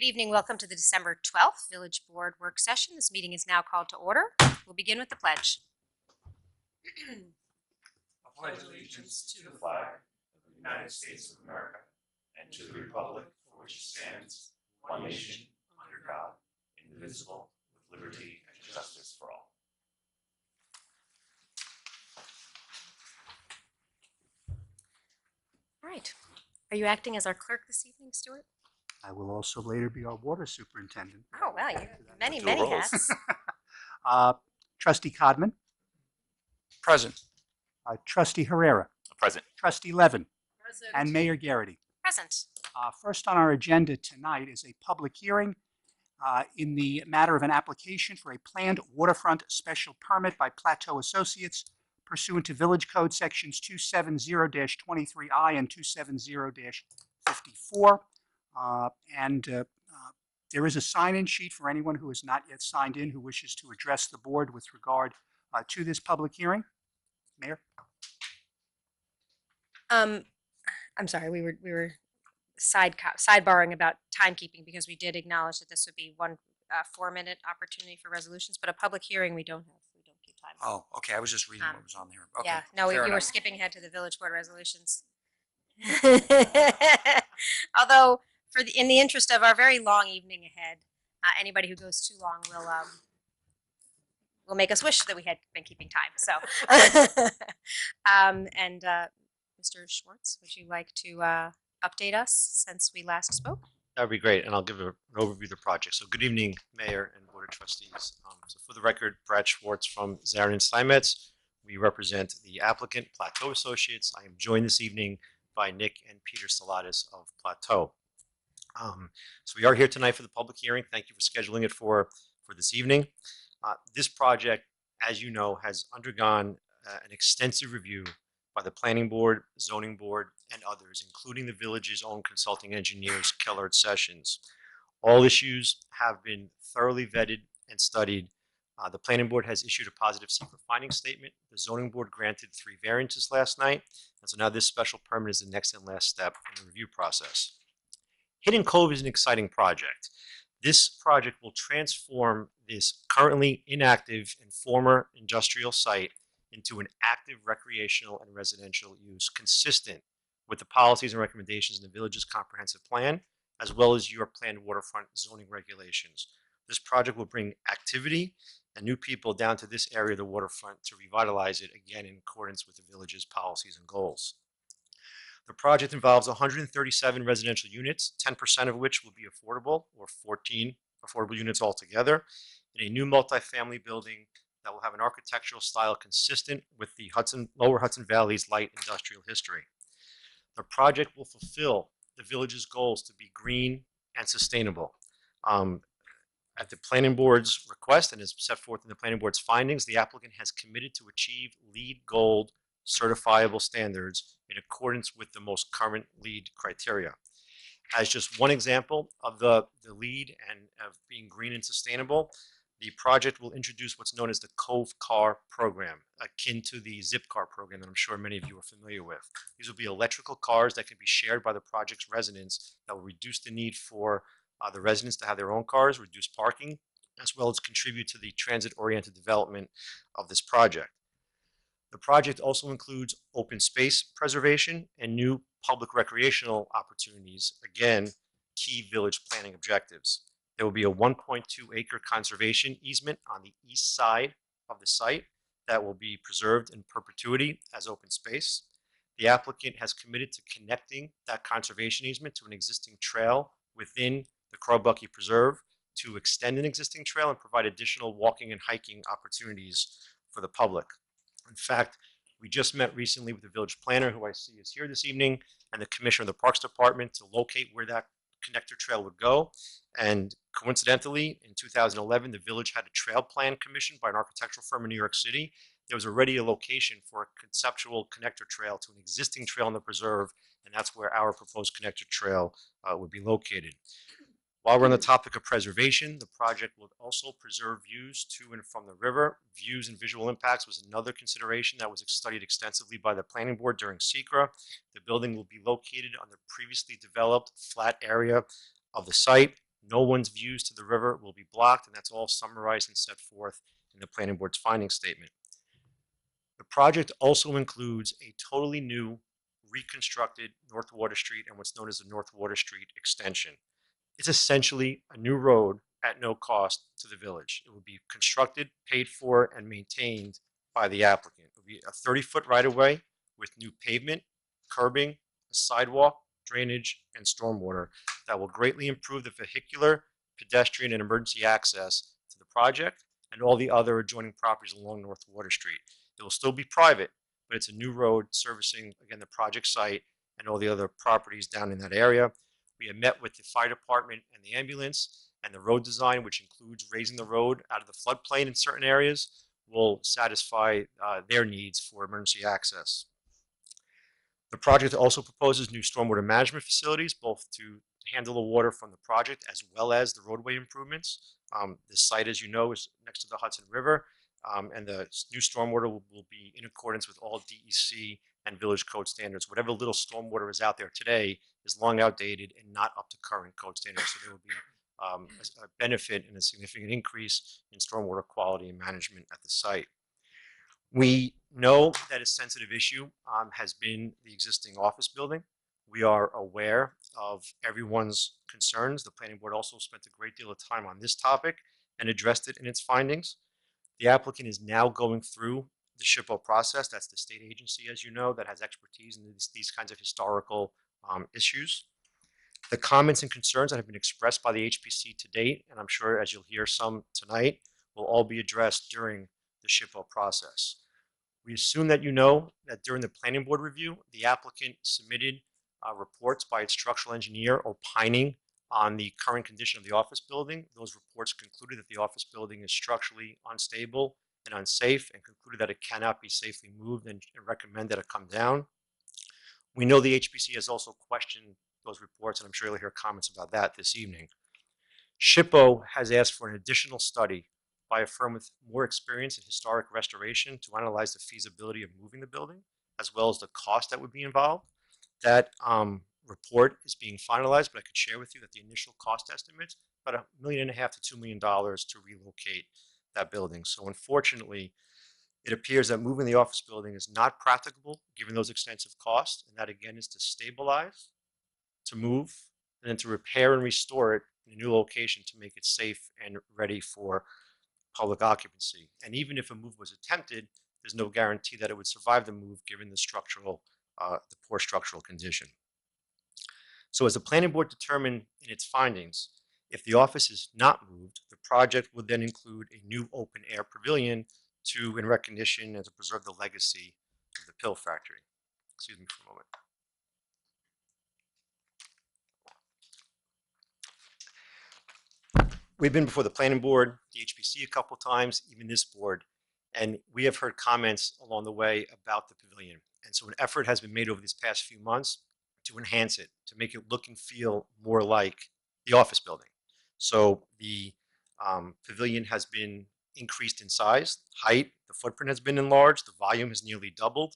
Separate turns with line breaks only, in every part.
Good evening. Welcome to the December 12th Village Board Work Session. This meeting is now called to order. We'll begin with the pledge.
I pledge allegiance to the flag of the United States of America and to the republic for which it stands, one nation, under God, indivisible, with liberty and justice for all.
All right. Are you acting as our clerk this evening, Stuart?
I will also later be our water superintendent.
Oh, wow. You have many
roles.
hats.
Trustee Codman,
Present.
Trustee Herrera,
Present.
Trustee Levin,
Present.
and Mayor Garrity.
Present.
First on our agenda tonight is a public hearing in the matter of an application for a planned waterfront special permit by Plateau Associates pursuant to Village Code Sections 270-23I and 270-54. There is a sign-in sheet for anyone who has not yet signed in who wishes to address the board with regard to this public hearing. Mayor?
I'm sorry. We were sidebarring about timekeeping because we did acknowledge that this would be one 4-minute opportunity for resolutions, but a public hearing we don't keep time.
Oh, okay. I was just reading what was on there. Okay.
Yeah, no, we
Fair
were
enough.
skipping ahead to the village board resolutions. Although, in the interest of our very long evening ahead, anybody who goes too long will make us wish that we had been keeping time. So, Mr. Schwartz, would you like to update us since we last spoke?
That would be great, and I'll give an overview of the project. So good evening, Mayor and Board of Trustees. So for the record, Brad Schwartz from Zarin and Steinmetz. We represent the applicant, Plateau Associates. I am joined this evening by Nick and Peter Salatis of Plateau. So we are here tonight for the public hearing. Thank you for scheduling it for this evening. This project, as you know, has undergone an extensive review by the Planning Board, Zoning Board, and others, including the village's own consulting engineers, Kellard Sessions. All issues have been thoroughly vetted and studied. The Planning Board has issued a positive secret finding statement. The Zoning Board granted 3 variances last night, and so now this special permit is the next and last step in the review process. Hidden Cove is an exciting project. This project will transform this currently inactive and former industrial site into an active recreational and residential use consistent with the policies and recommendations in the village's comprehensive plan, as well as your planned waterfront zoning regulations. This project will bring activity and new people down to this area of the waterfront to revitalize it again in accordance with the village's policies and goals. The project involves 137 residential units, 10% of which will be affordable, or 14 affordable units altogether, in a new multifamily building that will have an architectural style consistent with the Lower Hudson Valley's light industrial history. The project will fulfill the village's goals to be green and sustainable. At the Planning Board's request and as set forth in the Planning Board's findings, the applicant has committed to achieve LEED Gold certifiable standards in accordance with the most current LEED criteria. As just one example of the LEED and of being green and sustainable, the project will introduce what's known as the Cove Car program, akin to the Zip Car program that I'm sure many of you are familiar with. These will be electrical cars that can be shared by the project's residents that will reduce the need for the residents to have their own cars, reduce parking, as well as contribute to the transit-oriented development of this project. The project also includes open space preservation and new public recreational opportunities, again, key village planning objectives. There will be a 1.2-acre conservation easement on the east side of the site that will be preserved in perpetuity as open space. The applicant has committed to connecting that conservation easement to an existing trail within the Crowbucky Preserve to extend an existing trail and provide additional walking and hiking opportunities for the public. In fact, we just met recently with the village planner, who I see is here this evening, and the commissioner of the Parks Department to locate where that connector trail would go. And coincidentally, in 2011, the village had a trail plan commissioned by an architectural firm in New York City. There was already a location for a conceptual connector trail to an existing trail in the preserve, and that's where our proposed connector trail would be located. While we're on the topic of preservation, the project will also preserve views to and from the river. Views and visual impacts was another consideration that was studied extensively by the Planning Board during SECRA. The building will be located on the previously developed flat area of the site, No one's views to the river will be blocked, and that's all summarized and set forth in the planning board's finding statement. The project also includes a totally new reconstructed North Water Street and what's known as the North Water Street extension. It's essentially a new road at no cost to the village. It will be constructed, paid for, and maintained by the applicant. It will be a 30-foot right-of-way with new pavement, curbing, a sidewalk, drainage, and stormwater that will greatly improve the vehicular, pedestrian, and emergency access to the project and all the other adjoining properties along North Water Street. It will still be private, but it's a new road servicing, again, the project site and all the other properties down in that area. We have met with the fire department and the ambulance, and the road design, which includes raising the road out of the floodplain in certain areas, will satisfy their needs for emergency access. The project also proposes new stormwater management facilities, both to handle the water from the project as well as the roadway improvements. The site, as you know, is next to the Hudson River, and the new stormwater will be in accordance with all DEC and village code standards. Whatever little stormwater is out there today is long outdated and not up to current code standards. So there will be a benefit and a significant increase in stormwater quality and management at the site. We know that a sensitive issue has been the existing office building. We are aware of everyone's concerns. The planning board also spent a great deal of time on this topic and addressed it in its findings. The applicant is now going through the SHPO process. That's the state agency, as you know, that has expertise in these kinds of historical issues. The comments and concerns that have been expressed by the HPC to date, and I'm sure as you'll hear some tonight, will all be addressed during the SHPO process. We assume that you know that during the planning board review, the applicant submitted reports by its structural engineer opining on the current condition of the office building. Those reports concluded that the office building is structurally unstable and unsafe, and concluded that it cannot be safely moved and recommend that it come down. We know the HPC has also questioned those reports, and I'm sure you'll hear comments about that this evening. SHPO has asked for an additional study by a firm with more experience in historic restoration to analyze the feasibility of moving the building, as well as the cost that would be involved. That report is being finalized, but I could share with you that the initial cost estimates about $1.5 million to $2 million to relocate that building. So unfortunately, it appears that moving the office building is not practicable given those extensive costs, and that again is to stabilize, to move, and then to repair and restore it in a new location to make it safe and ready for public occupancy. And even if a move was attempted, there's no guarantee that it would survive the move given the poor structural condition. So as the planning board determined in its findings, if the office is not moved, the project would then include a new open air pavilion in recognition and to preserve the legacy of the pill factory. Excuse me for a moment. We've been before the planning board, the HPC a couple times, even this board, and we have heard comments along the way about the pavilion. And so an effort has been made over these past few months to enhance it, to make it look and feel more like the office building. So the pavilion has been increased in size, height, the footprint has been enlarged, the volume has nearly doubled.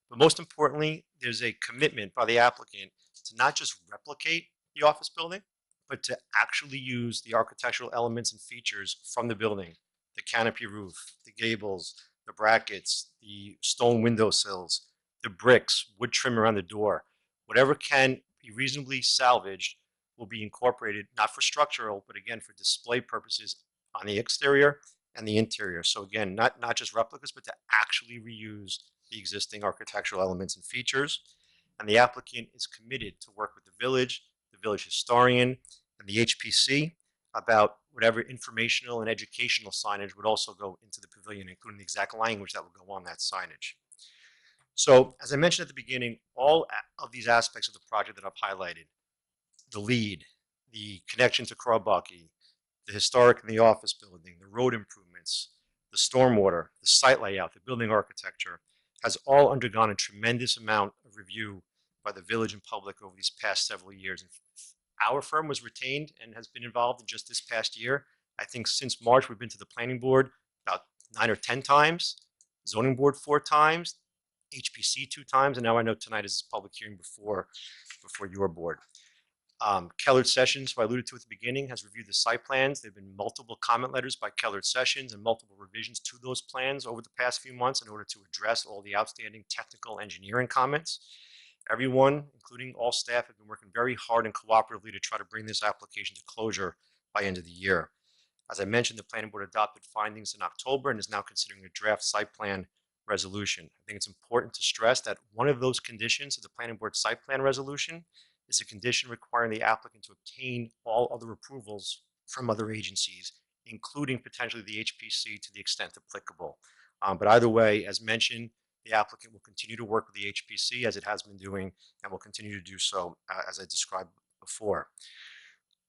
But most importantly, there's a commitment by the applicant to not just replicate the office building, but to actually use the architectural elements and features from the building, the canopy roof, the gables, the brackets, the stone windowsills, the bricks, wood trim around the door. Whatever can be reasonably salvaged will be incorporated, not for structural, but again, for display purposes on the exterior and the interior. So again, not just replicas, but to actually reuse the existing architectural elements and features. And the applicant is committed to work with the village historian, and the HPC about whatever informational and educational signage would also go into the pavilion, including the exact language that would go on that signage. So, as I mentioned at the beginning, all of these aspects of the project that I've highlighted, the lead, the connection to Krawbucky, the historic and the office building, the road improvements, the stormwater, the site layout, the building architecture, has all undergone a tremendous amount of review by the village and public over these past several years. And our firm was retained and has been involved in just this past year. I think since March, we've been to the planning board about 9 or 10 times, zoning board 4 times, HPC 2 times, and now I know tonight is this public hearing before your board. Kellard Sessions, who I alluded to at the beginning, has reviewed the site plans. There have been multiple comment letters by Kellard Sessions and multiple revisions to those plans over the past few months in order to address all the outstanding technical engineering comments. Everyone, including all staff, have been working very hard and cooperatively to try to bring this application to closure by end of the year. As I mentioned, the planning board adopted findings in October and is now considering a draft site plan resolution. I think it's important to stress that one of those conditions of the planning board site plan resolution is a condition requiring the applicant to obtain all other approvals from other agencies, including potentially the HPC to the extent applicable. But either way, as mentioned, the applicant will continue to work with the HPC as it has been doing and will continue to do so as I described before.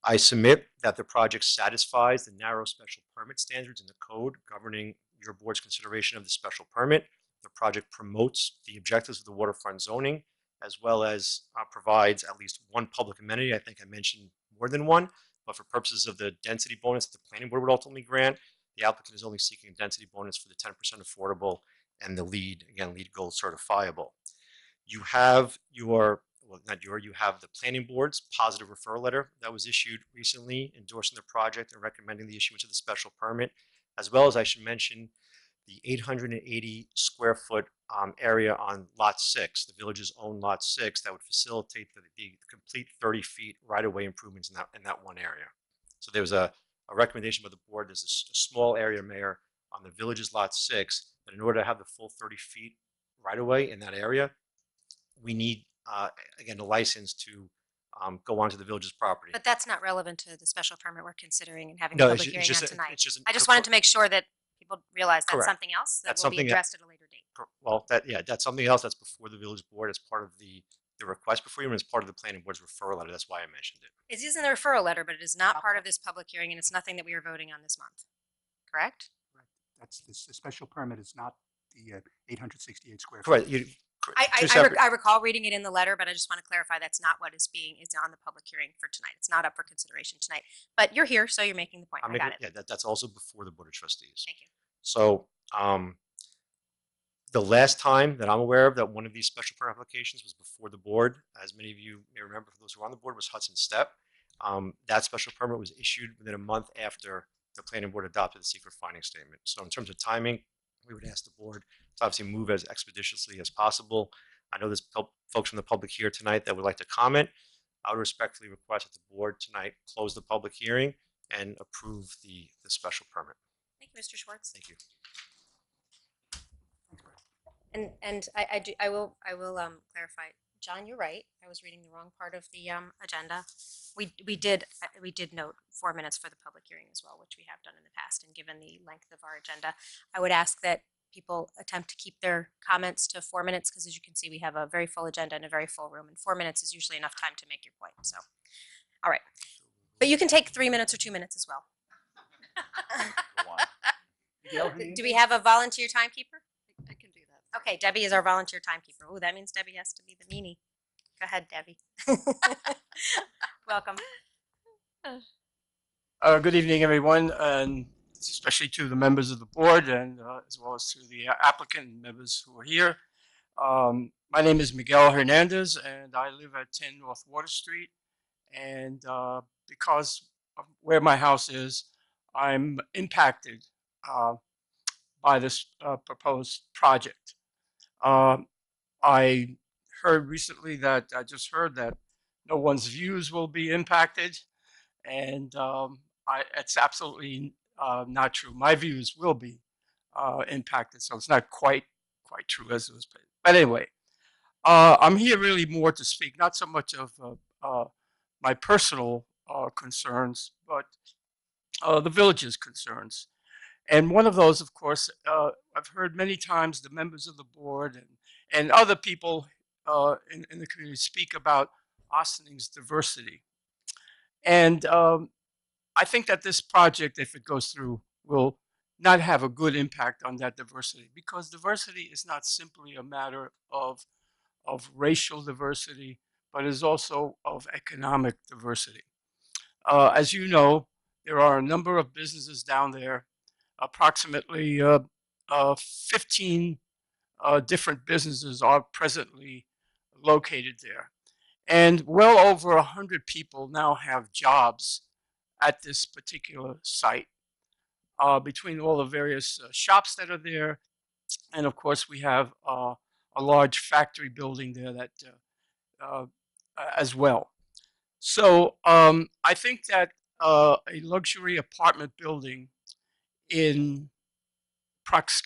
I submit that the project satisfies the narrow special permit standards in the code governing your board's consideration of the special permit. The project promotes the objectives of the waterfront zoning, as well as provides at least one public amenity. I think I mentioned more than one, but for purposes of the density bonus that the planning board would ultimately grant, the applicant is only seeking a density bonus for the 10% affordable and the LEED, again, LEED Gold certifiable. You have your, well, not your, you have the planning board's positive referral letter that was issued recently endorsing the project and recommending the issuance of the special permit, as well as I should mention the 880 square foot area on lot 6, the village's own lot 6, that would facilitate the complete 30 feet right-of-way improvements in that one area. So there was a recommendation by the board. There's a small area, Mayor, on the village's lot 6, that in order to have the full 30 feet right-of-way in that area, we need, again, a license to go onto the village's property.
But that's not relevant to the special permit we're considering and having
No,
a
it's
public
ju-
hearing
it's
on
just a-
tonight.
it's just an-
I just wanted to make sure that people realize that's
Correct.
something else that
That's
will be
something that-
addressed at a later date.
Well, that's something else that's before the village board as part of the request before you and as part of the planning board's referral letter. That's why I mentioned it.
It is in the referral letter, but it is not part of this public hearing and it's nothing that we are voting on this month. Correct?
That's the special permit is not the 868 square feet.
Correct. Two separate-
I recall reading it in the letter, but I just want to clarify that's not what is on the public hearing for tonight. It's not up for consideration tonight. But you're here, so you're making the point.
I'm
I got
making-
it.
Yeah, that's also before the board of trustees.
Thank you.
So the last time that I'm aware of that one of these special permit applications was before the board, as many of you may remember, for those who are on the board, was Hudson Step. That special permit was issued within a month after the planning board adopted the secret finding statement. So in terms of timing, we would ask the board to obviously move as expeditiously as possible. I know there's folks from the public here tonight that would like to comment. I would respectfully request that the board tonight close the public hearing and approve the special permit.
Thank you, Mr. Schwartz.
Thank you.
And I will clarify. John, you're right. I was reading the wrong part of the agenda. We did note 4 minutes for the public hearing as well, which we have done in the past. And given the length of our agenda, I would ask that people attempt to keep their comments to 4 minutes because, as you can see, we have a very full agenda and a very full room, and 4 minutes is usually enough time to make your point. So, all right, but you can take 3 minutes or 2 minutes as well. Do we have a volunteer timekeeper?
I can do that.
Okay, Debbie is our volunteer timekeeper. Oh, that means Debbie has to be the meanie. Go ahead, Debbie. Welcome.
Good evening, everyone, and especially to the members of the board and as well as to the applicant and members who are here. My name is Miguel Hernandez, and I live at 10 North Water Street. And because of where my house is, I'm impacted by this proposed project. I heard recently that I just heard that no one's views will be impacted, and it's absolutely not true. My views will be impacted, so it's not quite true as it was. But anyway, I'm here really more to speak, not so much of my personal concerns, but the village's concerns. And one of those, of course, I've heard many times the members of the board and other people in the community speak about Austening's diversity. And I think that this project, if it goes through, will not have a good impact on that diversity, because diversity is not simply a matter of racial diversity, but is also of economic diversity. As you know, there are a number of businesses down there, approximately 15 different businesses are presently located there. And well over 100 people now have jobs at this particular site between all the various shops that are there. And of course, we have a large factory building there that uh, as well. So I think that a luxury apartment building in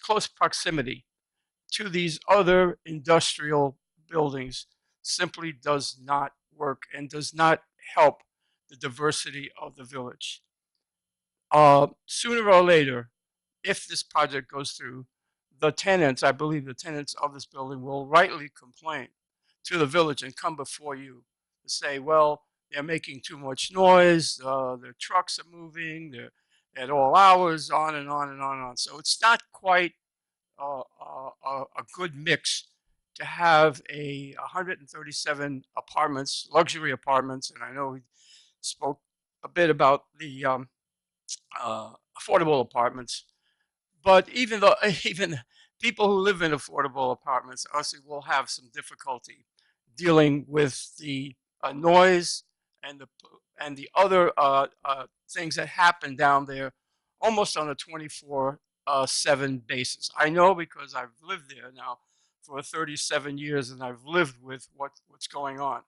close proximity to these other industrial buildings simply does not work and does not help the diversity of the village. Sooner or later, if this project goes through, the tenants, I believe the tenants of this building will rightly complain to the village and come before you to say, well, they're making too much noise, their trucks are moving, they're at all hours, on and on and on and on. So it's not quite a good mix to have 137 apartments, luxury apartments, and I know we spoke a bit about the affordable apartments, but even though even people who live in affordable apartments also will have some difficulty dealing with the noise and the other things that happen down there almost on a 24/7 basis. I know because I've lived there now for 37 years and I've lived with what's going on.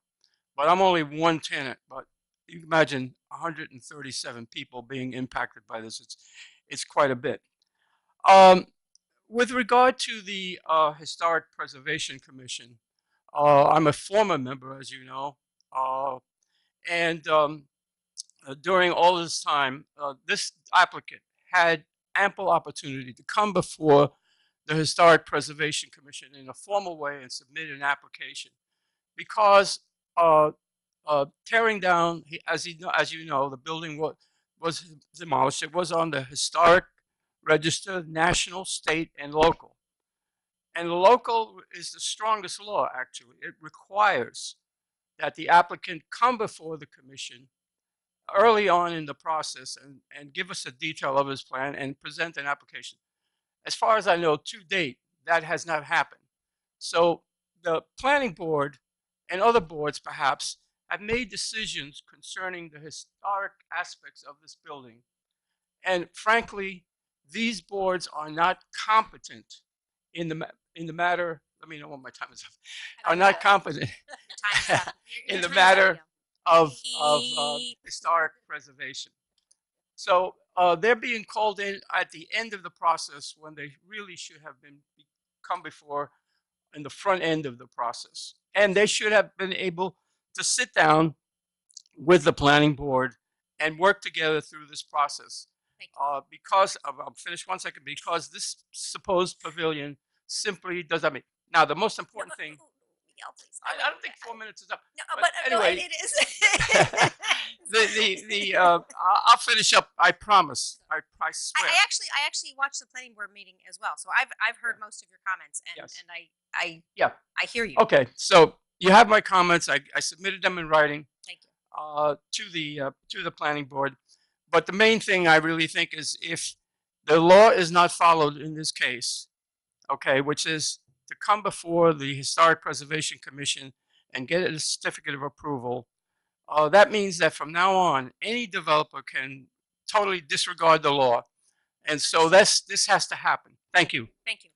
But I'm only one tenant, but you can imagine 137 people being impacted by this. It's quite a bit. Um, with regard to the Historic Preservation Commission, I'm a former member, as you know, and during all this time, this applicant had ample opportunity to come before the Historic Preservation Commission in a formal way and submit an application because tearing down, as you know, the building was demolished. It was on the historic register, national, state, and local. And the local is the strongest law, actually. It requires that the applicant come before the commission early on in the process and give us a detail of his plan and present an application. As far as I know, to date, that has not happened. So the planning board and other boards perhaps have made decisions concerning the historic aspects of this building. And frankly, these boards are not competent in the matter. Let me know when my time is up. Are not competent in the matter of historic preservation. So they're being called in at the end of the process when they really should have come before in the front end of the process. And they should have been able to sit down with the planning board and work together through this process. Because I'll finish 1 second, because this supposed pavilion simply does not mean. Now, the most important thing, I don't think 4 minutes is up.
No,
but anyway,
no, it is.
I'll finish up. I promise. I swear.
I actually watched the planning board meeting as well, so I've heard most of your comments, and
Yes.
and
Yeah.
I hear you.
Okay, so you have my comments. I submitted them in writing
Thank you.
to the planning board. But the main thing I really think is if the law is not followed in this case, okay, which is to come before the Historic Preservation Commission and get a certificate of approval, that means that from now on, any developer can totally disregard the law. And so this has to happen. Thank you.
Thank you.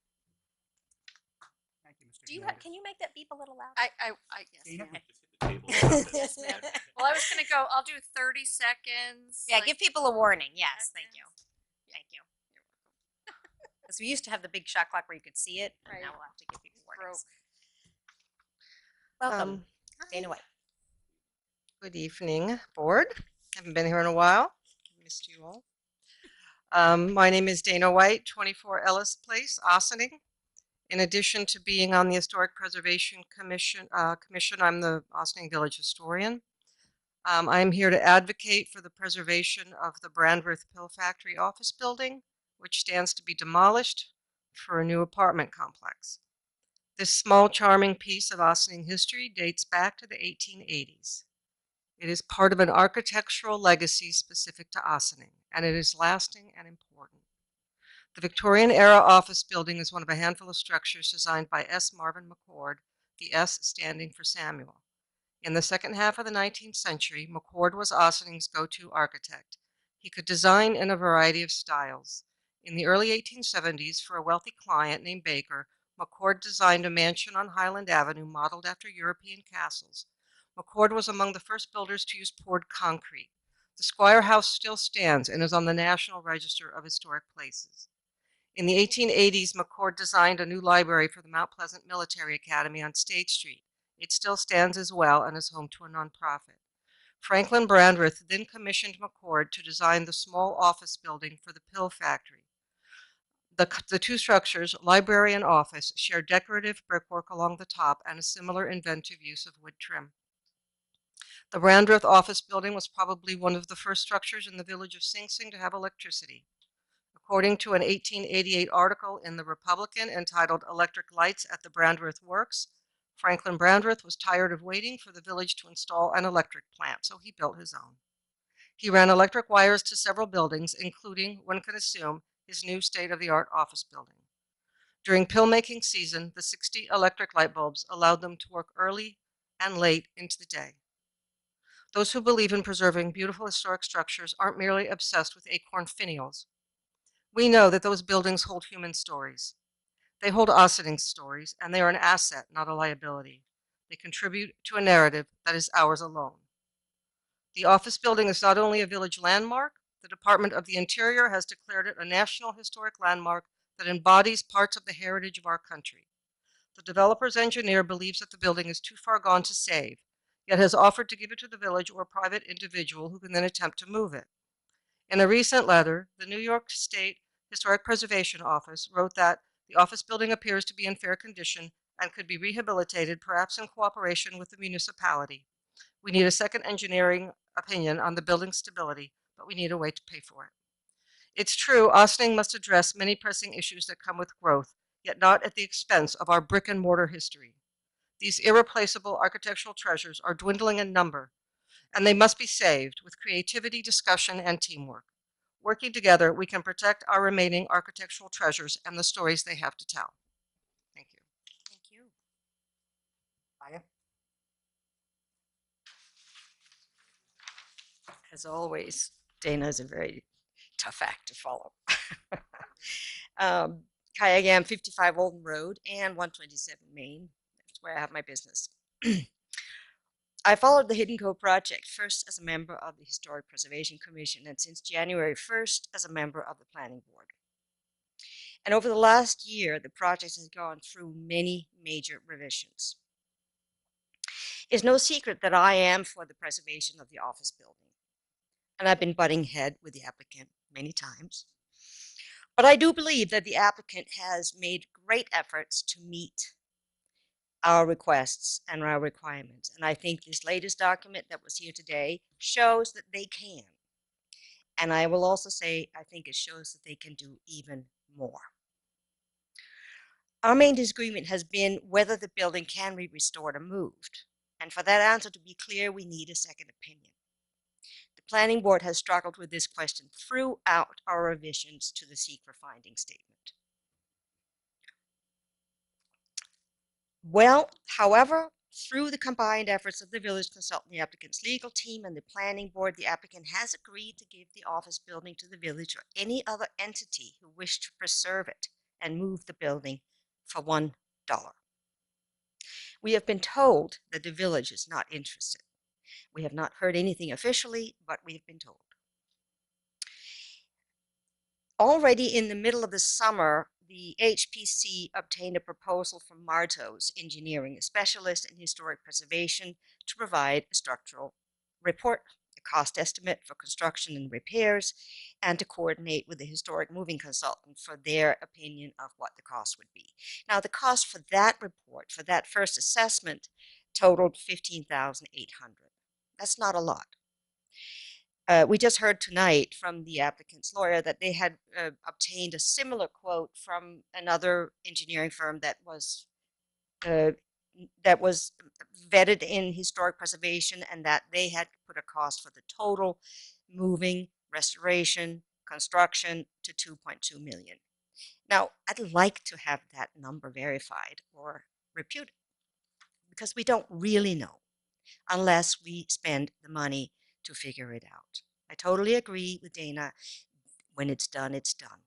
Thank you, Mr.
Do you
Gennadio.
can you make that beep a little louder?
Yes,
Dana?
ma'am.
Yes,
ma'am. Well, I was gonna go, I'll do 30 seconds.
Yeah,
like-
give people a warning. Yes, thank you.
seconds.
Thank you. Because we used to have the big shot clock where you could see it, and
Right.
now we'll have to give people warnings.
Broke.
Welcome, Dana White.
Good evening, board. Haven't been here in a while. Missed you all. My name is Dana White, 24 Ellis Place, Ossining. In addition to being on the Historic Preservation Commission, I'm the Ossining Village historian. I'm here to advocate for the preservation of the Brandworth Pill Factory office building, which stands to be demolished for a new apartment complex. This small, charming piece of Ossining history dates back to the 1880s. It is part of an architectural legacy specific to Ossining, and it is lasting and important. The Victorian-era office building is one of a handful of structures designed by S. Marvin McCord, the S standing for Samuel. In the second half of the 19th century, McCord was Ossing's go-to architect. He could design in a variety of styles. In the early 1870s, for a wealthy client named Baker, McCord designed a mansion on Highland Avenue modeled after European castles. McCord was among the first builders to use poured concrete. The Squire House still stands and is on the National Register of Historic Places. In the 1880s, McCord designed a new library for the Mount Pleasant Military Academy on State Street. It still stands as well and is home to a nonprofit. Franklin Brandreth then commissioned McCord to design the small office building for the pill factory. The two structures, library and office, share decorative brickwork along the top and a similar inventive use of wood trim. The Brandreth office building was probably one of the first structures in the village of Sing Sing to have electricity. According to an 1888 article in The Republican entitled Electric Lights at the Brandreth Works, Franklin Brandreth was tired of waiting for the village to install an electric plant, so he built his own. He ran electric wires to several buildings, including, one can assume, his new state-of-the-art office building. During pill-making season, the 60 electric light bulbs allowed them to work early and late into the day. Those who believe in preserving beautiful historic structures aren't merely obsessed with acorn finials. We know that those buildings hold human stories. They hold Ossing's stories, and they are an asset, not a liability. They contribute to a narrative that is ours alone. The office building is not only a village landmark, the Department of the Interior has declared it a National Historic Landmark that embodies parts of the heritage of our country. The developer's engineer believes that the building is too far gone to save, yet has offered to give it to the village or a private individual who can then attempt to move it. In a recent letter, the New York State Historic Preservation Office wrote that the office building appears to be in fair condition and could be rehabilitated, perhaps in cooperation with the municipality. We need a second engineering opinion on the building's stability, but we need a way to pay for it. It's true, Ossining must address many pressing issues that come with growth, yet not at the expense of our brick and mortar history. These irreplaceable architectural treasures are dwindling in number, and they must be saved with creativity, discussion, and teamwork. Working together, we can protect our remaining architectural treasures and the stories they have to tell. Thank you.
Thank you.
Aya?
As always, Dana is a very tough act to follow. Kaya Gam, 55 Oldham Road and 127 Main. That's where I have my business. I followed the Hidden Cove project first as a member of the Historic Preservation Commission and since January 1st as a member of the Planning Board. And over the last year, the project has gone through many major revisions. It's no secret that I am for the preservation of the office building, and I've been butting head with the applicant many times. But I do believe that the applicant has made great efforts to meet our requests and our requirements. And I think this latest document that was here today shows that they can. And I will also say, I think it shows that they can do even more. Our main disagreement has been whether the building can be restored or moved. And for that answer to be clear, we need a second opinion. The Planning Board has struggled with this question throughout our revisions to the secret finding statement. Well, however, through the combined efforts of the village consultant, the applicant's legal team, and the Planning Board, the applicant has agreed to give the office building to the village or any other entity who wish to preserve it and move the building for $1. We have been told that the village is not interested. We have not heard anything officially, but we have been told. Already in the middle of the summer, the HPC obtained a proposal from Martos Engineering, a specialist in historic preservation, to provide a structural report, a cost estimate for construction and repairs, and to coordinate with the historic moving consultant for their opinion of what the cost would be. Now, the cost for that report, for that first assessment, totaled $15,800. That's not a lot. We just heard tonight from the applicant's lawyer that they had obtained a similar quote from another engineering firm that was vetted in historic preservation, and that they had put a cost for the total moving, restoration, construction to $2.2 million. Now, I'd like to have that number verified or reputed because we don't really know. unless we spend the money to figure it out. I totally agree with Dana. When it's done, it's done.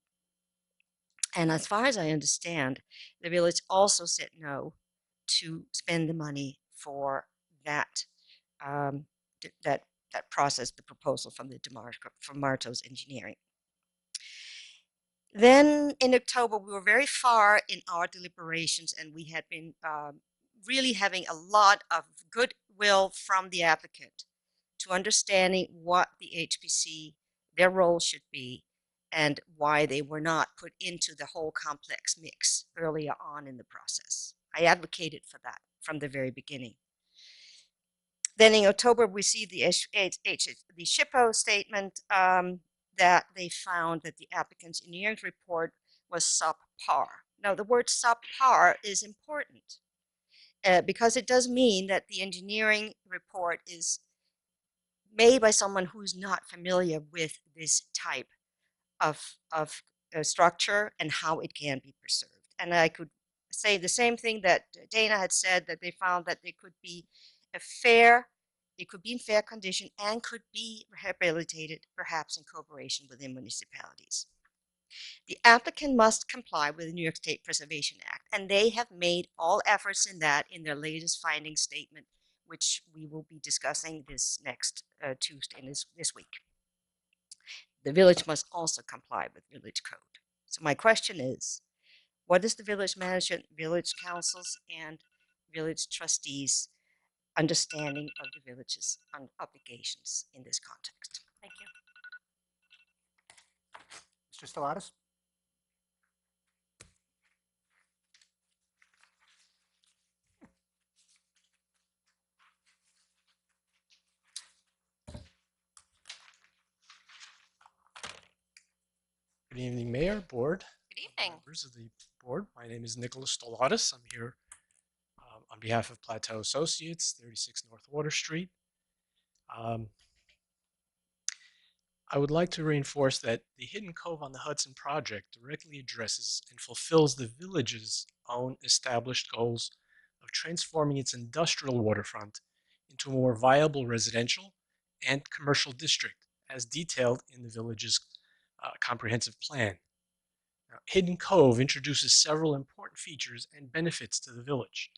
And as far as I understand, the village also said no to spend the money for that that process, the proposal from the from Martos Engineering. Then in October, we were very far in our deliberations, and we had been really having a lot of goodwill from the applicant to understanding what the HPC, their role should be, and why they were not put into the whole complex mix earlier on in the process. I advocated for that from the very beginning. Then in October, we see the SHPO statement that they found that the applicant's engineering report was subpar. Now, the word subpar is important because it does mean that the engineering report is made by someone who's not familiar with this type of structure and how it can be preserved. And I could say the same thing that Dana had said, that they found that they could be it could be in fair condition and could be rehabilitated, perhaps in cooperation with the municipalities. The applicant must comply with the New York State Preservation Act, and they have made all efforts in that in their latest finding statement, which we will be discussing this next Tuesday, this week. The village must also comply with village code. So my question is, what is the village management, village councils, and village trustees' understanding of the village's obligations in this context?
Thank you.
Mr. Stellatus?
Good evening, Mayor, Board.
Good evening.
Members of the Board. My name is Nicholas Stellatus. I'm here on behalf of Plateau Associates, 36 North Water Street. I would like to reinforce that the Hidden Cove on the Hudson project directly addresses and fulfills the village's own established goals of transforming its industrial waterfront into a more viable residential and commercial district, as detailed in the village's comprehensive plan. Now, Hidden Cove introduces several important features and benefits to the village,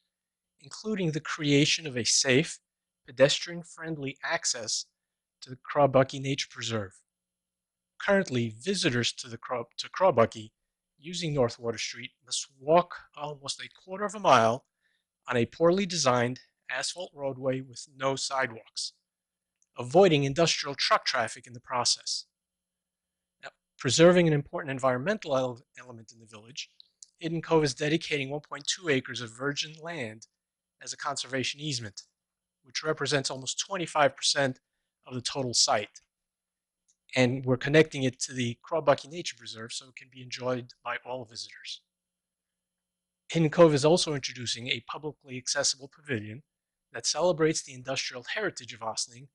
including the creation of a safe, pedestrian-friendly access to the Crawbucky Nature Preserve. Currently, visitors to Crawbucky using North Water Street must walk almost a quarter of a mile on a poorly designed asphalt roadway with no sidewalks, avoiding industrial truck traffic in the process. Now, preserving an important environmental element in the village, Hidden Cove is dedicating 1.2 acres of virgin land as a conservation easement, which represents almost 25% of the total site. And we're connecting it to the Crawbucky Nature Preserve so it can be enjoyed by all visitors. Hidden Cove is also introducing a publicly accessible pavilion that celebrates the industrial heritage of Ossining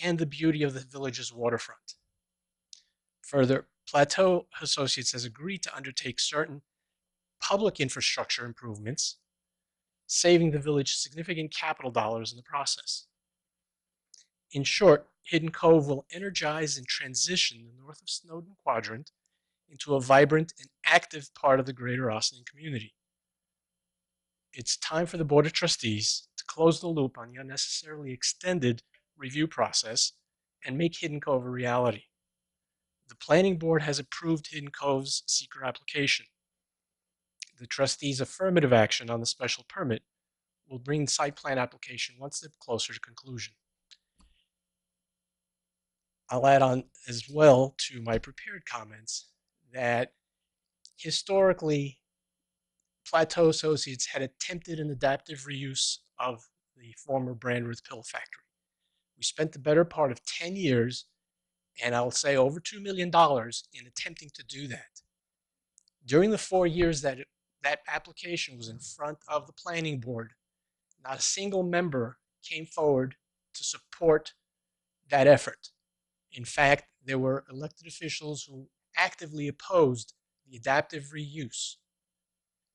and the beauty of the village's waterfront. Further, Plateau Associates has agreed to undertake certain public infrastructure improvements, saving the village significant capital dollars in the process. In short, Hidden Cove will energize and transition the north of Snowden quadrant into a vibrant and active part of the greater Ossining community. It's time for the Board of Trustees to close the loop on the unnecessarily extended review process and make Hidden Cove a reality. The Planning Board has approved Hidden Cove's seeker application. The trustees' affirmative action on the special permit will bring the site plan application one step closer to conclusion. I'll add on as well to my prepared comments that historically, Plateau Associates had attempted an adaptive reuse of the former Brandworth Pill Factory. We spent the better part of 10 years, and I'll say over $2 million in attempting to do that. During the 4 years that that application was in front of the Planning Board, not a single member came forward to support that effort. In fact, there were elected officials who actively opposed the adaptive reuse.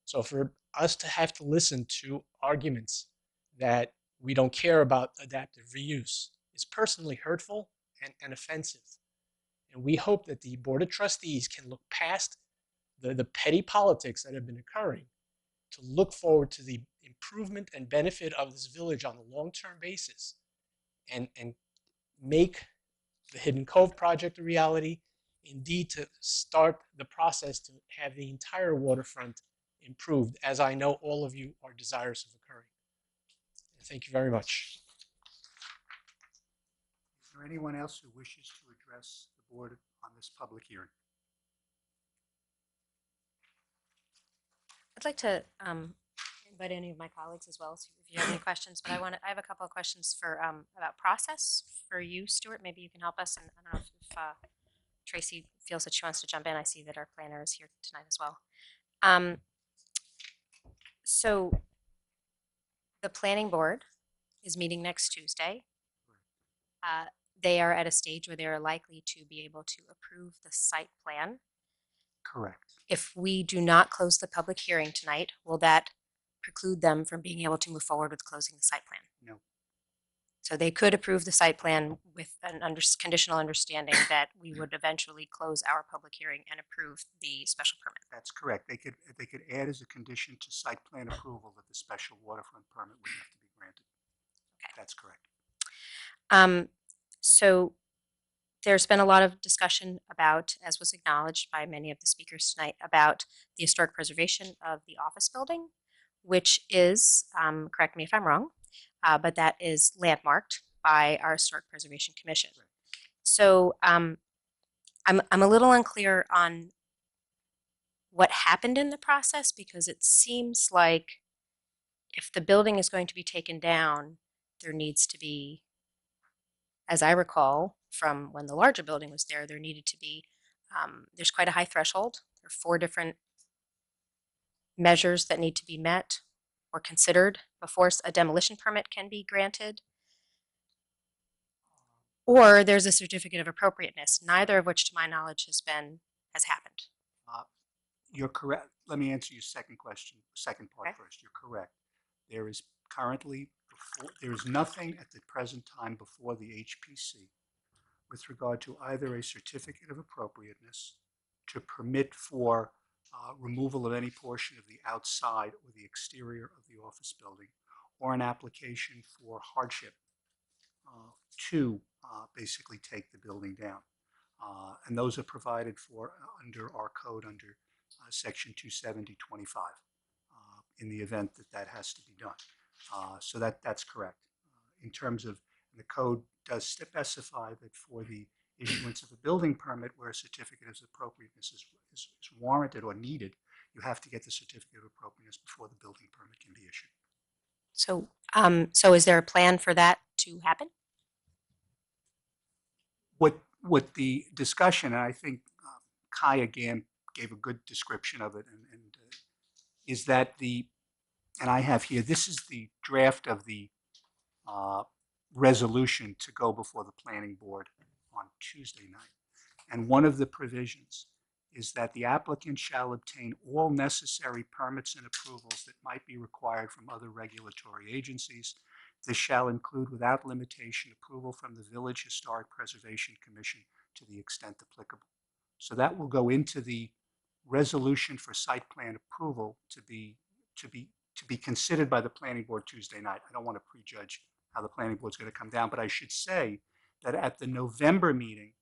So for us to have to listen to arguments that we don't care about adaptive reuse is personally hurtful and offensive. And we hope that the Board of Trustees can look past the petty politics that have been occurring to look forward to the improvement and benefit of this village on a long-term basis and make the Hidden Cove project a reality, indeed to start the process to have the entire waterfront improved, as I know all of you are desirous of occurring. Thank you very much.
Is there anyone else who wishes to address the board on this public hearing?
I'd like to invite any of my colleagues as well, so if you have any questions. But I have a couple of questions for about process for you, Stuart. Maybe you can help us. And I don't know if Tracy feels that she wants to jump in. I see that our planner is here tonight as well. So the planning board is meeting next Tuesday. They are at a stage where they are likely to be able to approve the site plan.
Correct.
If we do not close the public hearing tonight, will that preclude them from being able to move forward with closing the site plan?
No.
So they could approve the site plan with an conditional understanding that we would eventually close our public hearing and approve the special permit.
That's correct. They could add as a condition to site plan approval that the special waterfront permit would have to be granted.
Okay.
That's correct.
So there's been a lot of discussion about, as was acknowledged by many of the speakers tonight, about the historic preservation of the office building, which is, correct me if I'm wrong, but that is landmarked by our Historic Preservation Commission.
Right.
So I'm a little unclear on what happened in the process, because it seems like if the building is going to be taken down, there needs to be, as I recall from when the larger building was there, there needed to be, there's quite a high threshold. There are 4 different measures that need to be met or considered before a demolition permit can be granted. Or there's a certificate of appropriateness, neither of which to my knowledge has happened.
You're correct. Let me answer your second question, second part
Okay.
first. You're correct. There is currently, there is nothing at the present time before the HPC with regard to either a certificate of appropriateness to permit for removal of any portion of the outside or the exterior of the office building, or an application for hardship to basically take the building down. And those are provided for under our code under section 270.25 in the event that that has to be done. So that's correct. In terms of, the code does specify that for the issuance of a building permit where a certificate of appropriateness is warranted or needed, you have to get the certificate of appropriateness before the building permit can be issued.
So, so is there a plan for that to happen?
What the discussion, and I think Kai again gave a good description of it, and is that and I have here, this is the draft of the resolution to go before the planning board on Tuesday night. And one of the provisions is that the applicant shall obtain all necessary permits and approvals that might be required from other regulatory agencies. This shall include, without limitation, approval from the Village Historic Preservation Commission to the extent applicable. So that will go into the resolution for site plan approval to be considered by the planning board Tuesday night. I don't want to prejudge how the planning board is going to come down, but I should say that at the November meeting,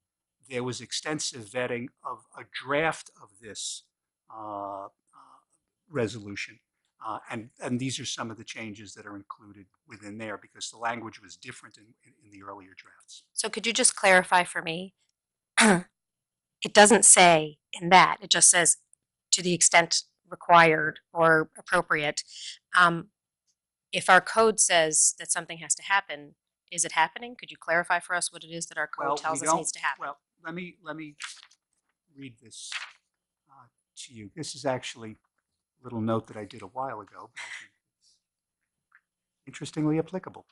there was extensive vetting of a draft of this resolution. And these are some of the changes that are included within there, because the language was different in the earlier drafts.
So could you just clarify for me? It doesn't say in that, it just says to the extent required or appropriate. If our code says that something has to happen, is it happening? Could you clarify for us what it is that our code tells us needs to happen?
Well, let me read this to you. This is actually a little note that I did a while ago, but I think it's interestingly applicable.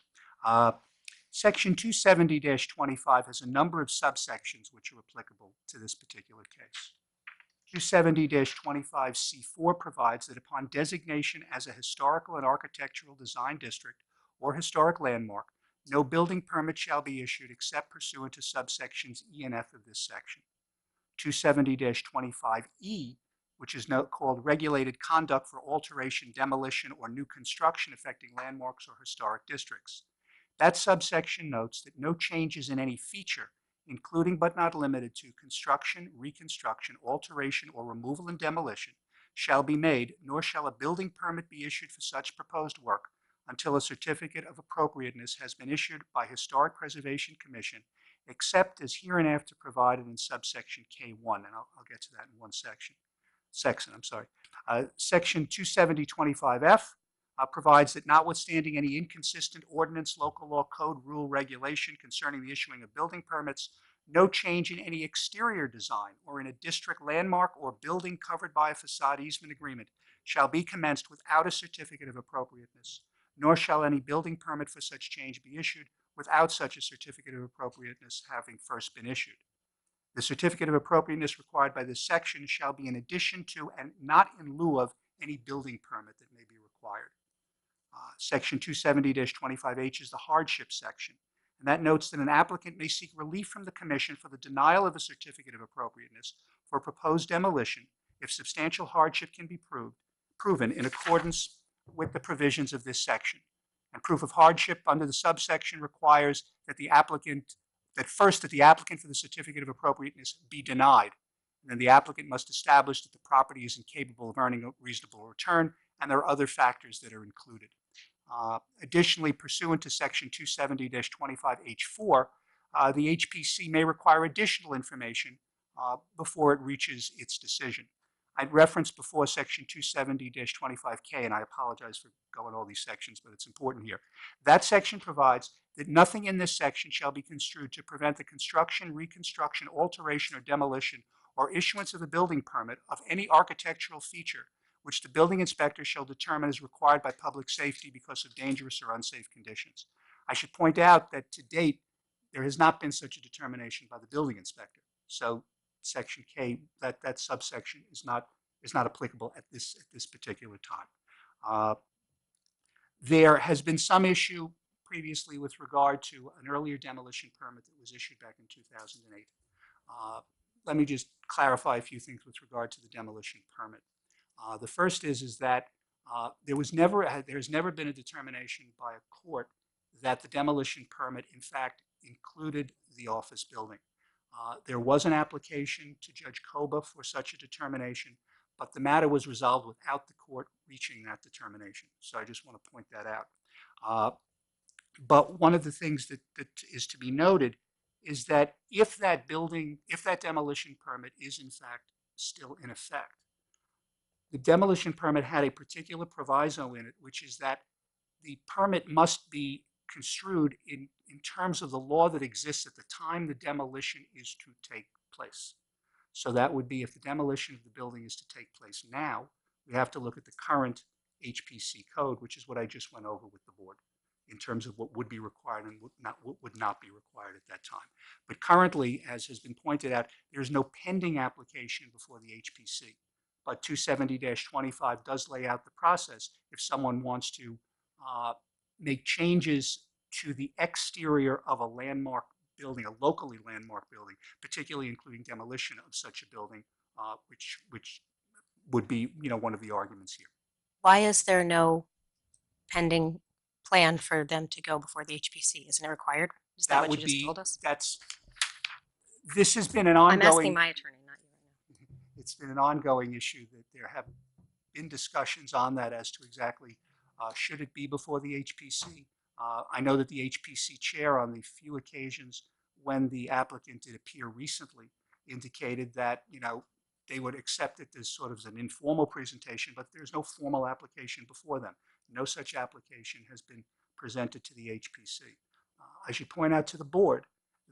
Section 270-25 has a number of subsections which are applicable to this particular case. 270-25C4 provides that upon designation as a historical and architectural design district or historic landmark, no building permit shall be issued except pursuant to subsections E and F of this section. 270-25E, which is called regulated conduct for alteration, demolition, or new construction affecting landmarks or historic districts. That subsection notes that no changes in any feature, including but not limited to construction, reconstruction, alteration, or removal and demolition, shall be made, nor shall a building permit be issued for such proposed work until a certificate of appropriateness has been issued by Historic Preservation Commission, except as hereinafter provided in subsection K1, and I'll get to that in one section. Section 270-25F provides that notwithstanding any inconsistent ordinance, local law, code, rule, regulation concerning the issuing of building permits, no change in any exterior design or in a district landmark or building covered by a facade easement agreement shall be commenced without a certificate of appropriateness, nor shall any building permit for such change be issued without such a certificate of appropriateness having first been issued. The certificate of appropriateness required by this section shall be in addition to and not in lieu of any building permit that may be required. Section 270-25H is the hardship section, and that notes that an applicant may seek relief from the Commission for the denial of a certificate of appropriateness for proposed demolition if substantial hardship can be proven in accordance with the provisions of this section. And proof of hardship under the subsection requires that the applicant for the certificate of appropriateness be denied. And then the applicant must establish that the property is incapable of earning a reasonable return, and there are other factors that are included. Additionally, pursuant to section 270-25H4, the HPC may require additional information before it reaches its decision. I'd referenced before section 270-25K, and I apologize for going all these sections, but it's important here. That section provides that nothing in this section shall be construed to prevent the construction, reconstruction, alteration, or demolition or issuance of a building permit of any architectural feature which the building inspector shall determine is required by public safety because of dangerous or unsafe conditions. I should point out that to date, there has not been such a determination by the building inspector. So section K, that subsection is not applicable at this particular time. There has been some issue previously with regard to an earlier demolition permit that was issued back in 2008. Let me just clarify a few things with regard to the demolition permit. The first is that there's never been a determination by a court that the demolition permit, in fact, included the office building. There was an application to Judge Koba for such a determination, but the matter was resolved without the court reaching that determination. So I just want to point that out. But one of the things that is to be noted is that if that demolition permit is in fact still in effect, the demolition permit had a particular proviso in it, which is that the permit must be construed in terms of the law that exists at the time the demolition is to take place. So that would be if the demolition of the building is to take place now, we have to look at the current HPC code, which is what I just went over with the board in terms of what would be required and what would not be required at that time. But currently, as has been pointed out, there's no pending application before the HPC. But 270-25 does lay out the process if someone wants to make changes to the exterior of a landmark building, a locally landmark building, particularly including demolition of such a building, which would be, one of the arguments here.
Why is there no pending plan for them to go before the HPC? Isn't it required? Is that what you just told us?
This has been an ongoing.
I'm asking my attorney, not you right now.
It's been an ongoing issue that there have been discussions on that as to exactly should it be before the HPC. I know that the HPC chair on the few occasions when the applicant did appear recently indicated that, they would accept it as sort of an informal presentation, but there's no formal application before them. No such application has been presented to the HPC. I should point out to the board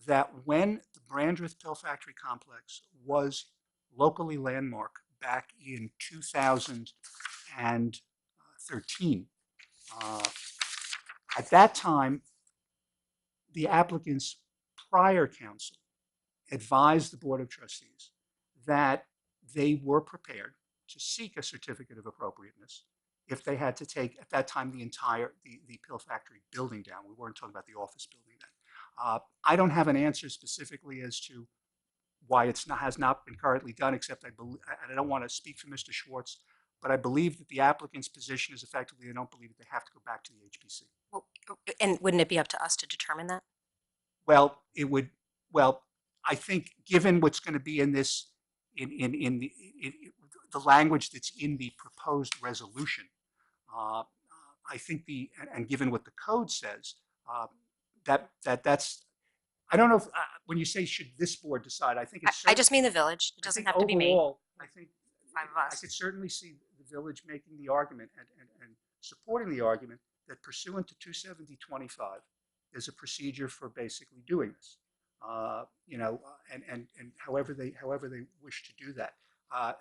that when the Brandreth Pill Factory Complex was locally landmark back in 2013, at that time, the applicant's prior counsel advised the Board of Trustees that they were prepared to seek a certificate of appropriateness if they had to take, at that time, the entire, the pill factory building down. We weren't talking about the office building then. I don't have an answer specifically as to why it's not, has not been currently done, except I believe, and I don't want to speak for Mr. Schwartz, but I believe that the applicant's position is effectively, they don't believe that they have to go back to the HPC.
Well, and wouldn't it be up to us to determine that?
Well, it would, well, I think given what's going to be in this, in the language that's in the proposed resolution, I think and given what the code says, that's, I don't know if, when you say should this board decide, I think it's.
I just mean the village. It doesn't have to be me.
Overall, I think
Five of
I
us.
could certainly see the village making the argument and supporting the argument that pursuant to 27025, there's a procedure for basically doing this. And however they wish to do that.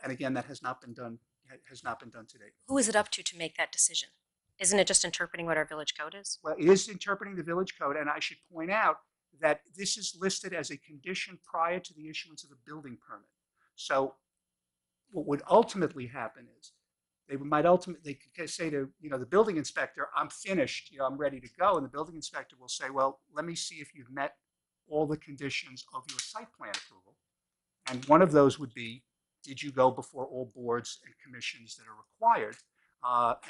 And again, that has not been done to date.
Who is it up to make that decision? Isn't it just interpreting what our village code is?
Well, it is interpreting the village code, and I should point out that this is listed as a condition prior to the issuance of a building permit. So what would ultimately happen is they could say to, the building inspector, I'm finished, I'm ready to go. And the building inspector will say, well, let me see if you've met all the conditions of your site plan approval. And one of those would be, did you go before all boards and commissions that are required?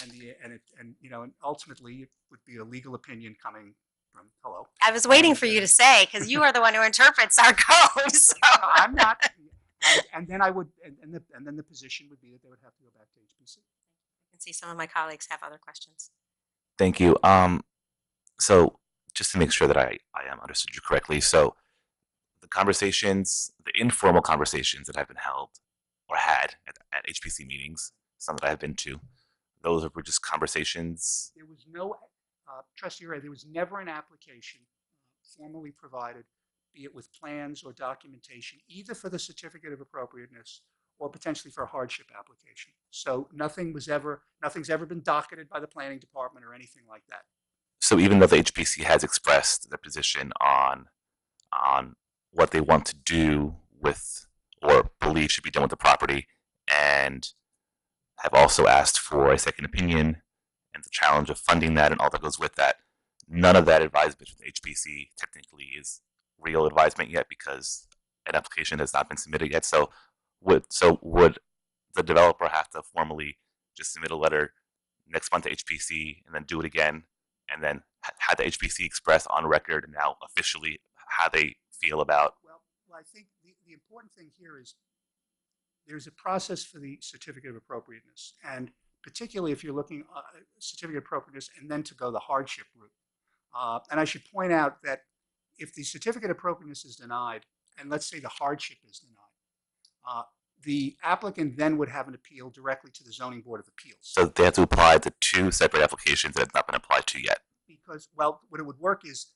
And ultimately it would be a legal opinion coming from, hello.
I was waiting for you to say, because you are the one who interprets our code. So.
No, I'm not. And then I would, and then the position would be that they would have to go back to HPC.
I can see some of my colleagues have other questions.
Thank you. So just to make sure that I am understood you correctly, so the informal conversations that have been held or had at HPC meetings, some that I've been to, those were just conversations.
There was no, Trustee Ray, there was never an application formally provided, be it with plans or documentation, either for the certificate of appropriateness or potentially for a hardship application. So nothing's ever been docketed by the planning department or anything like that.
So even though the HPC has expressed their position on what they want to do with or believe should be done with the property, and have also asked for a second opinion and the challenge of funding that and all that goes with that, none of that advisement from the HPC technically is real advisement yet because an application has not been submitted yet. So would the developer have to formally just submit a letter next month to HPC and then do it again, and then had the HPC express on record and now officially how they feel about?
Well, I think the important thing here is there's a process for the certificate of appropriateness, and particularly if you're looking at certificate of appropriateness and then to go the hardship route. And I should point out that if the certificate of appropriateness is denied, and let's say the hardship is denied, the applicant then would have an appeal directly to the Zoning Board of Appeals.
So they have to apply to two separate applications that have not been applied to yet.
Because, well, what it would work is,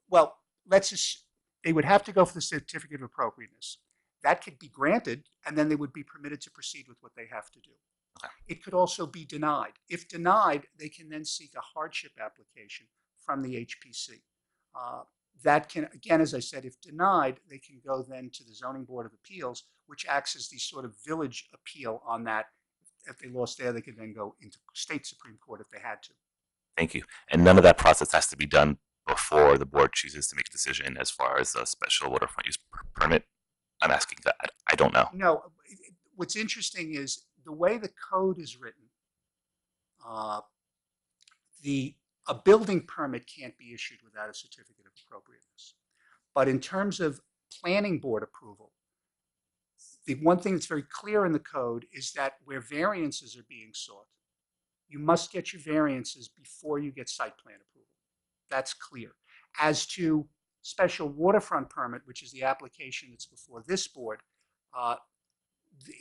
well, they would have to go for the certificate of appropriateness. That could be granted, and then they would be permitted to proceed with what they have to do.
Okay.
It could also be denied. If denied, they can then seek a hardship application from the HPC. That can, again, as I said, if denied, they can go then to the Zoning Board of Appeals, which acts as the sort of village appeal on that. If they lost there, they could then go into state Supreme Court if they had to.
Thank you. And none of that process has to be done before the board chooses to make a decision as far as a special waterfront use permit? I'm asking that. I don't know.
No. What's interesting is the way the code is written, a building permit can't be issued without a certificate of appropriateness. But in terms of planning board approval, the one thing that's very clear in the code is that where variances are being sought, you must get your variances before you get site plan approval. That's clear. As to special waterfront permit, which is the application that's before this board,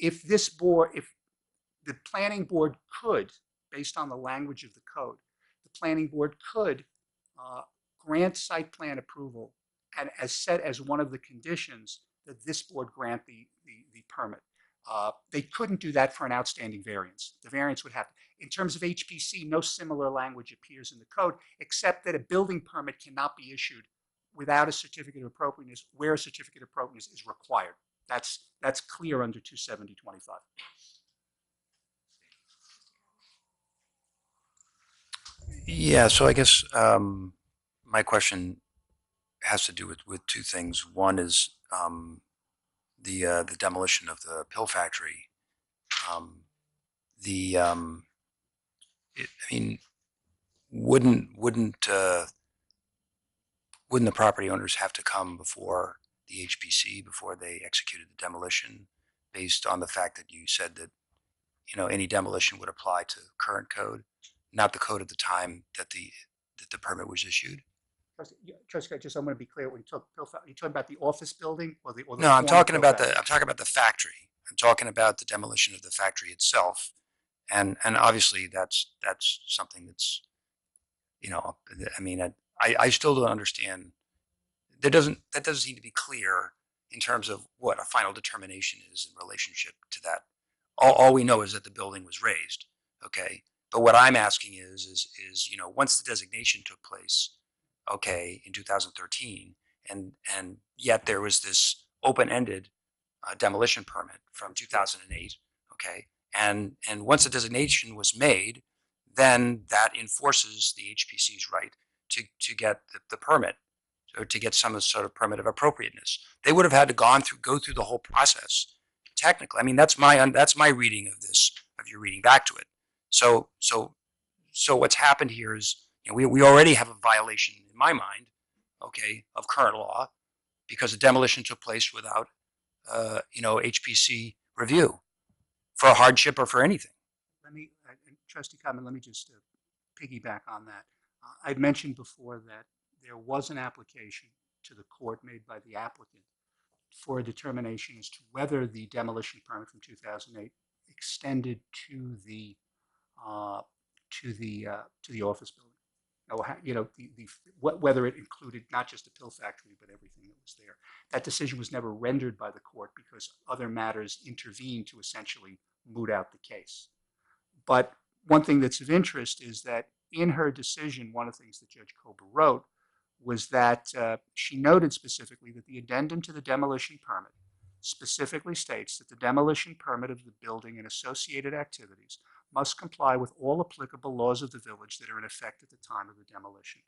if the planning board could, based on the language of the code, the planning board could grant site plan approval and as set as one of the conditions that this board grant the permit. They couldn't do that for an outstanding variance. The variance would have to. In terms of HPC, no similar language appears in the code, except that a building permit cannot be issued without a certificate of appropriateness where a certificate of appropriateness is required. That's clear under 27025.
Yeah, so I guess my question has to do with two things. One is the demolition of the pill factory. Um, the I mean, wouldn't wouldn't the property owners have to come before the HPC before they executed the demolition, based on the fact that you said that any demolition would apply to current code, not the code at the time that the permit was issued?
Trustee, just I want to be clear, when you talk, you talking about the office building or the
No,
former Pill factory?
I'm talking about the factory. I'm talking about the demolition of the factory itself, and obviously that's something that's I mean I still don't understand. That doesn't seem to be clear in terms of what a final determination is in relationship to that. All we know is that the building was raised, okay. But what I'm asking is once the designation took place, okay, in 2013, and yet there was this open-ended demolition permit from 2008, okay, and once the designation was made, then that enforces the HPC's right to get the permit, or to get some sort of permit of appropriateness. They would have had to go through the whole process technically. I mean, that's my reading of this, of your reading back to it. So what's happened here is we already have a violation in my mind, okay, of current law, because the demolition took place without HPC review for a hardship or for anything.
Let me, Trustee Common, let me just piggyback on that. I'd mentioned before that there was an application to the court made by the applicant for a determination as to whether the demolition permit from 2008 extended to the office building. Whether it included not just the pill factory but everything that was there. That decision was never rendered by the court because other matters intervened to essentially moot out the case. But one thing that's of interest is that in her decision, one of the things that Judge Kober wrote was that she noted specifically that the addendum to the demolition permit specifically states that the demolition permit of the building and associated activities must comply with all applicable laws of the village that are in effect at the time of the demolition.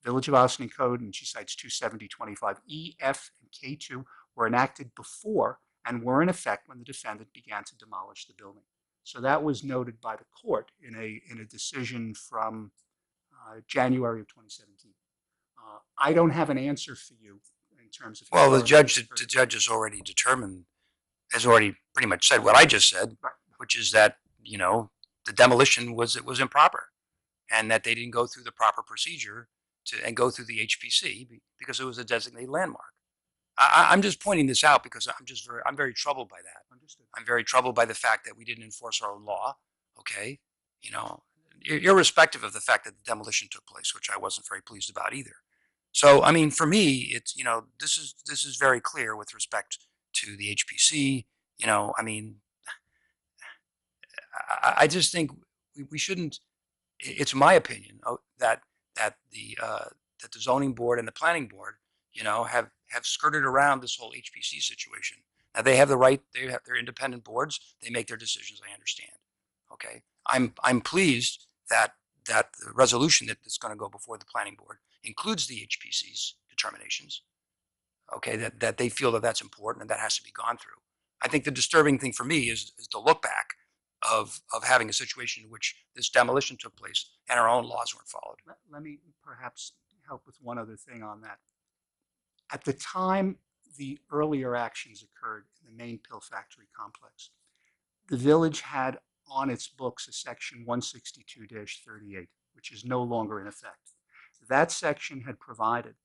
Village of Ossining Code, and she cites 27025E, F, and K2, were enacted before and were in effect when the defendant began to demolish the building. So that was noted by the court in a decision from January of 2017. I don't have an answer for you in terms of.
Well, the judge has already determined, has already pretty much said what I just said,
Right.
which is that the demolition was improper, and that they didn't go through the proper procedure and go through the HPC because it was a designated landmark. I'm just pointing this out because I'm very troubled by that.
Understood.
I'm very troubled by the fact that we didn't enforce our own law. Okay, irrespective of the fact that the demolition took place, which I wasn't very pleased about either. So, I mean, for me, it's this is very clear with respect to the HPC. I mean, I just think we shouldn't. It's my opinion that the zoning board and the planning board, have skirted around this whole HPC situation. Now they have the right; they're independent boards. They make their decisions. I understand. Okay, I'm pleased that the resolution that's going to go before the planning board includes the HPC's determinations. Okay, that they feel that that's important and that has to be gone through. I think the disturbing thing for me is the look back of having a situation in which this demolition took place and our own laws weren't followed.
Let me perhaps help with one other thing on that. At the time the earlier actions occurred in the main pill factory complex, the village had on its books a section 162-38, which is no longer in effect. That section had provided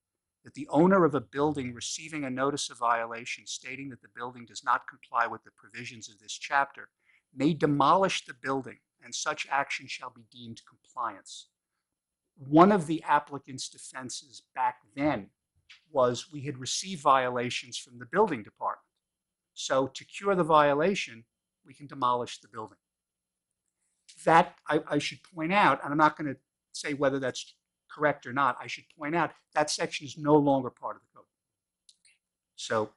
that the owner of a building receiving a notice of violation stating that the building does not comply with the provisions of this chapter may demolish the building, and such action shall be deemed compliance. One of the applicant's defenses back then was we had received violations from the building department. So to cure the violation, we can demolish the building. That I should point out, and I'm not going to say whether that's correct or not, I should point out that section is no longer part of the code. So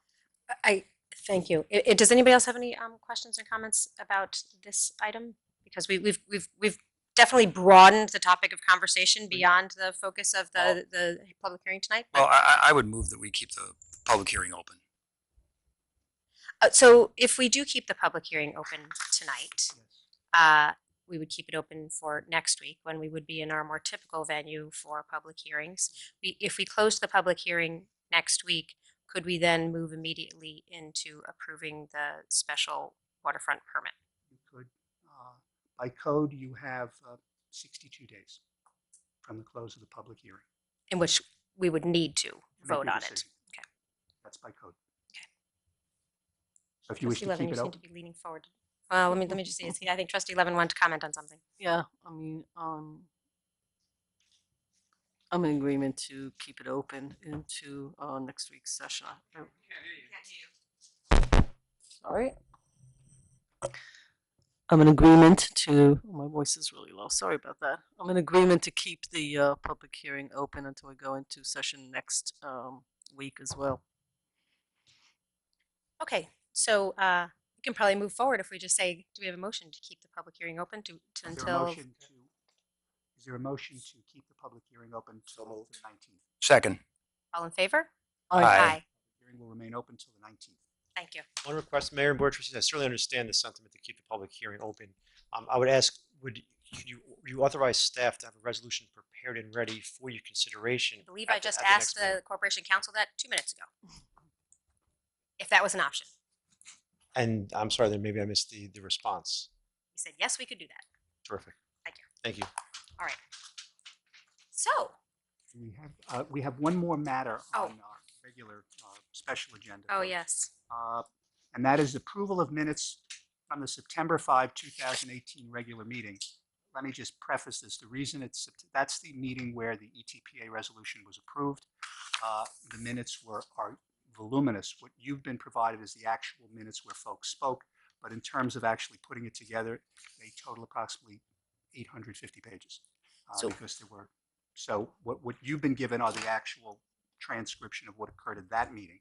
I thank you. Does anybody else have any questions or comments about this item? Because we've definitely broadened the topic of conversation beyond the focus of the public hearing tonight.
Well, I would move that we keep the public hearing open.
So if we do keep the public hearing open tonight, we would keep it open for next week when we would be in our more typical venue for public hearings. If we close the public hearing next week, could we then move immediately into approving the special waterfront permit?
You could, by code, you have 62 days from the close of the public hearing.
In which we would need to
Make
vote
your
on it.
decision.
Okay.
That's by code. So if you wish to
Trustee Levin,
keep it
you seem
open.
to be leaning forward. Let me just see. I think Trustee Levin wanted to comment on something.
Yeah, I mean, I'm in agreement to keep it open into next week's session. Sorry. I'm in agreement to, oh, my voice is really low, sorry about that. I'm in agreement to keep the public hearing open until we go into session next week as well.
Okay, so we can probably move forward if we just say, do we have a motion to keep the public hearing open to until?
Is there a motion to keep the public hearing open till the 19th?
Second.
All in favor?
Aye.
Hearing will remain open till the 19th.
Thank you.
One request, Mayor and Board of Trustees, I certainly understand the sentiment to keep the public hearing open. I would ask, would you authorize staff to have a resolution prepared and ready for your consideration?
I believe
at
I just
at the next
asked
meeting?
the Corporation Council that 2 minutes ago. If that was an option.
And I'm sorry, then maybe I missed the response.
He said, yes, we could do that.
Terrific.
Thank you.
Thank you.
All right. So,
We have one more matter
Oh.
on our regular special agenda.
oh
folks.
yes.
And that is approval of minutes from the September 5, 2018 regular meeting. Let me just preface this. The reason that's the meeting where the ETPA resolution was approved. The minutes are voluminous. What you've been provided is the actual minutes where folks spoke, but in terms of actually putting it together, they total approximately 850 pages. Because there were, so what you've been given are the actual transcription of what occurred at that meeting.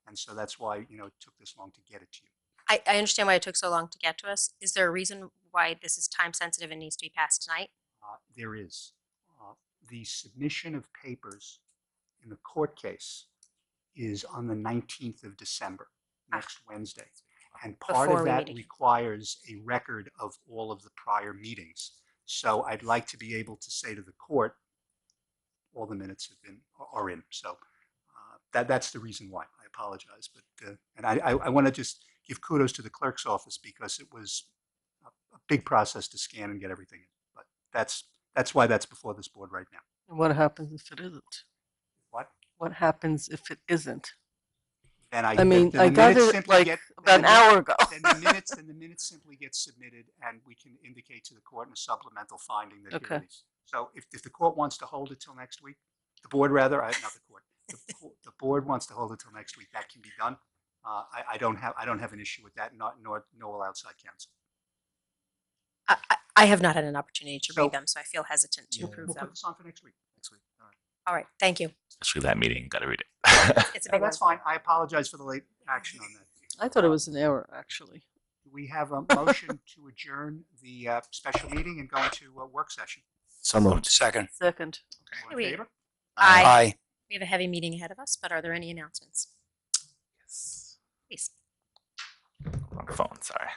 And so that's why, it took this long to get it to you.
I understand why it took so long to get to us. Is there a reason why this is time sensitive and needs to be passed tonight?
There is. The submission of papers in the court case is on the 19th of December, next Wednesday. And part
Before
of
we
that
meet again.
requires a record of all of the prior meetings. So I'd like to be able to say to the court, all the minutes are in. So that's the reason why. I apologize, but and I want to just give kudos to the clerk's office because it was a big process to scan and get everything in. But that's why that's before this board right now.
And what happens if it isn't?
What?
What happens if it isn't?
And
I mean,
then
I
the
got
minutes
it
simply
like
get-
about an hour ago.
Then the minutes simply get submitted, and we can indicate to the court in a supplemental finding that here
Okay.
it is. So if the court wants to hold it till next week, the board rather, not the court, the board wants to hold it till next week, that can be done. I don't have an issue with that, nor will outside counsel.
I have not had an opportunity to
So-
read them, so I feel hesitant to
Yeah.
approve
We'll put
them.
this on for next week. All right.
All right, thank you.
Especially that meeting, got to read it.
It's a
No,
big one.
that's fine. I apologize for the late action on that.
I thought it was an error, actually.
Do we have a motion to adjourn the special meeting and go into a work session?
So moved.
Second.
Second.
All in
Wait.
favor?
Aye.
Aye.
We have a heavy meeting ahead of us, but are there any announcements?
Yes.
Please.
Wrong phone, sorry.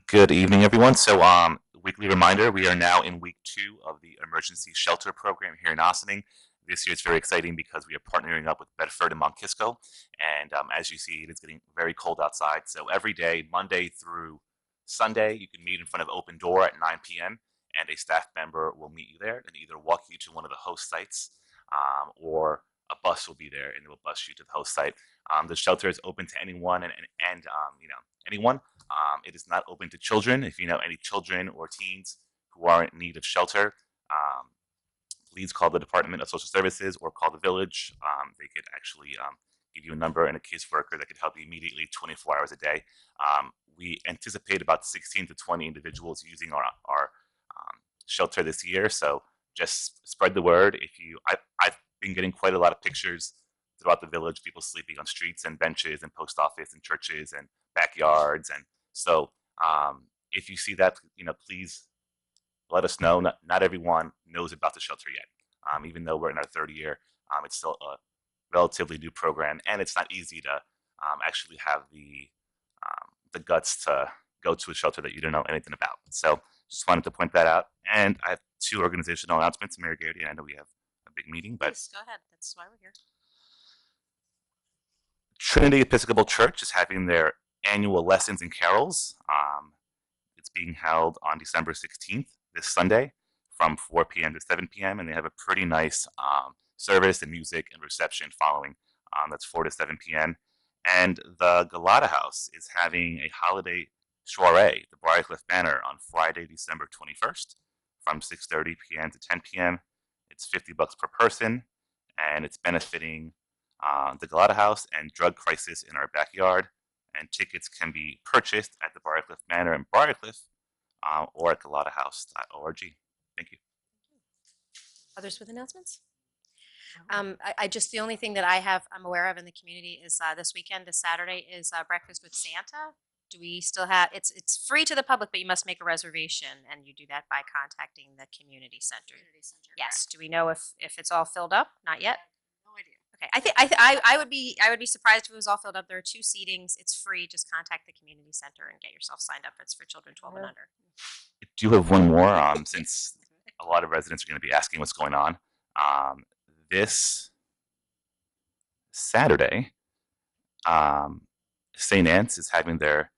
Good evening, everyone. So, weekly reminder, we are now in week 2 of the emergency shelter program here in Ossining. This year it's very exciting because we are partnering up with Bedford and Mount Kisco. And as you see, it is getting very cold outside. So every day, Monday through Sunday, you can meet in front of Open Door at 9 p.m. and a staff member will meet you there and either walk you to one of the host sites or a bus will be there and it will bus you to the host site. The shelter is open to anyone and anyone. It is not open to children. If you know any children or teens who are in need of shelter, please call the Department of Social Services or call the village. They could actually give you a number and a caseworker that could help you immediately 24 hours a day. We anticipate about 16 to 20 individuals using our shelter this year. So just spread the word. I've been getting quite a lot of pictures throughout the village, people sleeping on streets and benches and post office and churches and backyards. And so if you see that, please let us know. Not everyone knows about the shelter yet. Even though we're in our third year, it's still a relatively new program, and it's not easy to actually have the guts to go to a shelter that you don't know anything about. So just wanted to point that out. And I have two organizational announcements. Mayor Garrity, I know we have a big meeting, but
Please, go ahead. That's why we're here.
Trinity Episcopal Church is having their annual lessons and carols. It's being held on December 16th, this Sunday, from 4 p.m. to 7 p.m. And they have a pretty nice service and music and reception following. That's 4 to 7 p.m. And the Galata House is having a holiday soiree, the Briarcliff Manor, on Friday, December 21st, from 6:30 p.m. to 10 p.m. It's $50 per person, and it's benefiting the Galata House and Drug Crisis in Our Backyard. And tickets can be purchased at the Briarcliff Manor in Briarcliff or at galatahouse.org. Thank you.
Others with announcements? I just, the only thing that I'm aware of in the community is this weekend, this Saturday, is Breakfast with Santa. Do we still have, it's free to the public, but you must make a reservation, and you do that by contacting the community center. Yes. Do we know if it's all filled up? Not yet?
No idea.
Okay. I would be surprised if it was all filled up. There are 2 seatings. It's free. Just contact the community center and get yourself signed up. It's for children 12 and under.
I do have one more, since a lot of residents are going to be asking what's going on. This Saturday, St. Anne's is having their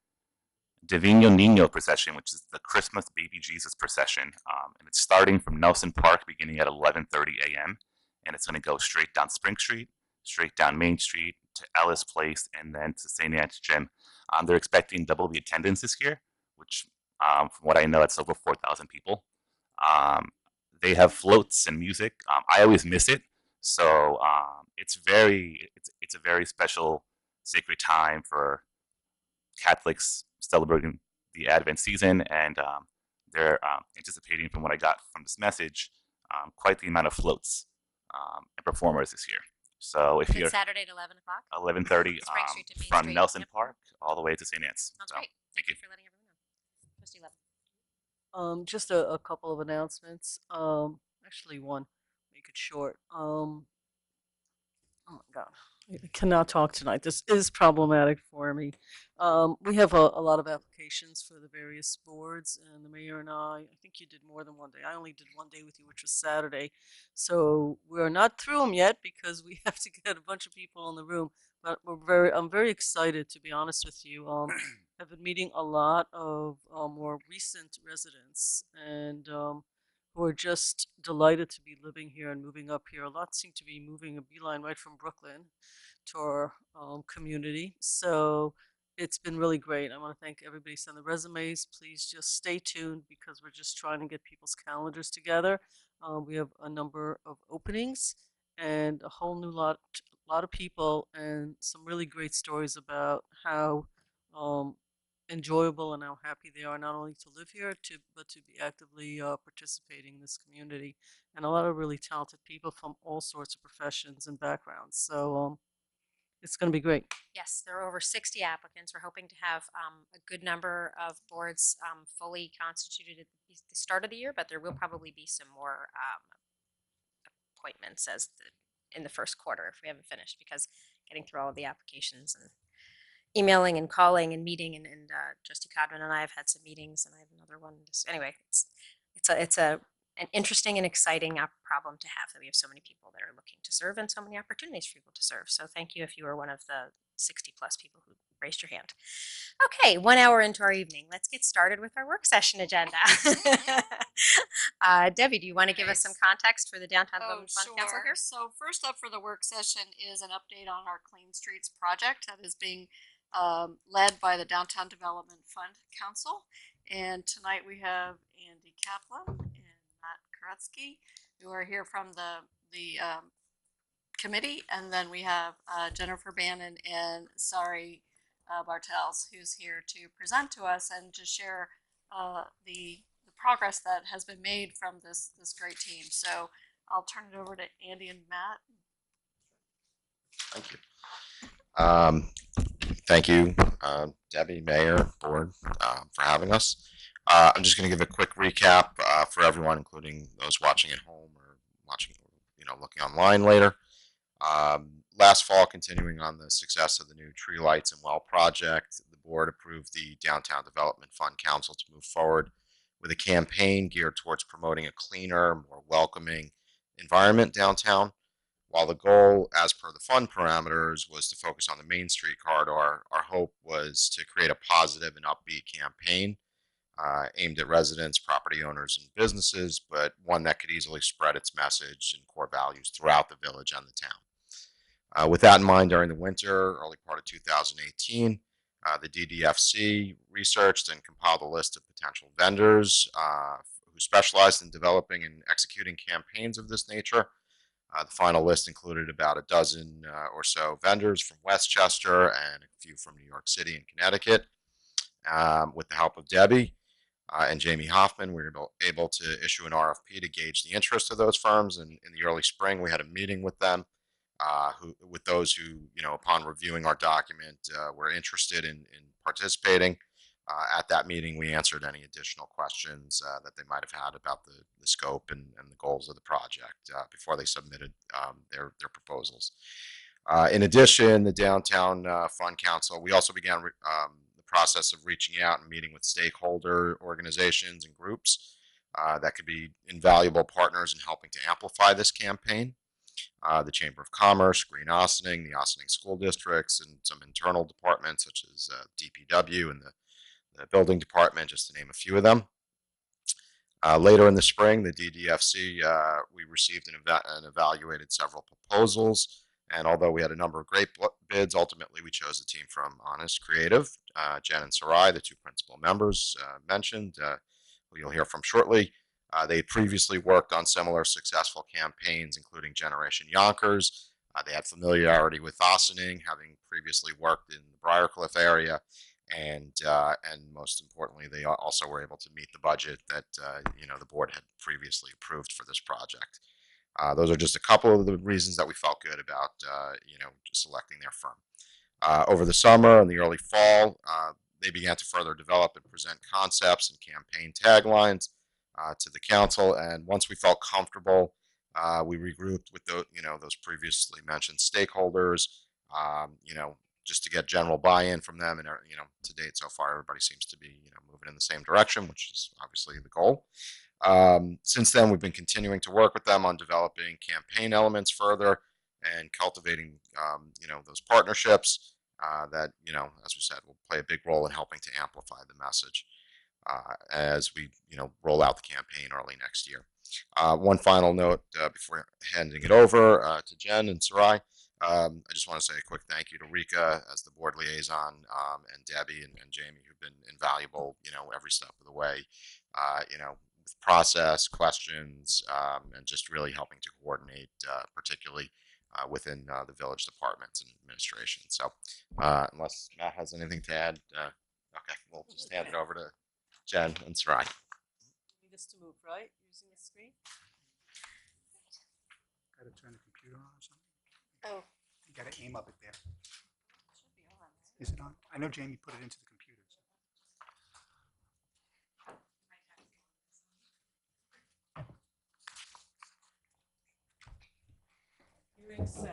Divino Niño procession, which is the Christmas baby Jesus procession. And it's starting from Nelson Park, beginning at 11:30 a.m. And it's going to go straight down Spring Street, straight down Main Street to Ellis Place, and then to St. Anne's Gym. They're expecting double the attendance this year, which, from what I know, it's over 4,000 people. They have floats and music. I always miss it, so it's a very special, sacred time for Catholics celebrating the Advent season, and they're anticipating, from what I got from this message, quite the amount of floats and performers this year. So if you're
Saturday at 11 o'clock?
11:30
Spring Street to Main
from
Street.
Nelson
Yep.
Park all the way to St. Anne's.
Sounds
So,
great.
thank you.
For letting everyone know. Trustee Levin.
Just a couple of announcements. Actually, one. Make it short. Oh my God, I cannot talk tonight. This is problematic for me. We have a lot of applications for the various boards, and the mayor and I think you did more than one day. I only did one day with you, which was Saturday. So we're not through them yet because we have to get a bunch of people in the room. But I'm very excited, to be honest with you. I've been meeting a lot of more recent residents, and who are just delighted to be living here and moving up here. A lot seem to be moving a beeline right from Brooklyn to our community. So it's been really great. I want to thank everybody who sent the resumes. Please just stay tuned because we're just trying to get people's calendars together. We have a number of openings and a whole new lot of people and some really great stories about how enjoyable and how happy they are not only to live here but to be actively participating in this community, and a lot of really talented people from all sorts of professions and backgrounds. So it's going to be great.
Yes, there are over 60 applicants. We're hoping to have a good number of boards fully constituted at the start of the year, but there will probably be some more appointments in the first quarter if we haven't finished, because getting through all of the applications and emailing and calling and meeting, and Trustee Codman and I have had some meetings, and I have another one. Anyway, it's an interesting and exciting problem to have, that we have so many people that are looking to serve and so many opportunities for people to serve. So thank you if you are one of the 60 plus people who raised your hand. Okay, 1 hour into our evening. Let's get started with our work session agenda. Debbie, do you want to give us some context for the Downtown Development Fund Council here?
So first up for the work session is an update on our Clean Streets project that is being led by the Downtown Development Fund Council. And tonight we have Andy Kaplan and Matt Koretsky, who are here from the committee. And then we have Jennifer Bannon and Sari Bartels, who's here to present to us and to share the progress that has been made from this great team. So I'll turn it over to Andy and Matt.
Thank you. Thank you, Debbie, Mayor, Board, for having us. I'm just going to give a quick recap for everyone, including those watching at home or watching, looking online later. Last fall, continuing on the success of the new tree lights and well project, the board approved the Downtown Development Fund Council to move forward with a campaign geared towards promoting a cleaner, more welcoming environment downtown. While the goal, as per the fund parameters, was to focus on the Main Street corridor, our hope was to create a positive and upbeat campaign aimed at residents, property owners, and businesses, but one that could easily spread its message and core values throughout the village and the town. With that in mind, during the winter, early part of 2018, the DDFC researched and compiled a list of potential vendors who specialized in developing and executing campaigns of this nature. The final list included about a dozen or so vendors from Westchester and a few from New York City and Connecticut. With the help of Debbie and Jamie Hoffman, we were able to issue an RFP to gauge the interest of those firms. And in the early spring, we had a meeting with them, with those who, upon reviewing our document, were interested in participating. At that meeting, we answered any additional questions that they might have had about the scope and the goals of the project before they submitted their proposals. In addition, the Downtown Fund Council, we also began the process of reaching out and meeting with stakeholder organizations and groups that could be invaluable partners in helping to amplify this campaign. The Chamber of Commerce, Green Ossining, the Ossining School Districts, and some internal departments such as DPW and the building department, just to name a few of them. Later in the spring, the DDFC, we received and evaluated several proposals. And although we had a number of great bids, ultimately we chose a team from Honest Creative, Jen and Sarai, the two principal members mentioned, who you'll hear from shortly. They had previously worked on similar successful campaigns, including Generation Yonkers. They had familiarity with Ossining, having previously worked in the Briarcliff area. And most importantly, they also were able to meet the budget that the board had previously approved for this project. Those are just a couple of the reasons that we felt good about selecting their firm. Over the summer and the early fall, they began to further develop and present concepts and campaign taglines to the council. And once we felt comfortable, we regrouped with those previously mentioned stakeholders. Just to get general buy-in from them, and to date so far, everybody seems to be moving in the same direction, which is obviously the goal. Since then, we've been continuing to work with them on developing campaign elements further and cultivating those partnerships that as we said, will play a big role in helping to amplify the message as we roll out the campaign early next year. One final note before handing it over to Jen and Sarai. I just want to say a quick thank you to Rika as the board liaison, and Debbie and Jamie, who've been invaluable, every step of the way, with process, questions, and just really helping to coordinate, particularly within the village departments and administration. So unless Matt has anything to add, okay, we'll just hand it over to Jen and Sarai.
Need us to move, right? Using the screen?
Got to turn the computer on or something?
Oh.
You got to aim up it there.
Should be on.
Is it on? I know Jamie put it into the computer.
Hearing sound.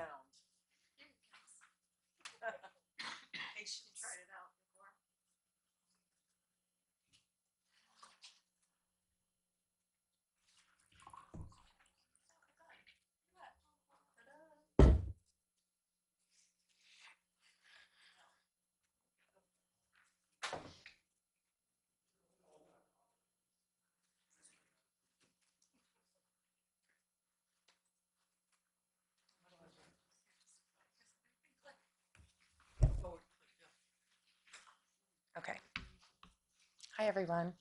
Hey, should we try it out before?
Okay. Hi, everyone.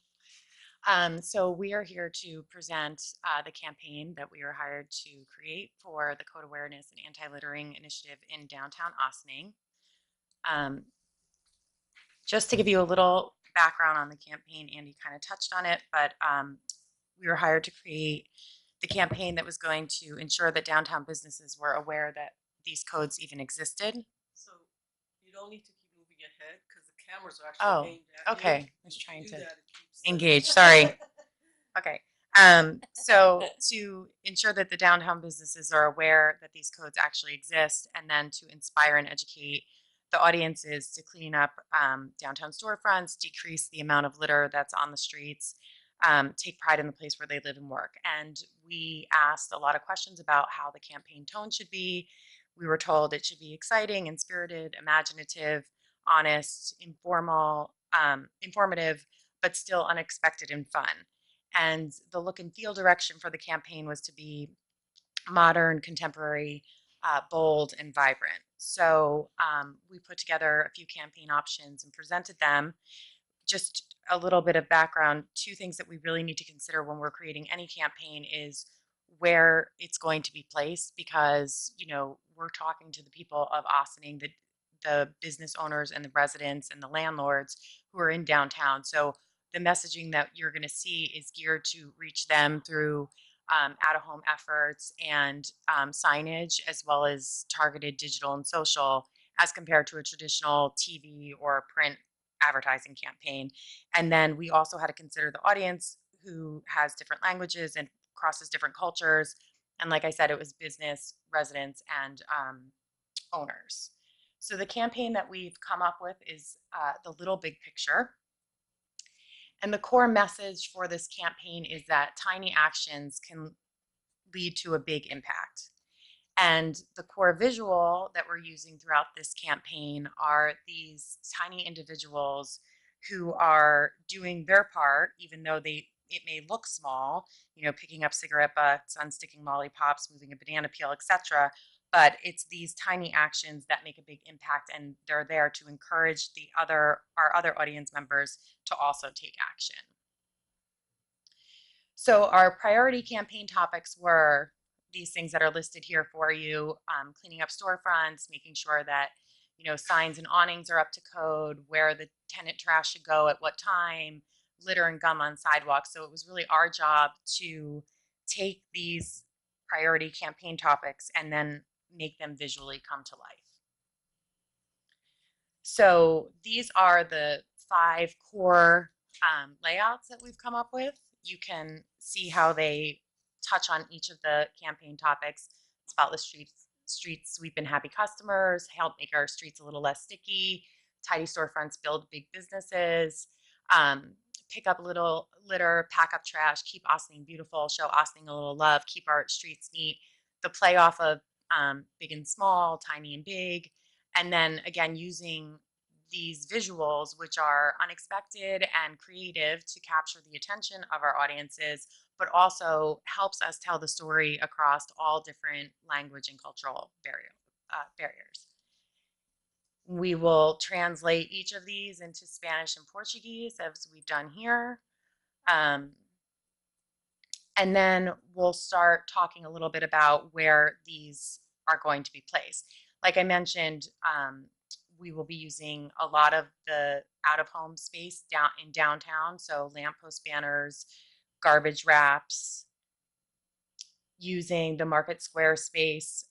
So we are here to present the campaign that we were hired to create for the Code Awareness and Anti-Littering Initiative in downtown Ossining. Just to give you a little background on the campaign, Andy kind of touched on it, but we were hired to create the campaign that was going to ensure that downtown businesses were aware that these codes even existed.
So you don't need to keep moving your head because the cameras are actually aimed at you.
Okay. I was
If you
trying
do
to.
that, it keeps
engaged. Sorry. Okay. So to ensure that the downtown businesses are aware that these codes actually exist, and then to inspire and educate the audiences to clean up downtown storefronts, decrease the amount of litter that's on the streets, take pride in the place where they live and work. And we asked a lot of questions about how the campaign tone should be. We were told it should be exciting and spirited, imaginative, honest, informative, but still unexpected and fun. And the look and feel direction for the campaign was to be modern, contemporary, bold, and vibrant. So we put together a few campaign options and presented them. Just a little bit of background, two things that we really need to consider when we're creating any campaign is where it's going to be placed, because we're talking to the people of Ossining, the business owners and the residents and the landlords who are in downtown. So the messaging that you're going to see is geared to reach them through out-of-home efforts and signage, as well as targeted digital and social, as compared to a traditional TV or print advertising campaign. And then we also had to consider the audience, who has different languages and crosses different cultures. And like I said, it was business, residents, and owners. So the campaign that we've come up with is the Little Big Picture. And the core message for this campaign is that tiny actions can lead to a big impact. And the core visual that we're using throughout this campaign are these tiny individuals who are doing their part, even though it may look small, picking up cigarette butts, unsticking lollipops, moving a banana peel, etc. But it's these tiny actions that make a big impact, and they're there to encourage our other audience members to also take action. So our priority campaign topics were these things that are listed here for you: cleaning up storefronts, making sure that signs and awnings are up to code, where the tenant trash should go at what time, litter and gum on sidewalks. So it was really our job to take these priority campaign topics and then make them visually come to life. So these are the 5 core layouts that we've come up with. You can see how they touch on each of the campaign topics: spotless streets sweep in happy customers, help make our streets a little less sticky, tidy storefronts build big businesses, pick up little litter, pack up trash, keep Ossining beautiful, show Ossining a little love, keep our streets neat. The play off of big and small, tiny and big, and then again using these visuals, which are unexpected and creative, to capture the attention of our audiences, but also helps us tell the story across all different language and cultural barriers. We will translate each of these into Spanish and Portuguese, as we've done here. And then we'll start talking a little bit about where these are going to be placed. Like I mentioned, we will be using a lot of the out-of-home space in downtown, so lamppost banners, garbage wraps, using the Market Square space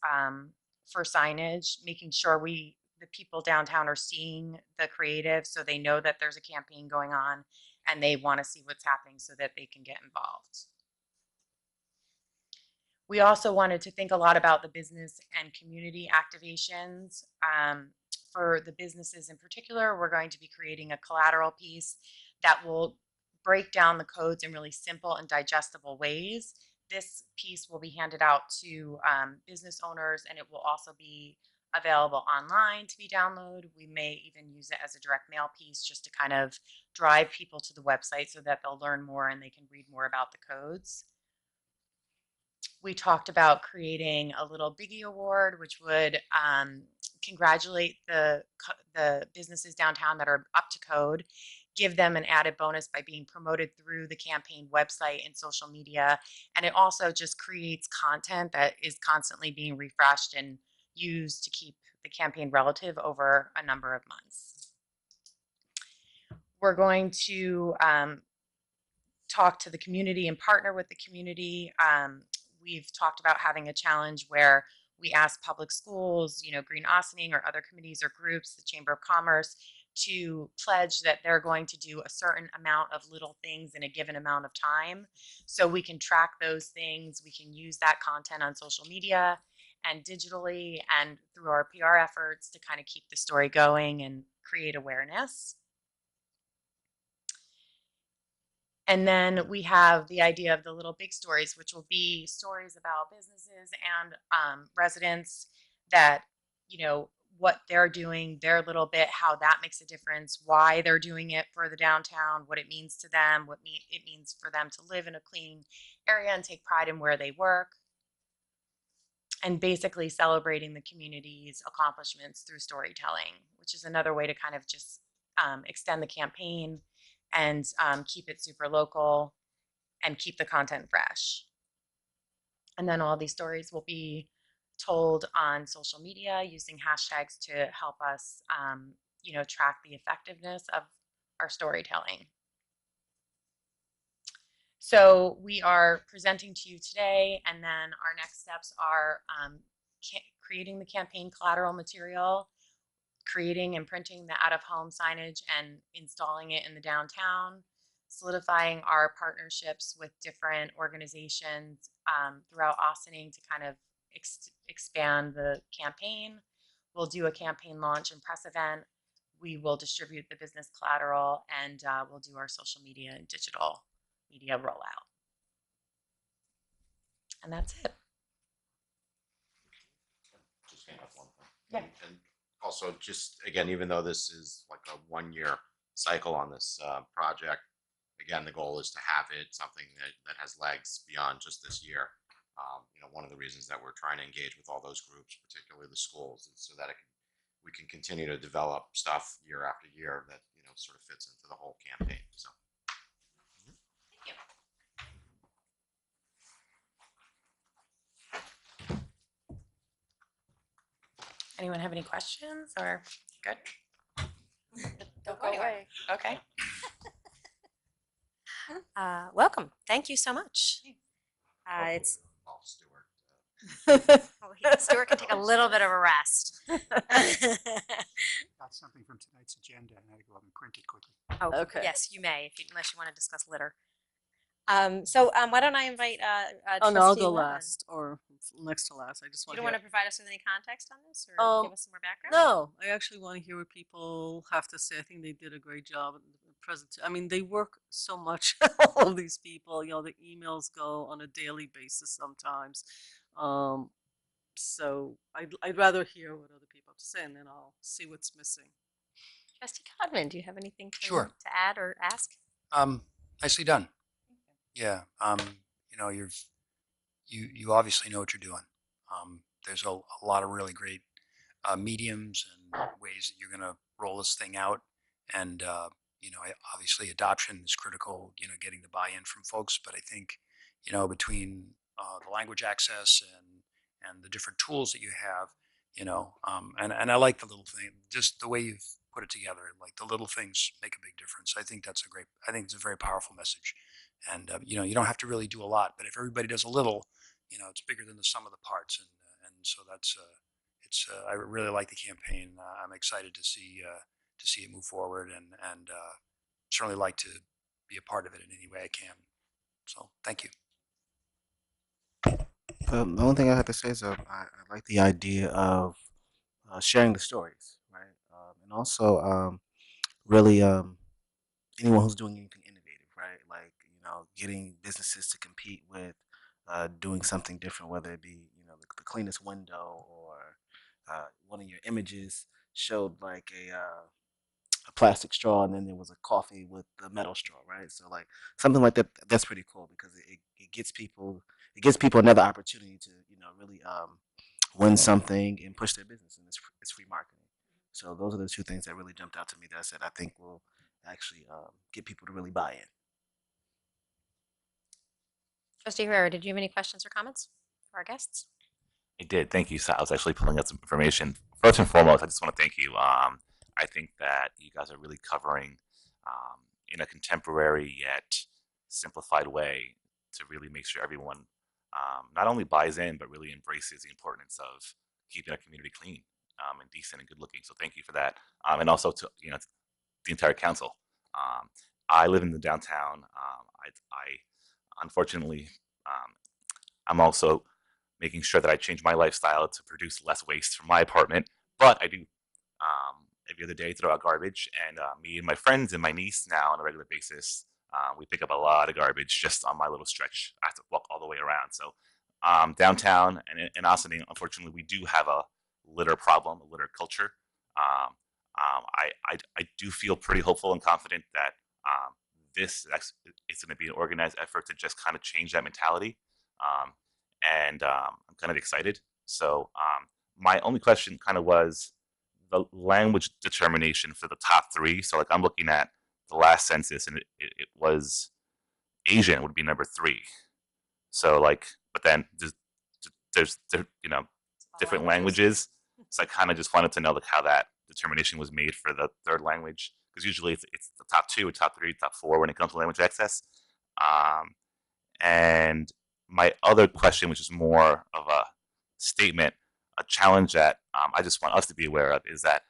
for signage, making sure the people downtown are seeing the creative so they know that there's a campaign going on and they want to see what's happening so that they can get involved. We also wanted to think a lot about the business and community activations. For the businesses in particular, we're going to be creating a collateral piece that will break down the codes in really simple and digestible ways. This piece will be handed out to business owners, and it will also be available online to be downloaded. We may even use it as a direct mail piece just to kind of drive people to the website so that they'll learn more and they can read more about the codes. We talked about creating a little Biggie Award, which would congratulate the businesses downtown that are up to code, give them an added bonus by being promoted through the campaign website and social media. And it also just creates content that is constantly being refreshed and used to keep the campaign relative over a number of months. We're going to talk to the community and partner with the community. We've talked about having a challenge where we ask public schools, Green Ossining or other committees or groups, the Chamber of Commerce, to pledge that they're going to do a certain amount of little things in a given amount of time. So we can track those things. We can use that content on social media and digitally and through our PR efforts to kind of keep the story going and create awareness. And then we have the idea of the little big stories, which will be stories about businesses and residents that, you know, what they're doing, their little bit, how that makes a difference, why they're doing it for the downtown, what it means to them, what it means for them to live in a clean area and take pride in where they work. And basically celebrating the community's accomplishments through storytelling, which is another way to kind of just extend the campaign and keep it super local and keep the content fresh. And then all these stories will be told on social media using hashtags to help us, you know, track the effectiveness of our storytelling. So we are presenting to you today, and then our next steps are creating the campaign collateral material, creating and printing the out-of-home signage and installing it in the downtown, solidifying our partnerships with different organizations throughout Ossining to kind of expand the campaign. We'll do a campaign launch and press event. We will distribute the business collateral, and we'll do our social media and digital media rollout. And that's it.
Just came up one thing.
Yeah.
And also, just again, even though this is like a 1-year cycle on this project, again, the goal is to have it something that has legs beyond just this year. You know, one of the reasons that we're trying to engage with all those groups, particularly the schools, is so that we can continue to develop stuff year after year that, you know, sort of fits into the whole campaign. So.
Anyone have any questions or good?
Don't go away.
Okay.
Welcome. Thank you so much. It's
Stuart.
Stuart can take a little bit of a rest.
Got something from tonight's agenda, and I had to go up and print it quickly.
Oh,
Okay.
yes, you may, unless you want to discuss litter. So why don't I invite
Oh no, I'll
Trustee
go
Warren.
last or next to last. I just
You
want
don't
to
want to provide us with any context on this, or give us some more background?
No, I actually want to hear what people have to say. I think they did a great job at the present. I mean, they work so much. All of these people, you know, the emails go on a daily basis sometimes. So I'd rather hear what other people have to say, and then I'll see what's missing.
Trustee Codman, do you have anything
Sure.
to add or ask?
Nicely done. Yeah. You know, you obviously know what you're doing. There's a lot of really great mediums and ways that you're going to roll this thing out. And, you know, obviously adoption is critical, you know, getting the buy-in from folks. But I think, you know, between the language access and the different tools that you have, you know, and I like the little thing, just the way you've put it together, like the little things make a big difference. I think I think it's a very powerful message. And, you know, you don't have to really do a lot, but if everybody does a little, you know, it's bigger than the sum of the parts. And so that's, I really like the campaign. I'm excited to see it move forward and certainly like to be a part of it in any way I can. So thank you.
The only thing I have to say is I like the idea of sharing the stories, right? And also really anyone who's doing anything innovative, right? Like, you know, getting businesses to compete with doing something different, whether it be, you know, the cleanest window or one of your images showed like a plastic straw and then there was a coffee with the metal straw, right? So like something like that, that's pretty cool because it gives people another opportunity to, you know, really win something and push their business, and it's free marketing. So those are the two things that really jumped out to me that I said I think will actually get people to really buy in.
Trustee Herrera, did you have any questions or comments for our guests?
I did. Thank you. So I was actually pulling up some information. First and foremost, I just want to thank you. I think that you guys are really covering in a contemporary yet simplified way to really make sure everyone not only buys in, but really embraces the importance of keeping a community clean and decent and good looking. So thank you for that. And also to, you know, the entire council. I live in the downtown. I unfortunately, I'm also making sure that I change my lifestyle to produce less waste from my apartment. But I do every other day throw out garbage, and me and my friends and my niece now on a regular basis, we pick up a lot of garbage just on my little stretch. I have to walk all the way around. So downtown and in Ossining, unfortunately, we do have a litter problem, a litter culture. I do feel pretty hopeful and confident that this is going to be an organized effort to just kind of change that mentality. Um, and I'm kind of excited. So my only question kind of was the language determination for the top three. So like I'm looking at the last census, and it was Asian would be number 3. So like, but then there's different languages. So I kind of just wanted to know like how that determination was made for the third language, because usually it's the top 2, top 3, top 4 when it comes to language access. And my other question, which is more of a statement, a challenge that I just want us to be aware of, is that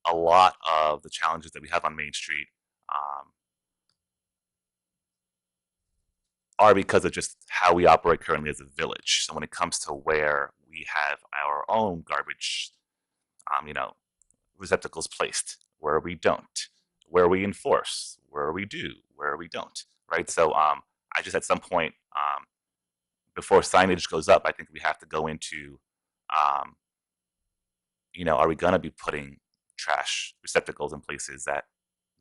a lot of the challenges that we have on Main Street are because of just how we operate currently as a village. So when it comes to where we have our own garbage, receptacles placed, where we don't, where we enforce, where we do, where we don't, right? So I just at some point before signage goes up, I think we have to go into, are we going to be putting trash receptacles in places that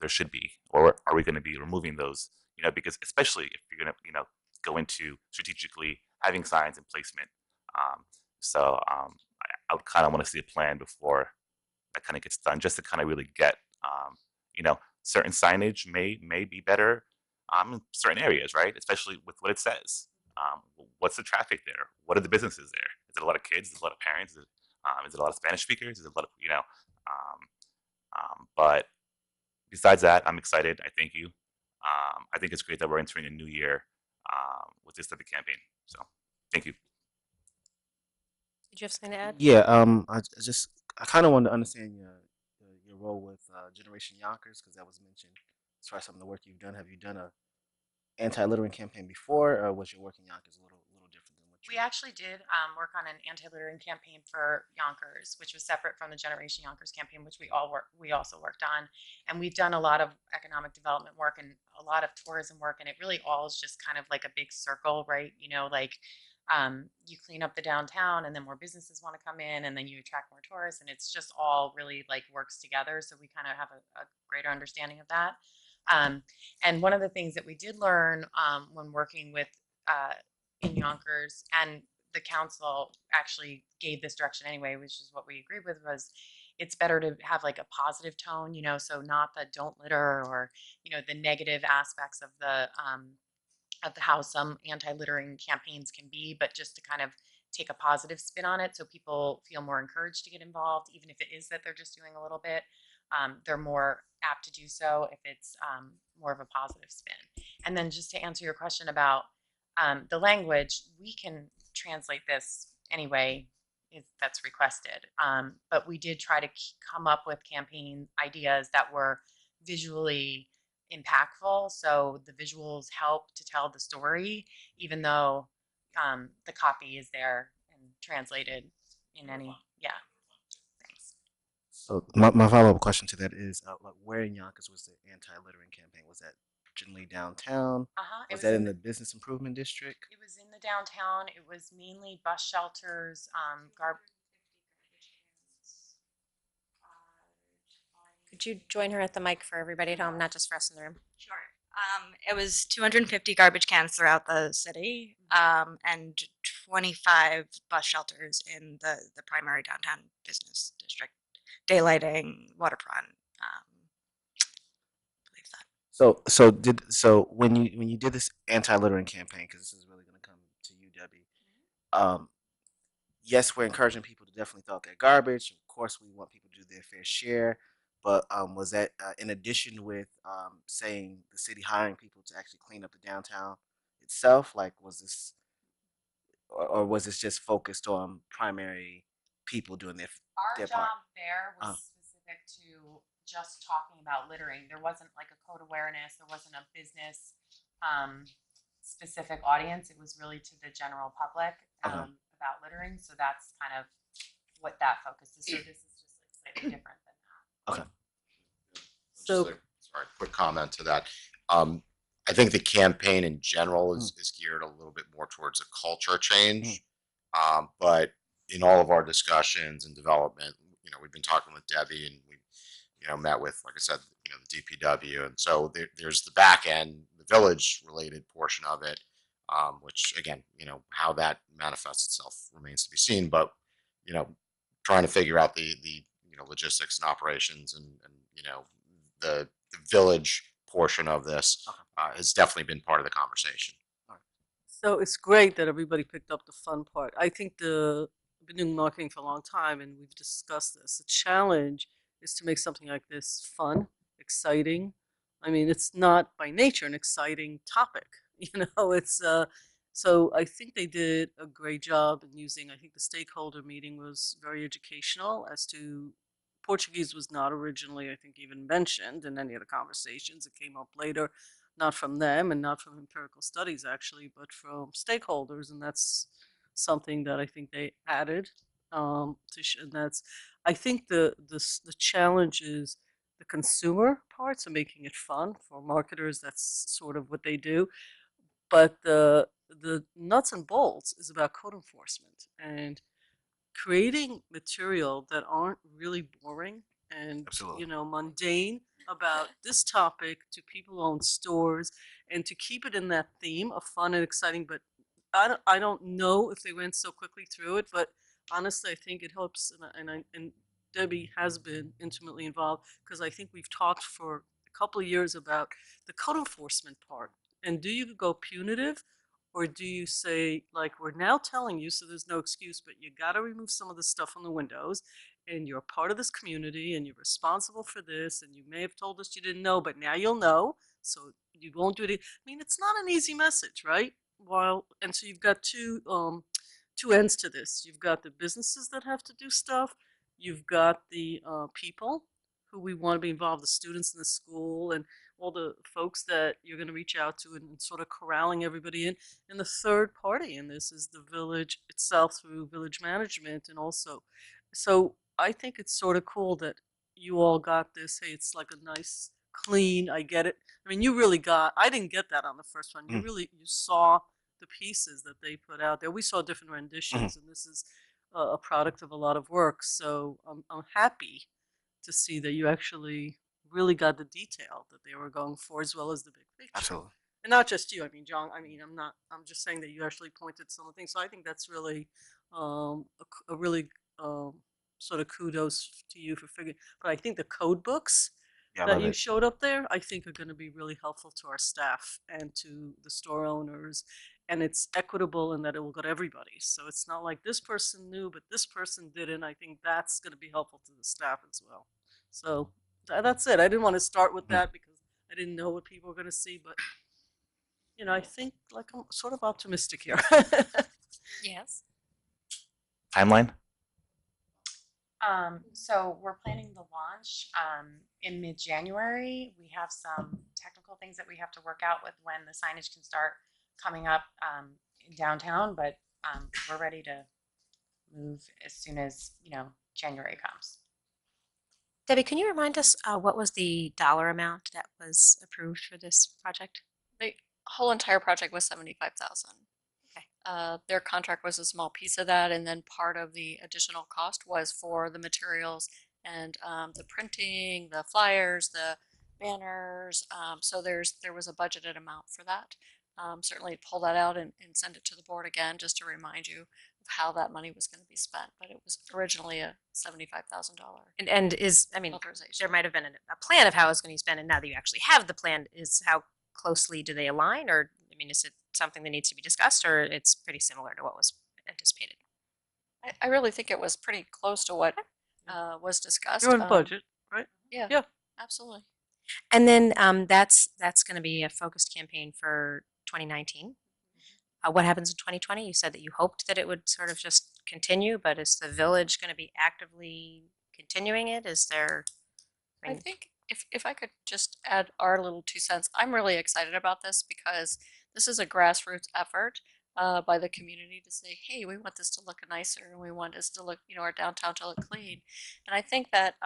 there should be, or are we going to be removing those? Because especially if you're going to, go into strategically having signs and placement. I would kind of want to see a plan before that kind of gets done, just to kind of really get, certain signage may be better in certain areas, right? Especially with what it says. What's the traffic there? What are the businesses there? Is it a lot of kids? Is it a lot of parents? Is it a lot of Spanish speakers? Is it a lot of, but besides that, I'm excited. I thank you. I think it's great that we're entering a new year with this type of campaign. So thank you.
Did you have something to add?
Yeah, I kind of wanted to understand your role with Generation Yonkers, because that was mentioned as far as some of the work you've done. Have you done a anti-littering campaign before, or was your work in Yonkers a little different than what
We actually did work on an anti-littering campaign for Yonkers, which was separate from the Generation Yonkers campaign, which we also worked on. And we've done a lot of economic development work and a lot of tourism work, and it really all is just kind of like a big circle, right? You clean up the downtown, and then more businesses want to come in, and then you attract more tourists, and it's just all really like works together. So we kind of have a greater understanding of that. And one of the things that we did learn when working with in Yonkers, and the council actually gave this direction anyway, which is what we agreed with, was it's better to have like a positive tone, so not the don't litter or, the negative aspects of the how some anti-littering campaigns can be, but just to kind of take a positive spin on it so people feel more encouraged to get involved, even if it is that they're just doing a little bit. They're more apt to do so if it's more of a positive spin. And then just to answer your question about the language, we can translate this anyway if that's requested. But we did try to come up with campaign ideas that were visually impactful. So the visuals help to tell the story, even though the copy is there and translated in any, yeah. Thanks.
So my follow-up question to that is, like, where in Yonkers was the anti-littering campaign? Was that generally downtown?
It
Was that in the business improvement district?
It was in the downtown. It was mainly bus shelters, garbage.
Could you join her at the mic for everybody at home, not just for us in the room?
Sure. It was 250 garbage cans throughout the city, and 25 bus shelters in the primary downtown business district, daylighting, waterfront.
So when you did this anti-littering campaign, because this is really going to come to you, Debbie. Yes, we're encouraging people to definitely throw out their garbage. Of course, we want people to do their fair share. But was that in addition with saying the city hiring people to actually clean up the downtown itself? Like, was this, or was this just focused on primary people doing
Our
their
job
part?
there was specific to just talking about littering. There wasn't like a code awareness. There wasn't a business specific audience. It was really to the general public about littering. So that's kind of what that focus is. So this is just like slightly different than that.
Okay.
So-
Just sorry, quick comment to that. I think the campaign in general is geared a little bit more towards a culture change. But in all of our discussions and development, we've been talking with Debbie, and we, met with, like I said, the DPW, and so there's the back end, the village related portion of it, which again, how that manifests itself remains to be seen. But trying to figure out the logistics and operations and the village portion of this has definitely been part of the conversation.
So it's great that everybody picked up the fun part. I think I've been doing marketing for a long time, and we've discussed this. The challenge is to make something like this fun, exciting. I mean, it's not by nature an exciting topic. It's so I think they did a great job in using. I think the stakeholder meeting was very educational as to Portuguese was not originally, I think, even mentioned in any of the conversations. It came up later, not from them and not from empirical studies actually, but from stakeholders, and that's something that I think they added. And that's, I think the challenge is the consumer parts of making it fun for marketers. That's sort of what they do, but the nuts and bolts is about code enforcement and creating material that aren't really boring and
Absolutely.
mundane about this topic to people who own stores, and to keep it in that theme of fun and exciting. But I don't know if they went so quickly through it, but honestly I think it helps, and Debbie has been intimately involved, because I think we've talked for a couple of years about the code enforcement part. And do you go punitive, or do you say, like, we're now telling you, so there's no excuse, but you got to remove some of the stuff on the windows, and you're part of this community, and you're responsible for this, and you may have told us you didn't know, but now you'll know, so you won't do it. I mean, it's not an easy message, right? And so you've got two ends to this. You've got the businesses that have to do stuff. You've got the people who we want to be involved, the students in the school, and all the folks that you're going to reach out to, and sort of corralling everybody in. And the third party in this is the village itself through village management. And also, so I think it's sort of cool that you all got this. Hey, it's like a nice, clean, I get it. I mean, I didn't get that on the first one. You saw the pieces that they put out there. We saw different renditions, and this is a product of a lot of work. So I'm happy to see that you actually really got the detail that they were going for, as well as the big picture.
Absolutely.
And not just you. I mean, John, I'm just saying that you actually pointed some of the things. So I think that's really a really sort of kudos to you for figuring. But I think the code books that you showed up there, I think are going to be really helpful to our staff and to the store owners. And it's equitable in that it will go to everybody. So it's not like this person knew, but this person didn't. I think that's going to be helpful to the staff as well. So that's it. I didn't want to start with that because I didn't know what people were going to see, but I think like I'm sort of optimistic here.
Yes.
Timeline?
So we're planning the launch in mid-January. We have some technical things that we have to work out with when the signage can start coming up in downtown, but we're ready to move as soon as January comes.
Debbie, can you remind us what was the dollar amount that was approved for this project?
The whole entire project was $75,000.
Okay.
Their contract was a small piece of that, and then part of the additional cost was for the materials and the printing, the flyers, the banners. So there was a budgeted amount for that. Certainly pull that out and send it to the board again, just to remind you of how that money was going to be spent. But it was originally a $75,000.
And
authorization.
there might have been a plan of how it was going to be spent, and now that you actually have the plan, is how closely do they align, or is it something that needs to be discussed, or it's pretty similar to what was anticipated?
I really think it was pretty close to what was discussed.
You're on budget, right?
Yeah.
Yeah.
Absolutely.
And then that's going to be a focused campaign for 2019. What happens in 2020? You said that you hoped that it would sort of just continue, but is the village going to be actively continuing it? Is there I
I
mean,
think if I could just add our little 2 cents, I'm really excited about this because this is a grassroots effort by the community to say, hey, we want this to look nicer and we want this to look, our downtown to look clean. And I think that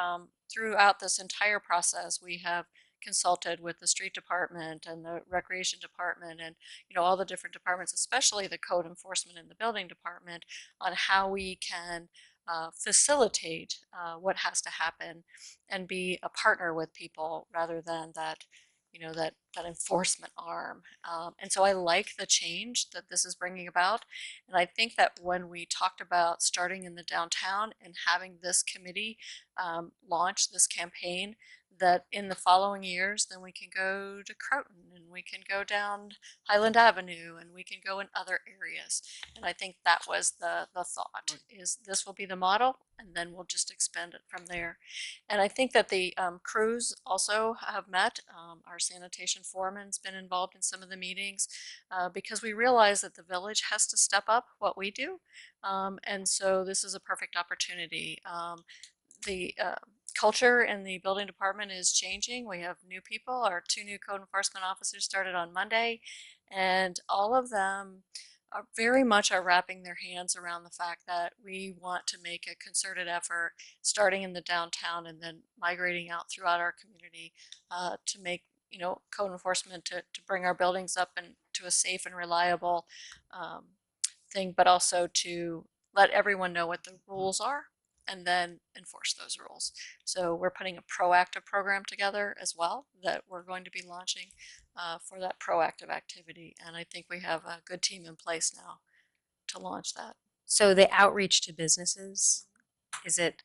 throughout this entire process, we have consulted with the street department and the recreation department and all the different departments, especially the code enforcement and the building department, on how we can facilitate what has to happen and be a partner with people rather than that enforcement arm. And so I like the change that this is bringing about. And I think that when we talked about starting in the downtown and having this committee launch this campaign, that in the following years, then we can go to Croton and we can go down Highland Avenue and we can go in other areas. And I think that was the thought, is this will be the model and then we'll just expand it from there. And I think that the crews also have met. Our sanitation foreman's been involved in some of the meetings because we realize that the village has to step up what we do. And so this is a perfect opportunity. The culture in the building department is changing. We have new people. Our 2 new code enforcement officers started on Monday, and all of them are very much wrapping their hands around the fact that we want to make a concerted effort starting in the downtown and then migrating out throughout our community to make code enforcement to bring our buildings up and to a safe and reliable thing, but also to let everyone know what the rules are and then enforce those rules. So we're putting a proactive program together as well that we're going to be launching for that proactive activity. And I think we have a good team in place now to launch that.
so the outreach to businesses, is it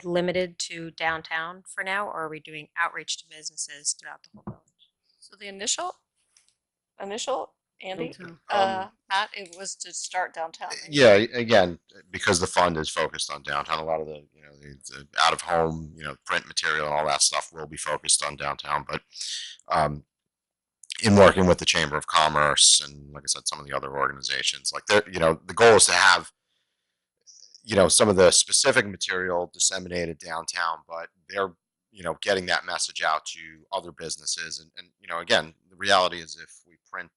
limited to downtown for now, or are we doing outreach to businesses throughout the whole village?
So the initial, Andy, Matt, it was to start downtown. Right?
Yeah, again, because the fund is focused on downtown, a lot of the the out of home print material and all that stuff will be focused on downtown. But in working with the Chamber of Commerce and, like I said, some of the other organizations, like the goal is to have some of the specific material disseminated downtown, but they're getting that message out to other businesses. And again, the reality is if we print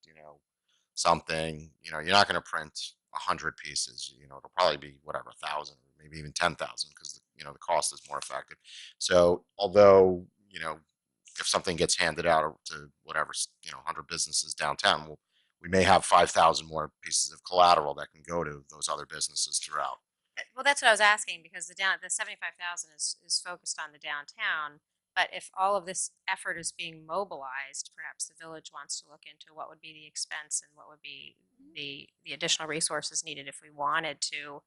something, you're not going to print 100 pieces. It'll probably be whatever, 1,000 or maybe even 10,000 because the cost is more effective. So although if something gets handed out to whatever 100 businesses downtown, we may have 5,000 more pieces of collateral that can go to those other businesses throughout.
Well, that's what I was asking, because the 75,000 is focused on the downtown. But if all of this effort is being mobilized, perhaps the village wants to look into what would be the expense and what would be the additional resources needed if we wanted to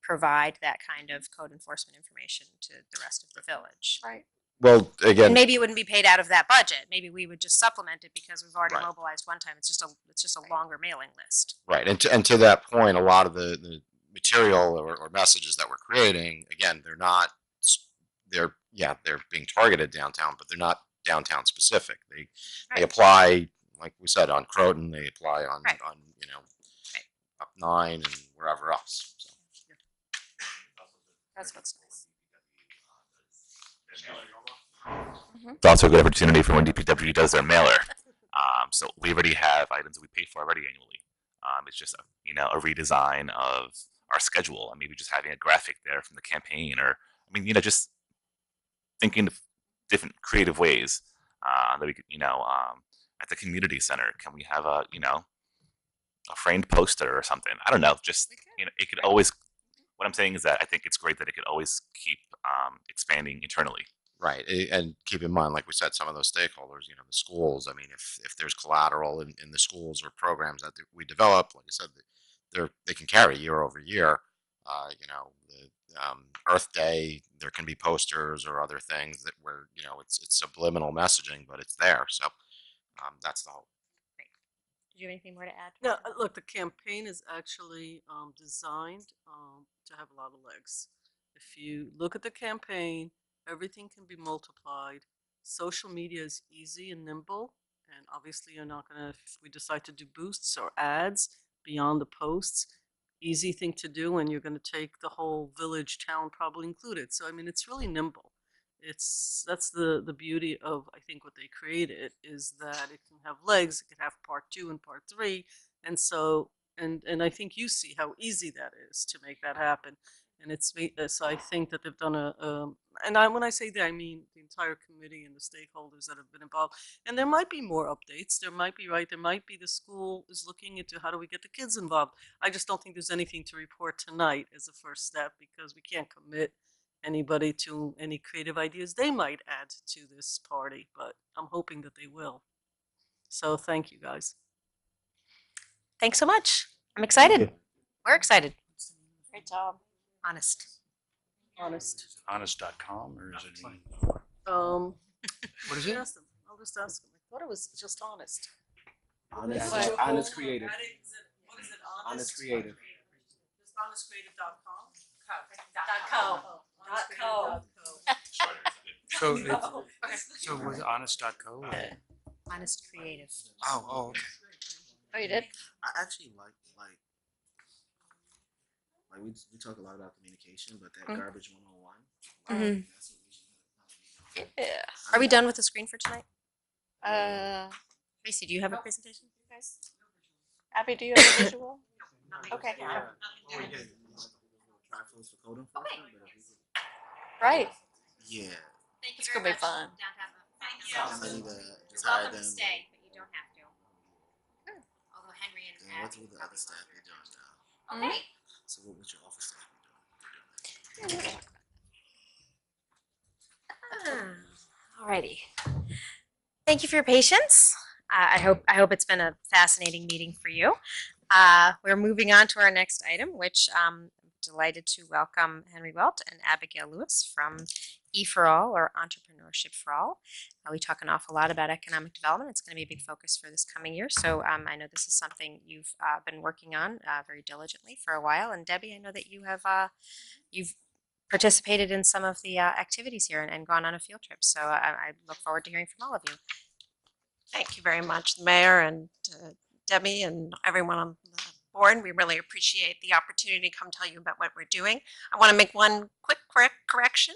provide that kind of code enforcement information to the rest of the village.
Right.
Well, again,
and maybe it wouldn't be paid out of that budget. Maybe we would just supplement it because we've already
Right.
mobilized one time. It's just a longer mailing list.
Right, and to that point, a lot of the material or messages that we're creating, again, they're being targeted downtown, but they're not downtown specific. They
Right.
apply, like we said, on Croton. They apply on
Right.
up 9 and wherever else. So.
That's what's nice.
It's also a good opportunity for when DPW does their mailer. So we already have items that we pay for already annually. It's just a redesign of our schedule and maybe just having a graphic there from the campaign, or just thinking of different creative ways that we could at the community center. Can we have a framed poster or something? I don't know. Just it could always. What I'm saying is that I think it's great that it could always keep expanding internally.
Right, and keep in mind, like we said, some of those stakeholders, the schools. I mean, if there's collateral in the schools or programs that we develop, like I said, they can carry year over year. The Earth Day, there can be posters or other things that where it's subliminal messaging, but it's there. So that's the whole.
Did you have anything more to add?
No, look, the campaign is actually designed to have a lot of legs. If you look at the campaign, everything can be multiplied. Social media is easy and nimble, and obviously you're not gonna, if we decide to do boosts or ads beyond the posts, easy thing to do, and you're gonna take the whole village, town probably included. So I mean, it's really nimble. That's the beauty of, I think, what they created is that it can have legs. It can have part 2 and part 3, and so and I think you see how easy that is to make that happen. And so I think that they've done when I say that, I mean the entire committee and the stakeholders that have been involved. And there might be more updates. There might be, right, there might be the school is looking into how do we get the kids involved. I just don't think there's anything to report tonight as a first step because we can't commit anybody to any creative ideas they might add to this party, but I'm hoping that they will. So thank you, guys.
Thanks so much. I'm excited. We're excited.
Great job.
Honest.
Honest.
Honest.com or is it?
What is it?
I'll just ask them. I thought it was just honest.
Honest,
What?
honest creative.
What is it?
Honest creative.
Just honestcreative.com?
.co.
So, so was it honest.co?
Honest creative.
Oh, okay.
Oh, you did?
I actually like we talk a lot about communication, but that garbage 101.
Mhm.
That's what we should
Yeah.
Are we done with the screen for tonight? Tracy, do you have a
Nope.
presentation, you guys?
Abby, do you have a visual? Okay.
Trifolds for code enforcement, but if we could-
Right.
Yeah.
Thank
It's gonna be fun.
So I need to just hire them.
stay, but you don't have to. Although Henry and
And what's with the other staff they're doing now?
Okay.
So what would your office staff be doing?
Alrighty. Thank you for your patience. I hope it's been a fascinating meeting for you. We're moving on to our next item, which I'm delighted to welcome Henry Welt and Abigail Lewis from E4All, or Entrepreneurship for All. We talk an awful lot about economic development. It's going to be a big focus for this coming year. So I know this is something you've been working on very diligently for a while. And Debbie, I know that you have you've participated in some of the activities here and gone on a field trip. So I look forward to hearing from all of you.
Thank you very much, Mayor and Debbie and everyone on the board. We really appreciate the opportunity to come tell you about what we're doing. I want to make one quick correction,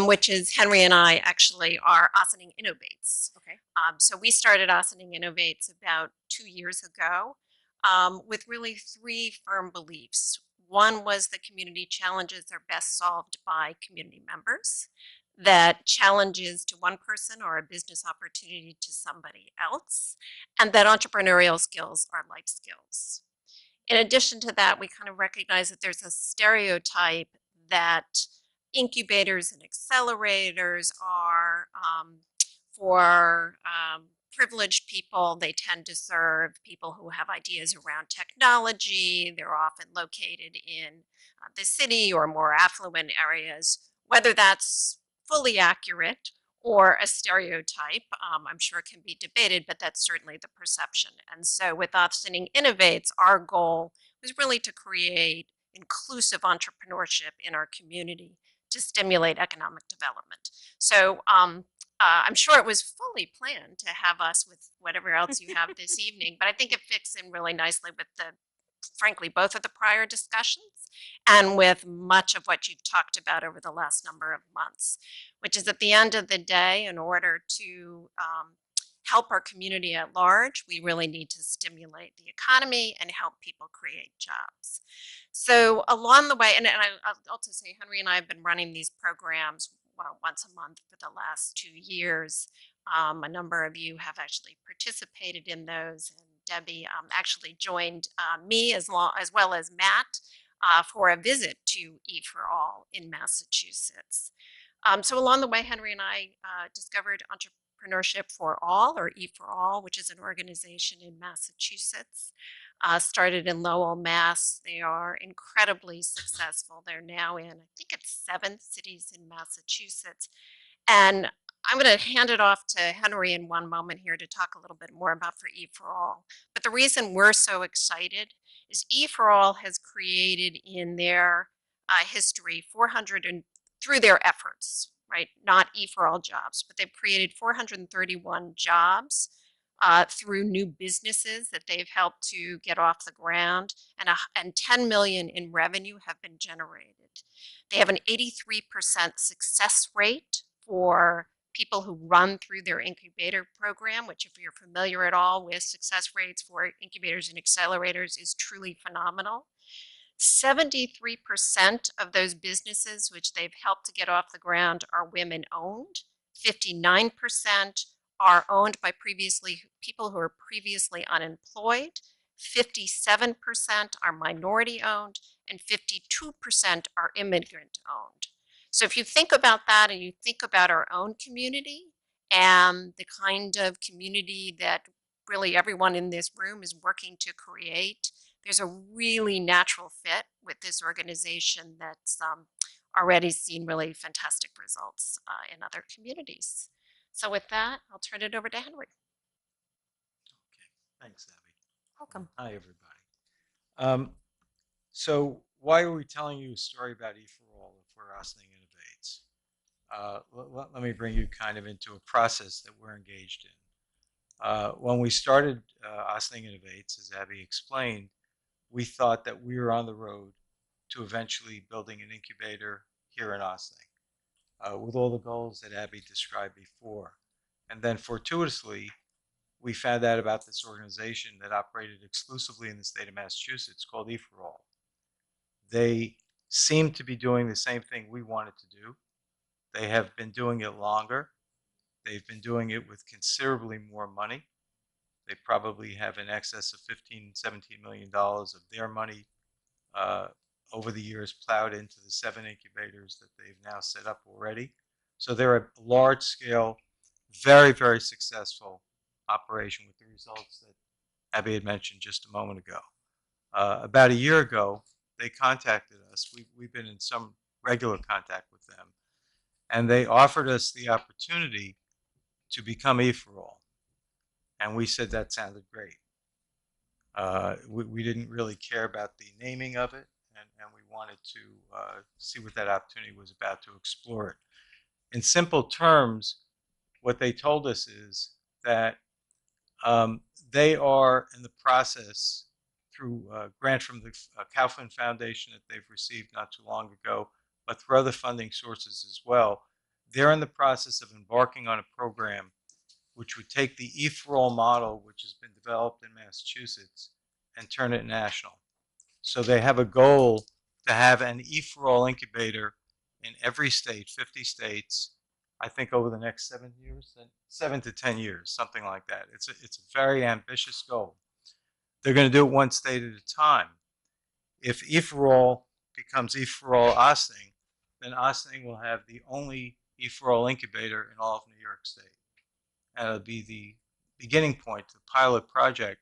which is Henry and I actually are Ossining Innovates.
Okay.
So we started Ossining Innovates about 2 years ago with really 3 firm beliefs. One was that community challenges are best solved by community members, that challenges to one person are a business opportunity to somebody else, and that entrepreneurial skills are life skills. In addition to that, we kind of recognize that there's a stereotype that incubators and accelerators are for privileged people. They tend to serve people who have ideas around technology. They're often located in the city or more affluent areas. Whether that's fully accurate or a stereotype, I'm sure can be debated, but that's certainly the perception. And so with Ossining Innovates, our goal was really to create inclusive entrepreneurship in our community to stimulate economic development. So I'm sure it was fully planned to have us with whatever else you have this evening, but I think it fits in really nicely with frankly, both of the prior discussions and with much of what you've talked about over the last number of months, which is at the end of the day, in order to help our community at large, we really need to stimulate the economy and help people create jobs. So along the way, and I'll also say Henry and I have been running these programs once a month for the last 2 years. A number of you have actually participated in those, and Debbie actually joined me as well as Matt for a visit to E4All in Massachusetts. So along the way, Henry and I discovered Entrepreneurship for All, or E4All, which is an organization in Massachusetts. Started in Lowell, Mass. They are incredibly successful. They're now in, I think it's 7 cities in Massachusetts. And I'm going to hand it off to Henry in one moment here to talk a little bit more about for E4All. But the reason we're so excited is E4All has created in their history through their efforts, right? Not E4All jobs, but they've created 431 jobs through new businesses that they've helped to get off the ground, and 10 million in revenue have been generated. They have an 83% success rate for people who run through their incubator program, which, if you're familiar at all with success rates for incubators and accelerators, is truly phenomenal. 73% of those businesses which they've helped to get off the ground are women owned. 59% are owned by people who are previously unemployed. 57% are minority owned, and 52% are immigrant owned. So if you think about that and you think about our own community and the kind of community that really everyone in this room is working to create, there's a really natural fit with this organization that's already seen really fantastic results in other communities. So with that, I'll turn it over to Henry.
Thanks, Abby.
Welcome.
Hi, everybody. So why are we telling you a story about E4All if we're Ossining Innovates? Let me bring you kind of into a process that we're engaged in. When we started Ossining Innovates, as Abby explained, we thought that we were on the road to eventually building an incubator here in Ossining with all the goals that Abby described before. And then fortuitously, we found out about this organization that operated exclusively in the state of Massachusetts called E4All. They seemed to be doing the same thing we wanted to do. They have been doing it longer. They've been doing it with considerably more money. They probably have in excess of $15, $17 million of their money over the years plowed into the 7 incubators that they've now set up already. So they're a large-scale, very, very successful operation with the results that Abby had mentioned just a moment ago. About a year ago, they contacted us. We've been in some regular contact with them, and they offered us the opportunity to become E4All. And we said that sounded great. We didn't really care about the naming of it, and we wanted to see what that opportunity was about, to explore it. In simple terms, what they told us is that they are in the process, through a grant from the Kaufman Foundation that they've received not too long ago, but through other funding sources as well, they're in the process of embarking on a program which would take the E4All model, which has been developed in Massachusetts, and turn it national. So they have a goal to have an E4All incubator in every state, 50 states, I think over the next 7 years, 7 to 10 years, something like that. It's a very ambitious goal. They're going to do it one state at a time. If E4All becomes E4All Ossining, then Ossining will have the only E4All incubator in all of New York State. And it'll be the beginning point, the pilot project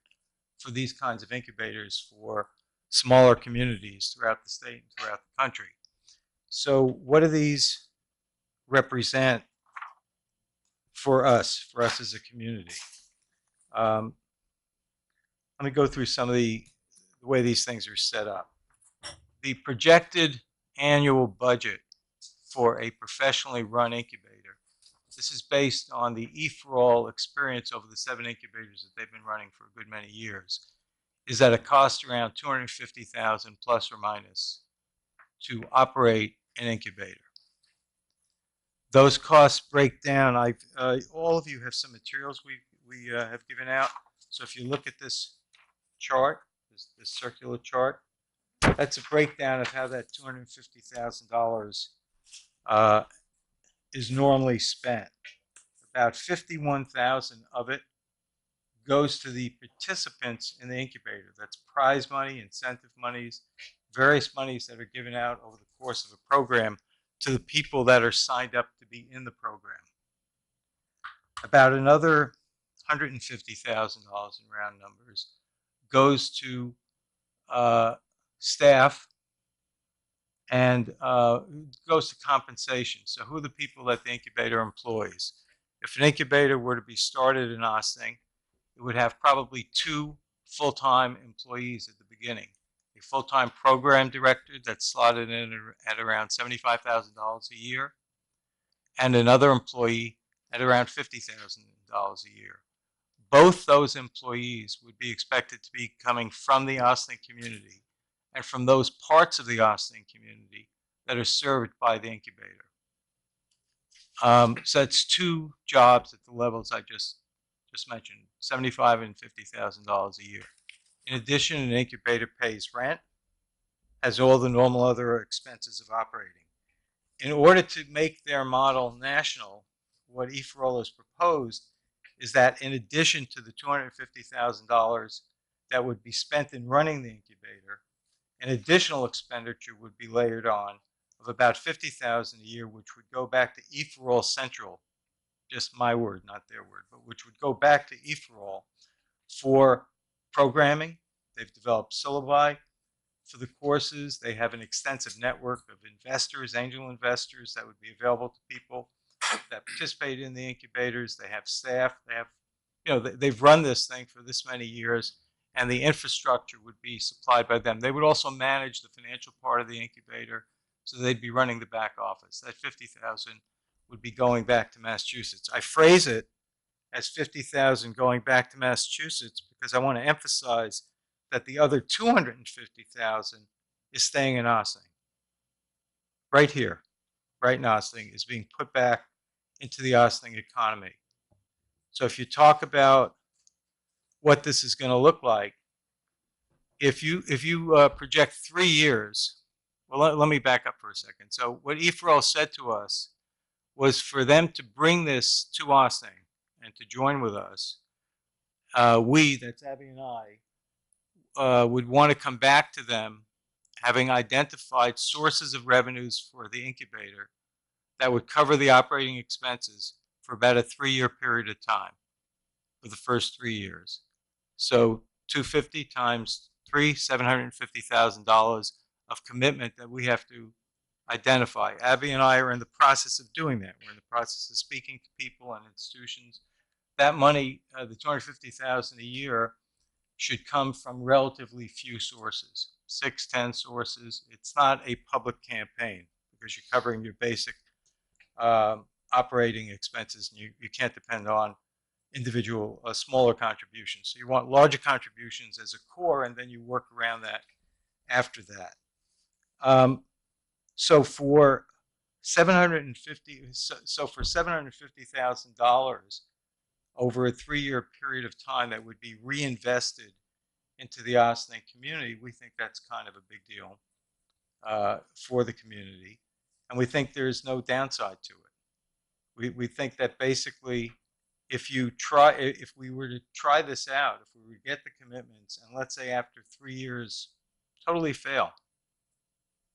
for these kinds of incubators for smaller communities throughout the state and throughout the country. So what do these represent for us as a community? Let me go through some of the way these things are set up. The projected annual budget for a professionally run incubator, this is based on the E4All experience over the 7 incubators that they've been running for a good many years, is at a cost around $250,000 plus or minus to operate an incubator. Those costs break down. All of you have some materials we have given out. So if you look at this chart, this circular chart, that's a breakdown of how that $250,000 is normally spent. About $51,000 of it goes to the participants in the incubator. That's prize money, incentive monies, various monies that are given out over the course of a program to the people that are signed up to be in the program. About another $150,000 in round numbers goes to staff and goes to compensation. So who are the people that the incubator employs? If an incubator were to be started in Ossining, it would have probably 2 full-time employees at the beginning. A full-time program director that's slotted in at around $75,000 a year, and another employee at around $50,000 a year. Both those employees would be expected to be coming from the Ossining community and from those parts of the Ossining community that are served by the incubator. So that's two jobs at the levels I just mentioned, $75,000 and $50,000 a year. In addition, an incubator pays rent, has all the normal other expenses of operating. In order to make their model national, what E4All has proposed is that in addition to the $250,000 that would be spent in running the incubator, an additional expenditure would be layered on of about $50,000 a year, which would go back to E4All Central, just my word, not their word, but which would go back to E4All for programming. They've developed syllabi for the courses. They have an extensive network of investors, angel investors, that would be available to people that participate in the incubators. They have staff. They have, they've run this thing for this many years, and the infrastructure would be supplied by them. They would also manage the financial part of the incubator, so they'd be running the back office. That $50,000 would be going back to Massachusetts. I phrase it as $50,000 going back to Massachusetts because I want to emphasize that the other $250,000 is staying in Ossining. Right here, right in Ossining, is being put back into the Ossining economy. So if you talk about what this is going to look like, if you project 3 years, well, let me back up for a second. So what E4All said to us was for them to bring this to Ossining and to join with us. We, that's Abby and I, would want to come back to them having identified sources of revenues for the incubator that would cover the operating expenses for about a 3-year period of time for the first 3 years. So 250 times 3, $750,000 of commitment that we have to identify. Abby and I are in the process of doing that. We're in the process of speaking to people and institutions. That money, the $250,000 a year, should come from relatively few sources, 6, 10 sources. It's not a public campaign because you're covering your basic operating expenses, and you can't depend on individual smaller contributions. So you want larger contributions as a core, and then you work around that after that. So for $750,000 over a 3-year period of time that would be reinvested into the Ossining community, we think that's kind of a big deal for the community, and we think there's no downside to it. We think that basically, if we were to try this out, if we were to get the commitments, and let's say after 3 years totally fail,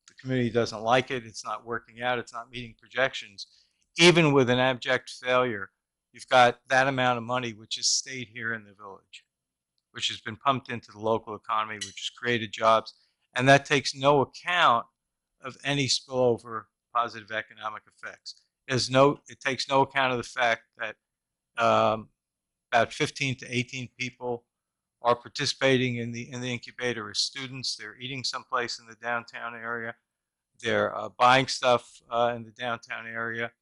the community doesn't like it, it's not working out, it's not meeting projections, even with an abject failure, you've got that amount of money which has stayed here in the village, which has been pumped into the local economy, which has created jobs, and that takes no account of any spillover positive economic effects. It takes no account of the fact that about 15 to 18 people are participating in the incubator as students. They're eating someplace in the downtown area. They're buying stuff in the downtown area.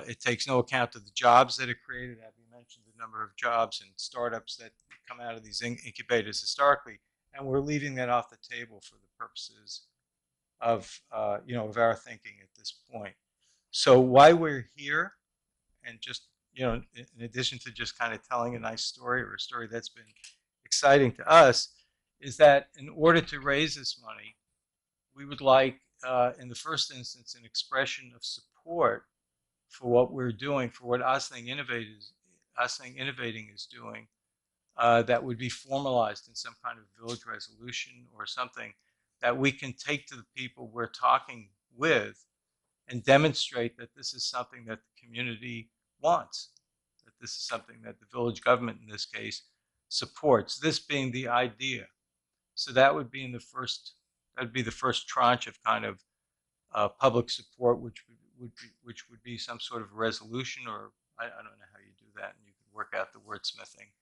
It takes no account of the jobs that are created. Abby mentioned the number of jobs and startups that come out of these incubators historically, and we're leaving that off the table for the purposes of of our thinking at this point. So why we're here, and just in addition to just kind of telling a nice story or a story that's been exciting to us, is that in order to raise this money, we would like, in the first instance, an expression of support for what we're doing, for what Ossining Innovating is doing, that would be formalized in some kind of village resolution or something that we can take to the people we're talking with and demonstrate that this is something that the community wants, that this is something that the village government in this case supports, this being the idea. So that would be the first tranche of kind of public support, which would be some sort of resolution, or I don't know how you do that, and you can work out the wordsmithing.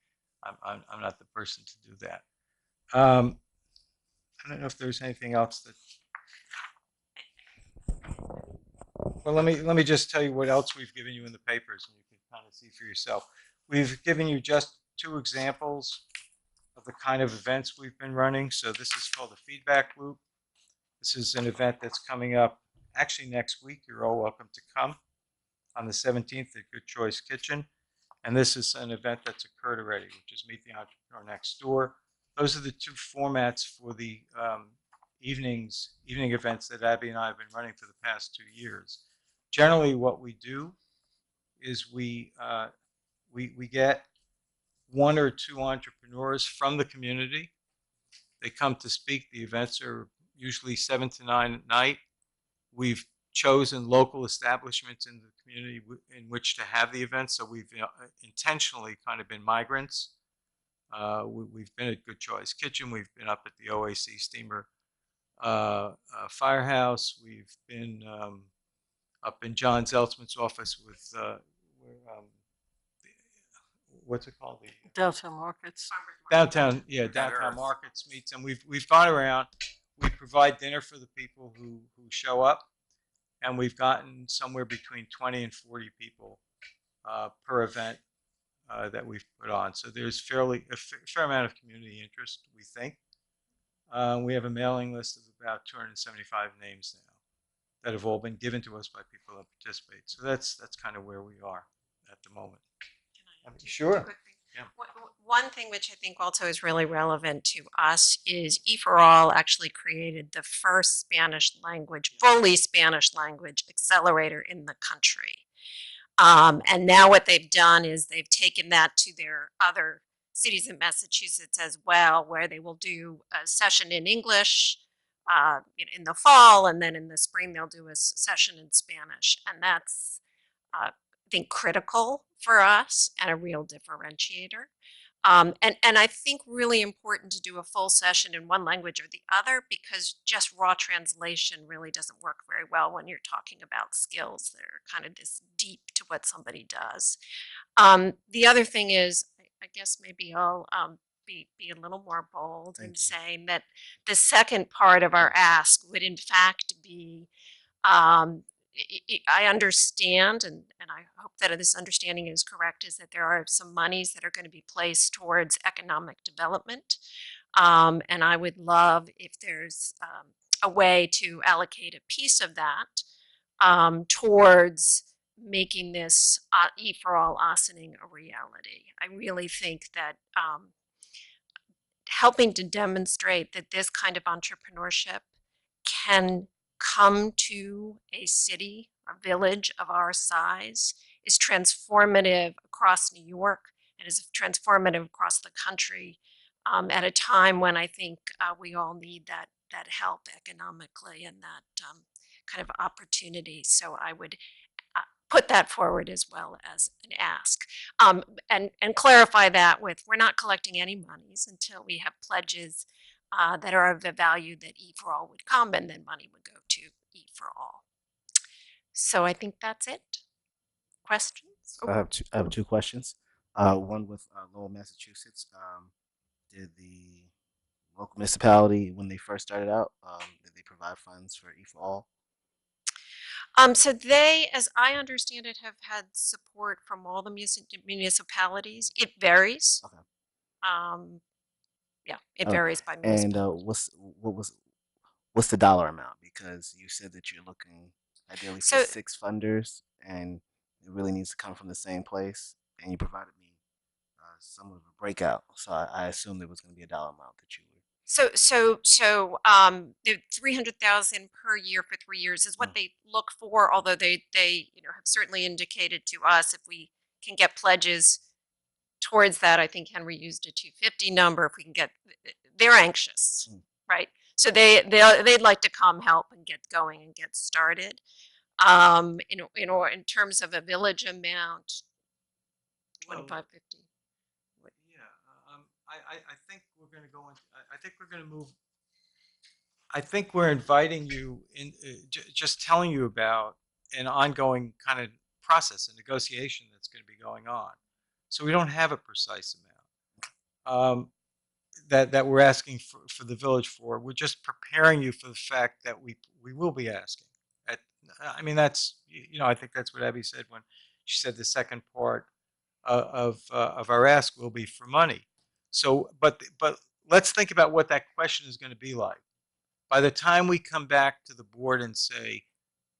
I'm not the person to do that. I don't know if there's anything else that. Well, let me just tell you what else we've given you in the papers, and you can kind of see for yourself. We've given you just 2 examples of the kind of events we've been running. So this is called the Feedback Loop. This is an event that's coming up actually next week. You're all welcome to come. on the 17th at Good Choice Kitchen. And this is an event that's occurred already, which is Meet the Entrepreneur Next Door. Those are the two formats for the evening events that Abby and I have been running for the past 2 years. Generally, what we do is we get 1 or 2 entrepreneurs from the community. They come to speak. The events are usually 7 to 9 at night. We've chosen local establishments in the community in which to have the events, so we've intentionally kind of been migrants. We've been at Good Choice Kitchen. We've been up at the OAC Steamer Firehouse. We've been up in John Zeltzman's office with what's it called? The
Downtown markets.
downtown markets meets, and we've gone around. We provide dinner for the people who show up, and we've gotten somewhere between 20 and 40 people per event that we've put on. So there's a fair amount of community interest, we think. We have a mailing list of about 275 names now that have all been given to us by people that participate. So that's kind of where we are at the moment. Sure. Yeah.
One thing which I think also is really relevant to us is E4All actually created the first Spanish language, fully Spanish language accelerator in the country. And now what they've done is they've taken that to their other cities in Massachusetts as well, where they will do a session in English in the fall, and then in the spring they'll do a session in Spanish. And that's, I think, critical for us and a real differentiator. And I think really important to do a full session in one language or the other, because just raw translation really doesn't work very well when you're talking about skills that are kind of this deep to what somebody does. The other thing is, I guess maybe I'll be a little more bold in saying that the second part of our ask would in fact be, I understand, and I hope that this understanding is correct, is that there are some monies that are going to be placed towards economic development. And I would love if there's a way to allocate a piece of that towards making this E4All Ossining a reality. I really think that helping to demonstrate that this kind of entrepreneurship can come to a city or village of our size is transformative across New York and is transformative across the country at a time when I think we all need that help economically and that kind of opportunity. So I would put that forward as well as an ask, and clarify that with, we're not collecting any monies until we have pledges that are of the value that E4All would come, and then money would go to E4All. So I think that's it. Questions?
I have two questions. One with Lowell, Massachusetts. Did the local municipality, when they first started out, did they provide funds for E4All?
So they, as I understand it, have had support from all the municipalities. It varies.
Okay.
Yeah, it varies by municipality.
And what's the dollar amount? Because you said that you're looking ideally for 6 funders, and it really needs to come from the same place. And you provided me some of a breakout, so I assumed there was going to be a dollar amount that you would.
So the 300,000 per year for 3 years is what they look for. Although they have certainly indicated to us if we can get pledges towards that. I think Henry used a 250 number. If we can get, they're anxious, right? So they'd like to come help and get going and get started. In terms of a village amount, 2550.
I think we're going to go into, I think we're going to move. I think we're inviting you in, just telling you about an ongoing kind of process, a negotiation that's going to be going on. So we don't have a precise amount that we're asking for the village for. We're just preparing you for the fact that we will be asking. I mean, that's, I think that's what Abby said when she said the second part of our ask will be for money. So, but let's think about what that question is going to be like. By the time we come back to the board and say,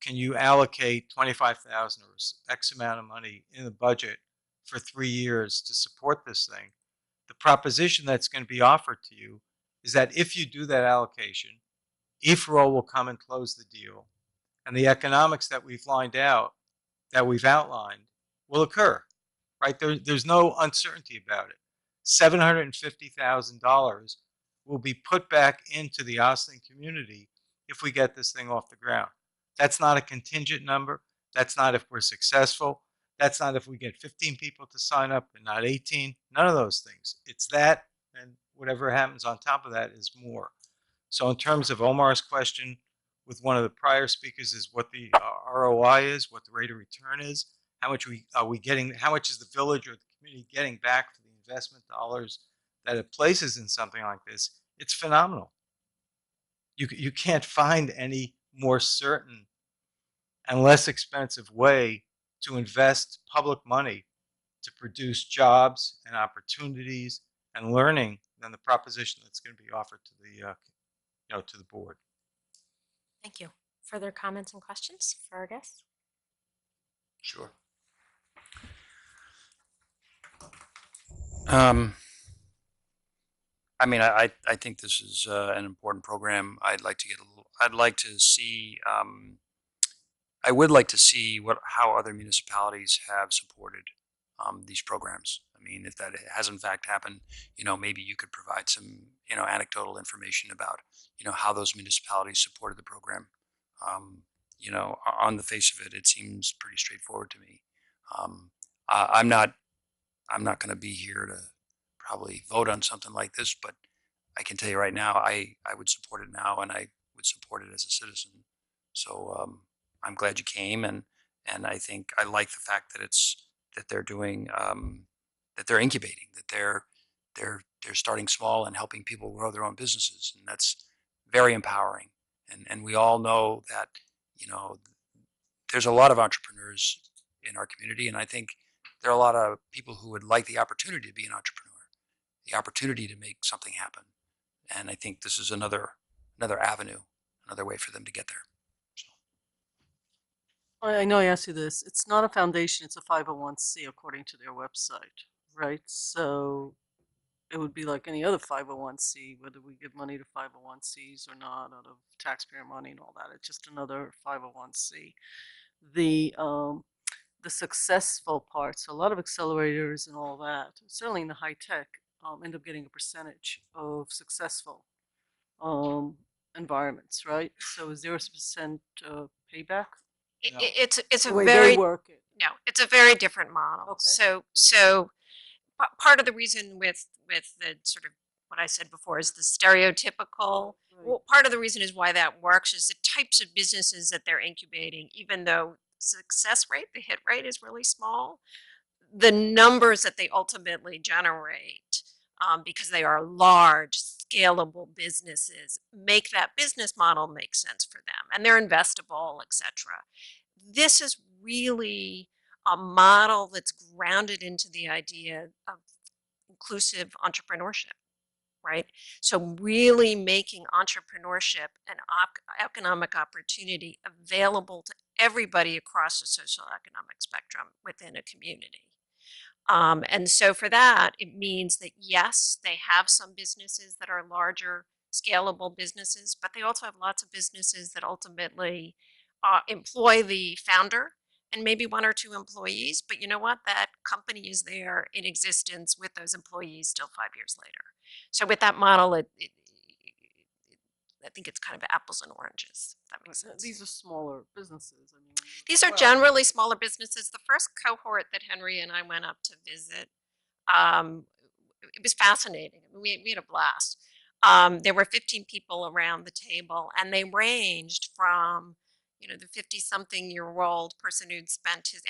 can you allocate 25,000 or X amount of money in the budget for 3 years to support this thing? The proposition that's going to be offered to you is that if you do that allocation, eForall will come and close the deal, and the economics that we've lined out, that we've outlined, will occur, right? There's no uncertainty about it. $750,000 will be put back into the Ossining community if we get this thing off the ground. That's not a contingent number. That's not if we're successful. That's not if we get 15 people to sign up and not 18. None of those things. It's that, and whatever happens on top of that is more. So in terms of Omar's question with one of the prior speakers is what the ROI is, what the rate of return is, how much are we getting, how much is the village or the community getting back for the investment dollars that it places in something like this? It's phenomenal. You can't find any more certain and less expensive way to invest public money to produce jobs and opportunities and learning than the proposition that's going to be offered to the to the board.
Thank you. Further comments and questions for our guests?
Sure. I mean, I think this is an important program. I'd like to get a little. I'd like to see. I would like to see how other municipalities have supported these programs. I mean, if that has in fact happened, maybe you could provide some, anecdotal information about, how those municipalities supported the program. On the face of it, it seems pretty straightforward to me. I'm not going to be here to probably vote on something like this, but I can tell you right now, I would support it now, and I would support it as a citizen. So I'm glad you came, and I think I like the fact that they're doing that they're incubating, that they're starting small and helping people grow their own businesses, and that's very empowering. And we all know that there's a lot of entrepreneurs in our community, and I think there are a lot of people who would like the opportunity to be an entrepreneur, the opportunity to make something happen. And I think this is another avenue, another way for them to get there.
I know I asked you this. It's not a foundation, it's a 501c according to their website, right? So it would be like any other 501c, whether we give money to 501cs or not out of taxpayer money and all that. It's just another 501c. The successful parts, so a lot of accelerators and all that, certainly in the high tech, end up getting a percentage of successful environments, right? So is 0% payback?
It's a
The way
very
they work it.
no, it's a very different model.
Okay.
So part of the reason with the sort of what I said before is the stereotypical. Well, part of the reason is why that works is the types of businesses that they're incubating, even though success rate, the hit rate is really small, the numbers that they ultimately generate, because they are large, scalable businesses, make that business model make sense for them, and they're investable, etc. This is really a model that's grounded into the idea of inclusive entrepreneurship, right? So really making entrepreneurship an economic opportunity available to everybody across the social economic spectrum within a community. And so for that, it means that yes, they have some businesses that are larger, scalable businesses, but they also have lots of businesses that ultimately employ the founder and maybe one or two employees. But you know what? That company is there in existence with those employees still 5 years later. So with that model, I think it's kind of apples and oranges. If that makes sense.
These are smaller businesses. I mean,
These are generally smaller businesses. The first cohort that Henry and I went up to visit, it was fascinating. I mean, we had a blast. There were 15 people around the table, and they ranged from, the 50-something-year-old person who'd spent his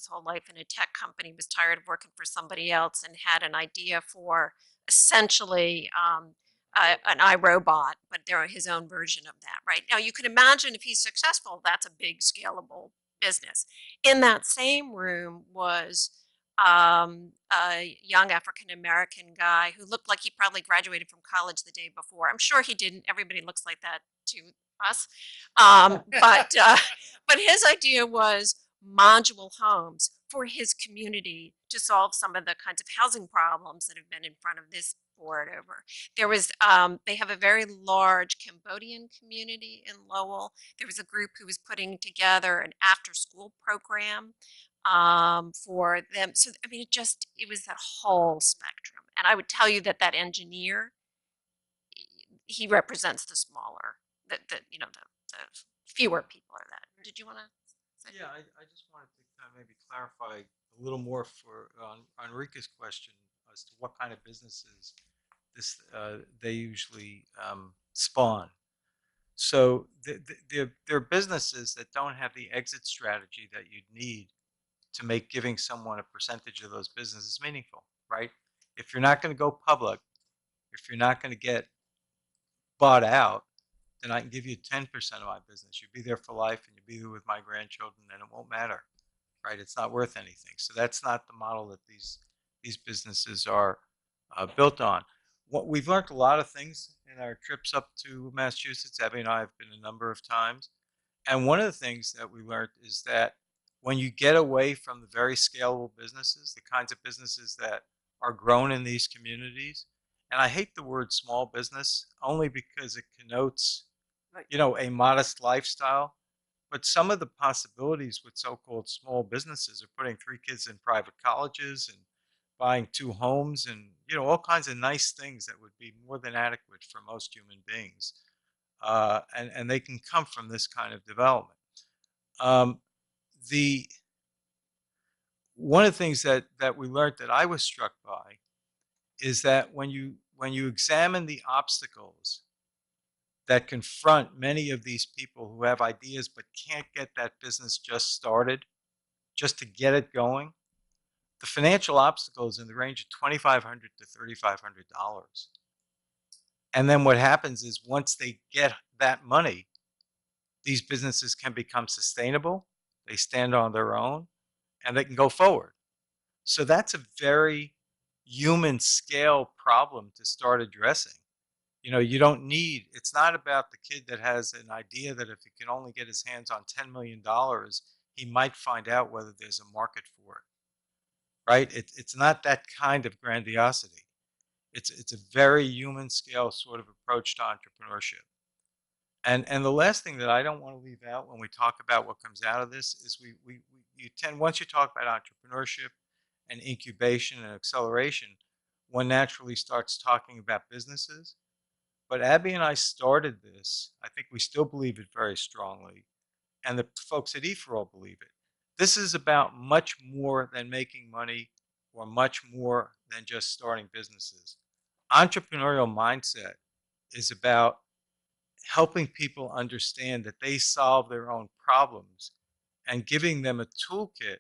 whole life in a tech company, was tired of working for somebody else, and had an idea for essentially an iRobot, but they're his own version of that, right? Now, you can imagine if he's successful, that's a big scalable business. In that same room was a young African-American guy who looked like he probably graduated from college the day before. I'm sure he didn't. Everybody looks like that to
us. But his idea was modular homes for his community to solve some of the kinds of housing problems that have been in front of this board over. There was, they have a very large Cambodian community in Lowell. There was a group who was putting together an after-school program for them. So, I mean, it was that whole spectrum. And I would tell you that that engineer, he represents the smaller, the fewer people are that. Did you want to?
Yeah, I just wanted to kind of maybe clarify a little more for on Rika's question as to what kind of businesses they usually spawn. So they're businesses that don't have the exit strategy that you'd need to make giving someone a percentage of those businesses meaningful, right? If you're not going to go public, if you're not going to get bought out, then I can give you 10% of my business. You'll be there for life and you'll be there with my grandchildren and it won't matter, right? It's not worth anything. So that's not the model that these businesses are built on. We've learned a lot of things in our trips up to Massachusetts. Abby and I have been a number of times. And one of the things that we learned is that when you get away from the very scalable businesses, the kinds of businesses that are grown in these communities, and I hate the word small business only because it connotes, a modest lifestyle. But some of the possibilities with so-called small businesses are putting 3 kids in private colleges and buying 2 homes and, all kinds of nice things that would be more than adequate for most human beings. And they can come from this kind of development. One of the things that we learned that I was struck by is that when you examine the obstacles that confront many of these people who have ideas but can't get that business just started, just to get it going, the financial obstacle is in the range of $2,500 to $3,500. And then what happens is once they get that money, these businesses can become sustainable, they stand on their own, and they can go forward. So that's a very human scale problem to start addressing. You don't need, it's not about the kid that has an idea that if he can only get his hands on $10 million, he might find out whether there's a market for it, right? It's not that kind of grandiosity. It's a very human scale sort of approach to entrepreneurship. And the last thing that I don't want to leave out when we talk about what comes out of this is once you talk about entrepreneurship and incubation and acceleration, one naturally starts talking about businesses. But Abby and I started this. I think we still believe it very strongly. And the folks at E4All believe it. This is about much more than making money or much more than just starting businesses. Entrepreneurial mindset is about helping people understand that they solve their own problems and giving them a toolkit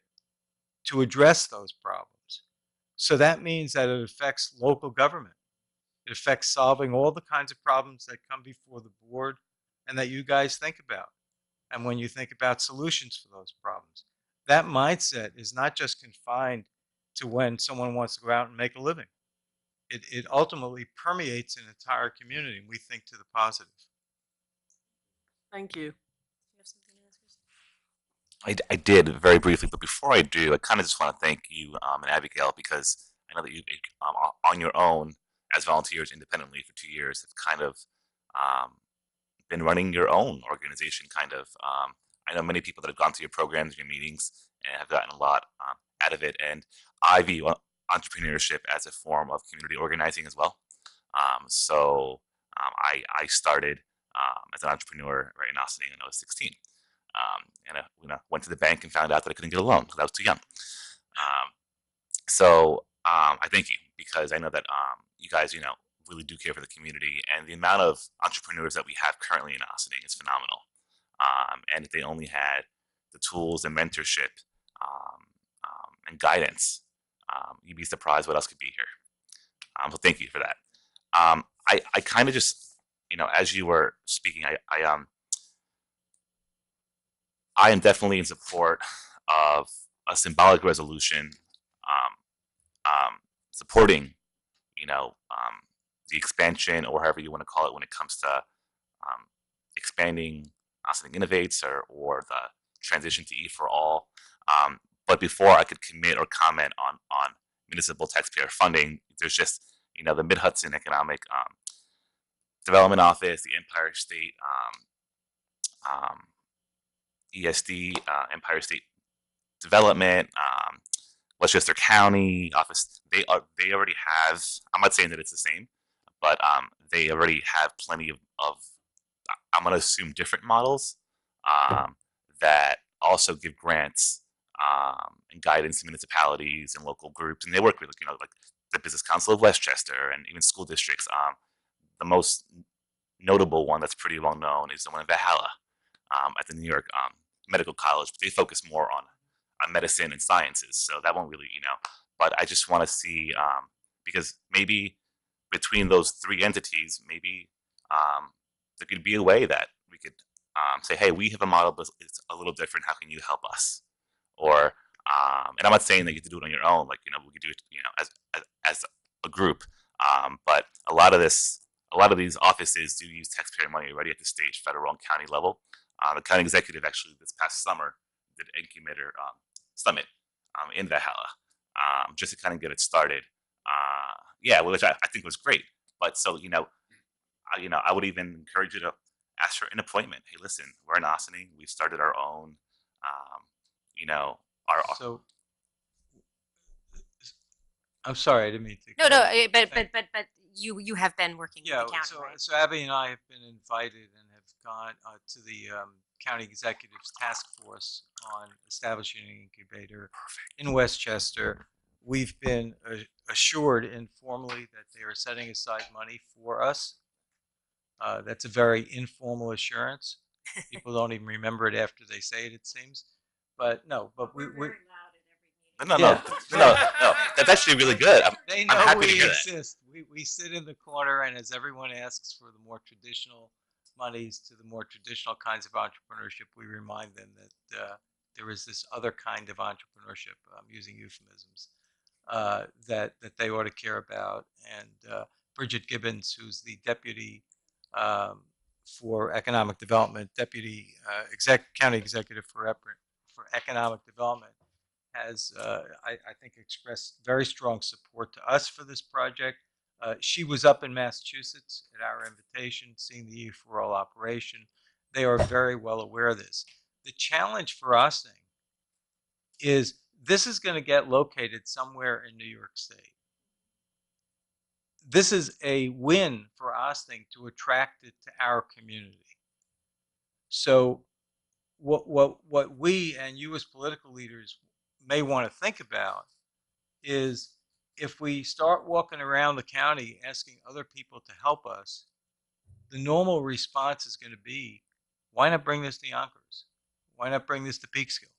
to address those problems. So that means that it affects local government. It affects solving all the kinds of problems that come before the board and that you guys think about. And when you think about solutions for those problems, that mindset is not just confined to when someone wants to go out and make a living. It ultimately permeates an entire community, and we think to the positive.
Thank you.
I did very briefly, but before I do, I kind of just want to thank you and Abigail because I know that you, on your own, as volunteers independently for 2 years, have kind of been running your own organization. I know many people that have gone through your programs, your meetings, and have gotten a lot out of it. And I view entrepreneurship as a form of community organizing as well. I started as an entrepreneur right in Ossining when I was 16. And I went to the bank and found out that I couldn't get a loan because I was too young. I thank you because I know that you guys, really do care for the community, and the amount of entrepreneurs that we have currently in Ossining is phenomenal. And if they only had the tools and mentorship and guidance, you'd be surprised what else could be here. So thank you for that. I kind of just, as you were speaking, I am definitely in support of a symbolic resolution supporting, the expansion or however you want to call it when it comes to expanding Ossining Innovates or the transition to E4All. But before I could commit or comment on municipal taxpayer funding, there's just, the Mid-Hudson Economic Development Office, the Empire State ESD, Empire State Development, Westchester County Office. They already have. I'm not saying that it's the same, but they already have plenty of I'm going to assume different models that also give grants and guidance to municipalities and local groups, and they work with like the Business Council of Westchester and even school districts. The most notable one that's pretty well known is the one in Valhalla at the New York Medical College. But they focus more on medicine and sciences, so that won't really, But I just want to see because maybe between those three entities, maybe there could be a way that we could say, hey, we have a model, but it's a little different. How can you help us? Or and I'm not saying that you have to do it on your own. Like, we could do it, as a group. But a lot of these offices do use taxpayer money already at the state, federal, and county level. The county executive actually this past summer did an incubator summit in Valhalla just to kind of get it started. Which I think was great. But so I would even encourage you to ask for an appointment. Hey, listen, we're in Ossining. We've started our own.
So I'm sorry, I didn't mean to.
But you have been working with the county, right?
So Abby and I have been invited and have gone to the county executives task force on establishing an incubator in Westchester. We've been assured informally that they are setting aside money for us. That's a very informal assurance. People don't even remember it after they say it, it seems. But no, we
No. That's actually really good.
They know
I'm happy
we
to hear
exist. We sit in the corner, and as everyone asks for the more traditional monies to the more traditional kinds of entrepreneurship, we remind them that there is this other kind of entrepreneurship, using euphemisms, that they ought to care about. And Bridget Gibbons, who's the deputy for economic development, deputy county executive for economic development, has, I think, expressed very strong support to us for this project. She was up in Massachusetts at our invitation, seeing the E4All operation. They are very well aware of this. The challenge for Ossining is this is going to get located somewhere in New York State. This is a win for Ossining to attract it to our community. So what we and you as political leaders may want to think about is if we start walking around the county asking other people to help us, the normal response is going to be, why not bring this to Yonkers? Why not bring this to Peekskill?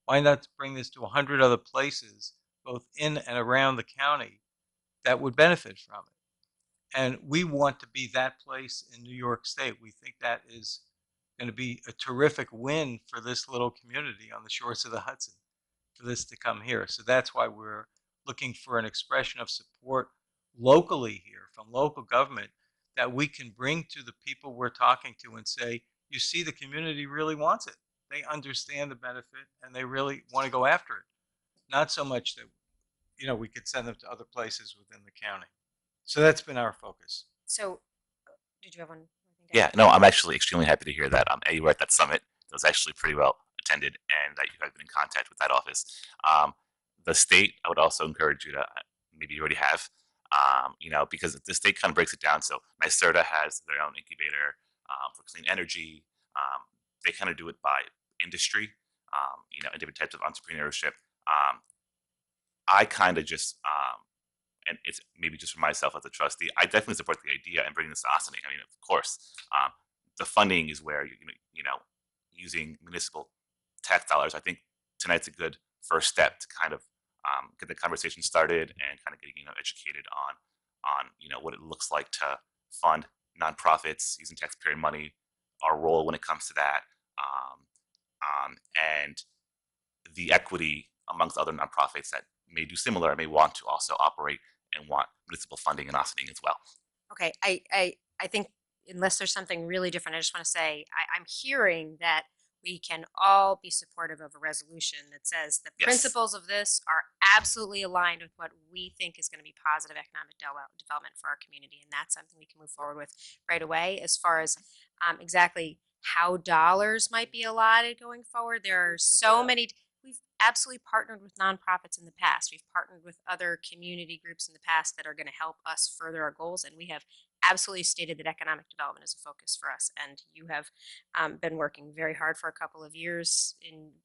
Why not bring this to 100 other places, both in and around the county, that would benefit from it? And we want to be that place in New York State. We think that is going to be a terrific win for this little community on the shores of the Hudson, for this to come here. So that's why we're looking for an expression of support locally here from local government that we can bring to the people we're talking to and say, you see, the community really wants it. They understand the benefit and they really want to go after it. Not so much that, we could send them to other places within the county. So that's been our focus.
So, did you have one?
Yeah, no, I'm actually extremely happy to hear that. You were at that summit. It was actually pretty well attended, and that you have been in contact with that office. The state, I would also encourage you to, maybe you already have, because the state kind of breaks it down. So NYSERDA has their own incubator for clean energy. They kind of do it by industry, and different types of entrepreneurship. I kind of just, and it's maybe just for myself as a trustee, I definitely support the idea and bringing this to Ossining. I mean, of course, the funding is where, using municipal tax dollars, I think tonight's a good first step to kind of get the conversation started and kind of getting, educated on what it looks like to fund nonprofits using taxpayer money, our role when it comes to that, and the equity amongst other nonprofits that may do similar and may want to also operate and want municipal funding in Ossining as well.
Okay, I think unless there's something really different, I just want to say I'm hearing that we can all be supportive of a resolution that says the
Yes.
principles of this are absolutely aligned with what we think is going to be positive economic development for our community, and that's something we can move forward with right away. As far as exactly how dollars might be allotted going forward, there are so many. We've absolutely partnered with nonprofits in the past. We've partnered with other community groups in the past that are going to help us further our goals, and we have absolutely stated that economic development is a focus for us. And you have been working very hard for a couple of years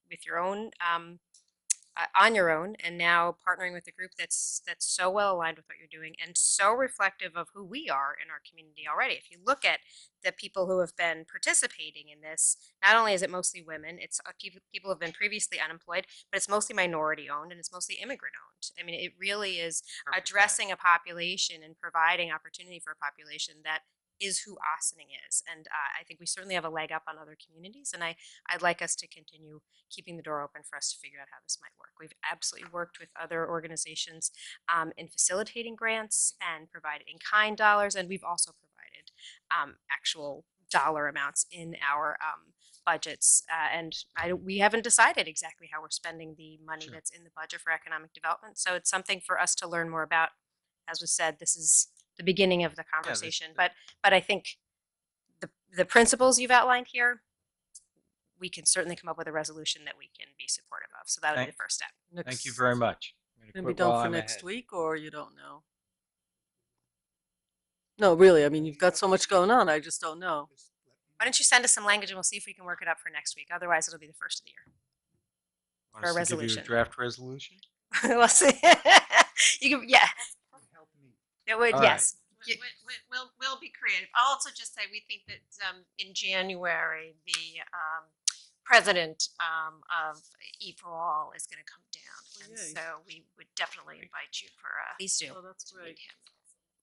with your own on your own, and now partnering with a group that's so well aligned with what you're doing and so reflective of who we are in our community already. If you look at the people who have been participating in this, not only is it mostly women, it's people who have been previously unemployed, but it's mostly minority owned and it's mostly immigrant owned. I mean, it really is addressing a population and providing opportunity for a population that is who Ossining is. And I think we certainly have a leg up on other communities, and I'd like us to continue keeping the door open for us to figure out how this might work. We've absolutely worked with other organizations in facilitating grants and provided in-kind dollars, and we've also provided actual dollar amounts in our budgets. We haven't decided exactly how we're spending the money that's in the budget for economic development, so it's something for us to learn more about. As was said, this is the beginning of the conversation, but I think the principles you've outlined here, we can certainly come up with a resolution that we can be supportive of. So that would be the first step.
Thank you very much.
Gonna be done for next week, or you don't know? No, really. I mean, you've got so much going on. I just don't know.
Why don't you send us some language and we'll see if we can work it up for next week. Otherwise, it'll be the first of the year
Want
for a
us to give you
resolution.
draft resolution?
We'll see. You can, yeah. It would,
All
yes.
We'll be creative. I'll also just say we think that in January the president of E for All is going to come down, and
yay.
so we would definitely invite you for
Please do.
Oh, that's
to meet
great.
him.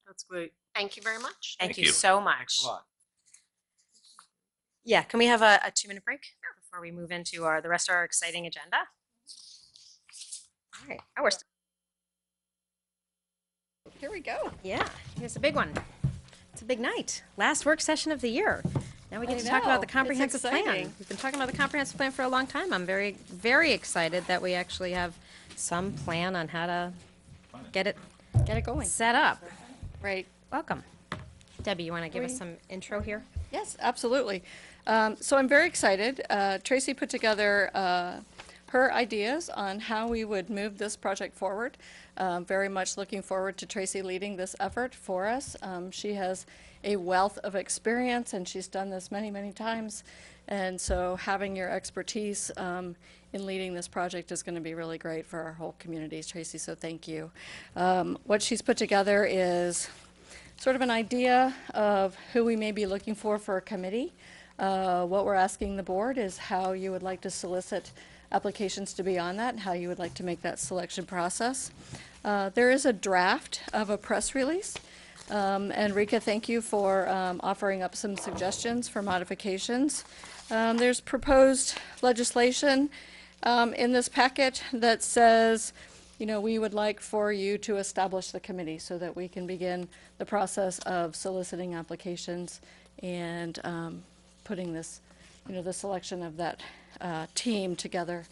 That's great.
Thank you very much.
Thank
Thank
you
you.
so much.
Thanks a lot.
Yeah, can we have a 2-minute break before we move into the rest of our exciting agenda? All right. Oh, we're
Here we go.
Yeah, it's a big one. It's a big night. Last work session of the year. Now we get
I
to talk about the
know. It's
comprehensive plan.
exciting.
We've been talking about the comprehensive plan for a long time. I'm very, very excited that we actually have some plan on how to get it
going.
set up.
Right.
Welcome. Debbie, you want to give us
We-
some intro here?
Yes, absolutely. So I'm very excited. Tracy put together her ideas on how we would move this project forward. Very much looking forward to Tracy leading this effort for us. She has a wealth of experience and she's done this many, many times. And so having your expertise in leading this project is going to be really great for our whole community, Tracy, so thank you. What she's put together is sort of an idea of who we may be looking for a committee. What we're asking the board is how you would like to solicit applications to be on that and how you would like to make that selection process. There is a draft of a press release. And Rika, thank you for offering up some suggestions for modifications. There's proposed legislation in this packet that says, you know, we would like for you to establish the committee so that we can begin the process of soliciting applications and putting this, you know, the selection of that team together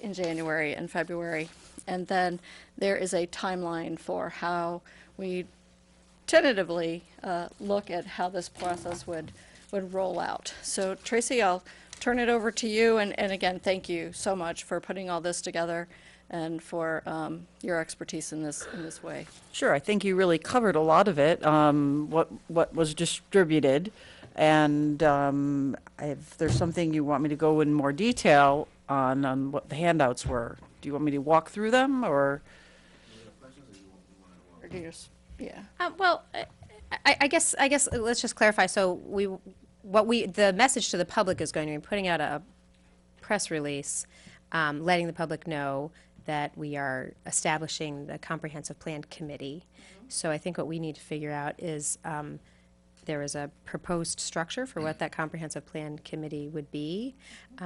in January and February. And then there is a timeline for how we tentatively look at how this process would roll out. So Tracy, I'll turn it over to you. And again, thank you so much for putting all this together and for your expertise in this way.
Sure, I think you really covered a lot of it, what was distributed. And if there's something you want me to go in more detail on what the handouts were, do you want me to walk through them, or?
Or do you just, yeah.
Well, I guess let's just clarify. So the message to the public is going to be putting out a press release, letting the public know that we are establishing the comprehensive plan committee. So I think what we need to figure out is there is a proposed structure for what that comprehensive plan committee would be.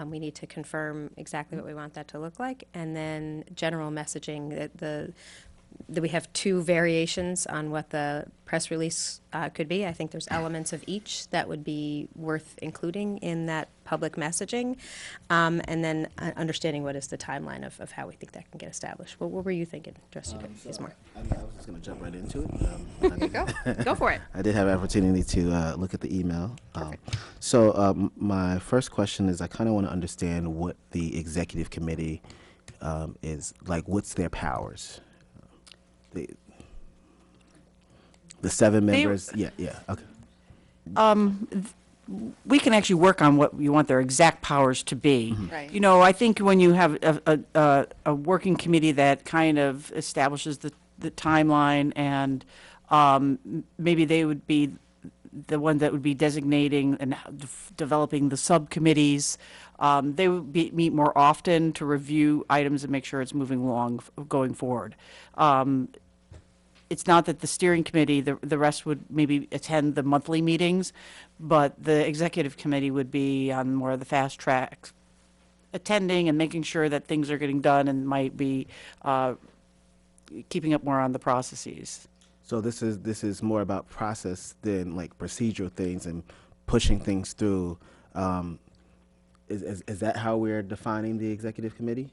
We need to confirm exactly what we want that to look like, and then general messaging that that we have two variations on what the press release could be. I think there's elements of each that would be worth including in that public messaging. And then understanding what is the timeline of how we think that can get established. What were you thinking, Trustee Gizmore?
I was just going to jump right into it.
There you go. Go for it.
I did have an opportunity to look at the email. My first question is I kind of want to understand what the executive committee is like. What's their powers? The 7 members. Okay.
We can actually work on what you want their exact powers to be.
Right.
You know, I think when you have a working committee that kind of establishes the timeline, and maybe they would be the one that would be designating and developing the subcommittees. They would meet more often to review items and make sure it's moving along going forward. It's not that the steering committee, the rest would maybe attend the monthly meetings, but the executive committee would be on more of the fast track, attending and making sure that things are getting done, and might be keeping up more on the processes.
So this is more about process than like procedural things and pushing things through. Is that how we're defining the executive committee?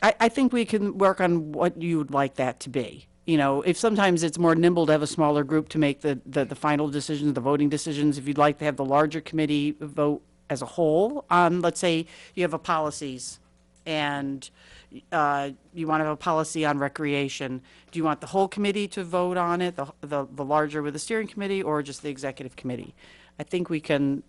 I think we can work on what you would like that to be. You know, if sometimes it's more nimble to have a smaller group to make the final decisions, the voting decisions. If you'd like to have the larger committee vote as a whole on, let's say you have a policies and you want to have a policy on recreation. Do you want the whole committee to vote on it, the larger with the steering committee, or just the executive committee? I think we can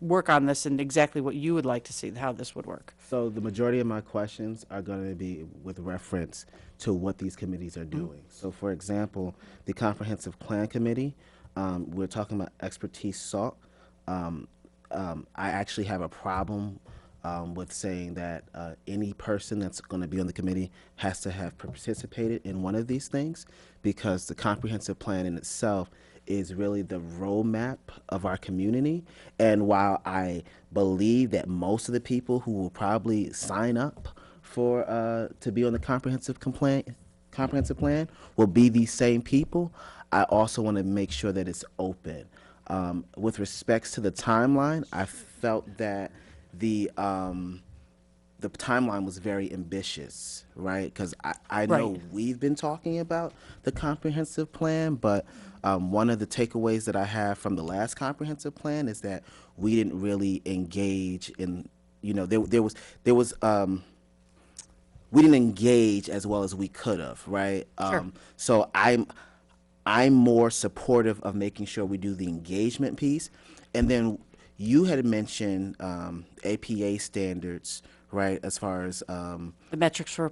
work on this and exactly what you would like to see, how this would work.
So the majority of my questions are going to be with reference to what these committees are doing. So for example, the Comprehensive Plan Committee, we're talking about expertise sought. I actually have a problem with saying that any person that's going to be on the committee has to have participated in one of these things, because the comprehensive plan in itself is really the roadmap of our community. And while I believe that most of the people who will probably sign up for to be on the comprehensive plan will be these same people, I also want to make sure that it's open. With respects to the timeline, I felt that the timeline was very ambitious, right? Because I know we've been talking about the comprehensive plan, but one of the takeaways that I have from the last comprehensive plan is that we didn't really engage in, you know, there was we didn't engage as well as we could have, right?
Sure.
So I'm more supportive of making sure we do the engagement piece. And then you had mentioned APA standards, right, as far as
the metrics for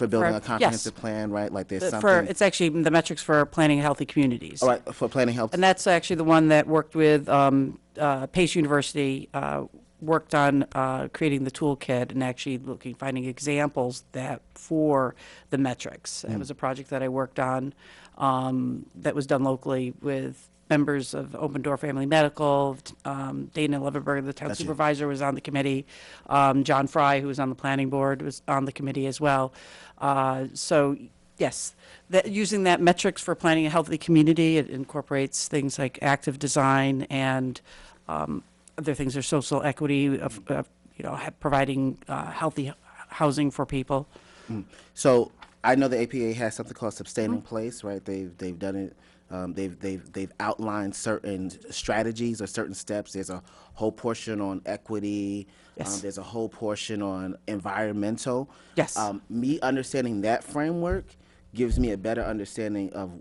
building a comprehensive plan, right? Like there's something.
It's actually the metrics for planning healthy communities.
All right, for planning health.
And that's actually the one that worked with Pace University, worked on creating the toolkit and actually finding examples that for the metrics. It was a project that I worked on that was done locally with members of Open Door Family Medical. Dana Levenberg, the town supervisor, was on the committee. John Fry, who was on the planning board, was on the committee as well. So yes, using that metrics for planning a healthy community, it incorporates things like active design and other things are social equity of providing healthy housing for people.
So I know the APA has something called Sustaining Place, right? They've done it. They've outlined certain strategies or certain steps. There's a whole portion on equity.
Yes.
There's a whole portion on environmental.
Yes.
Me understanding that framework gives me a better understanding of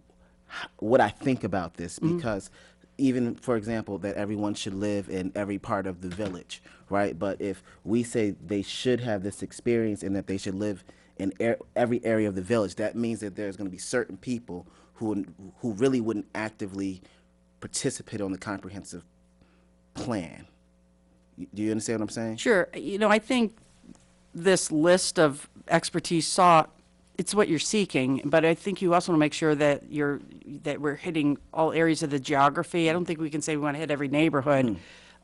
what I think about this, because even, for example, that everyone should live in every part of the village, right? But if we say they should have this experience and that they should live in every area of the village, that means that there's going to be certain people who really wouldn't actively participate on the comprehensive plan. Do you understand what I'm saying?
Sure. You know, I think this list of expertise sought, it's what you're seeking, but I think you also want to make sure that we're hitting all areas of the geography. I don't think we can say we want to hit every neighborhood.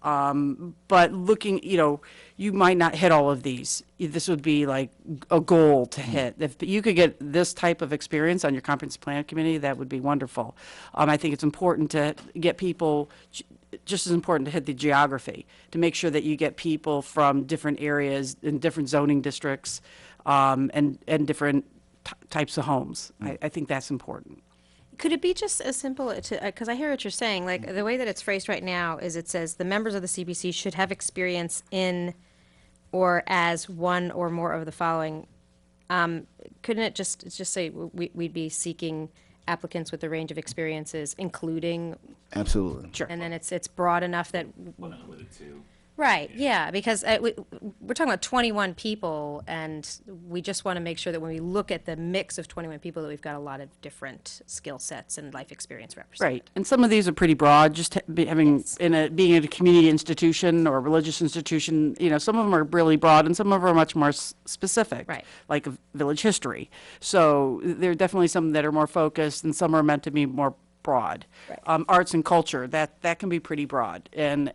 But looking, you might not hit all of these. This would be like a goal to hit. If you could get this type of experience on your comprehensive plan committee, that would be wonderful. I think it's important to get people, just as important to hit the geography, to make sure that you get people from different areas in different zoning districts, and different types of homes. I think that's important.
Could it be just as simple to, because I hear what you're saying, like the way that it's phrased right now is it says the members of the CPC should have experience in or as one or more of the following. Couldn't it just say we'd be seeking applicants with a range of experiences, including?
Absolutely.
Sure. And then it's broad enough that.
Well, not with it too.
Right, yeah, because we're talking about 21 people, and we just want to make sure that when we look at the mix of 21 people, that we've got a lot of different skill sets and life experience represented.
Right, and some of these are pretty broad, just having, being in a community institution or a religious institution, some of them are really broad and some of them are much more specific.
Right.
Like a village history. So there are definitely some that are more focused and some are meant to be more broad.
Right.
Arts and culture, that can be pretty broad. And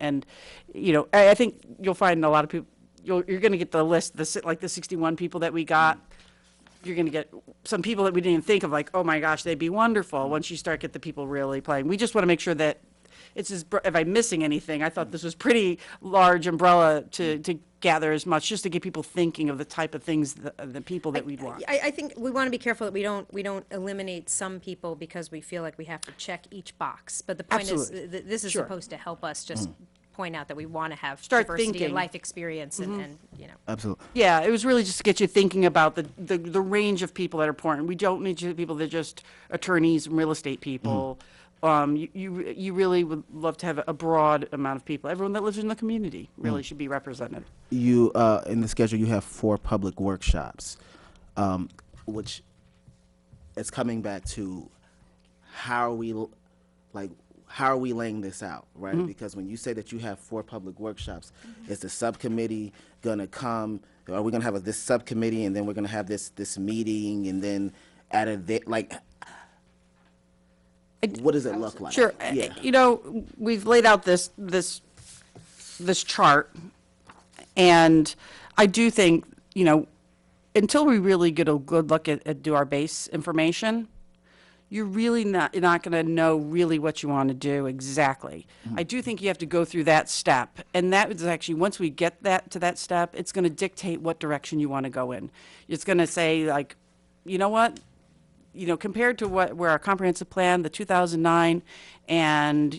I think you'll find a lot of people, you're going to get the list, like the 61 people that we got. You're going to get some people that we didn't even think of, like, oh my gosh, they'd be wonderful once you start get the people really playing. We just want to make sure that it's if I'm missing anything, I thought this was pretty large umbrella to gather as much, just to get people thinking of the type of things, the people that we'd want.
I think we want to be careful that we don't eliminate some people because we feel like we have to check each box. But the point
Absolutely.
is, this is
Sure.
supposed to help us just point out that we want to have
Start
diversity
thinking.
and life experience and
Absolutely.
Yeah, it was really just to get you thinking about the range of people that are important. We don't need people that are just attorneys and real estate people. You really would love to have a broad amount of people. Everyone that lives in the community really should be represented.
You in the schedule you have 4 public workshops, which is coming back to how are we laying this out, right? Because when you say that you have 4 public workshops, is the subcommittee gonna come? Are we gonna have this subcommittee and then we're gonna have this meeting and then what does it look like?
Sure.
Yeah.
We've laid out this chart, and I do think, until we really get a good look at do our base information, you're really not going to know really what you want to do exactly. I do think you have to go through that step, and that is actually, once we get to that step, it's going to dictate what direction you want to go in. It's going to say, like, you know what? Compared to where our comprehensive plan, the 2009, and,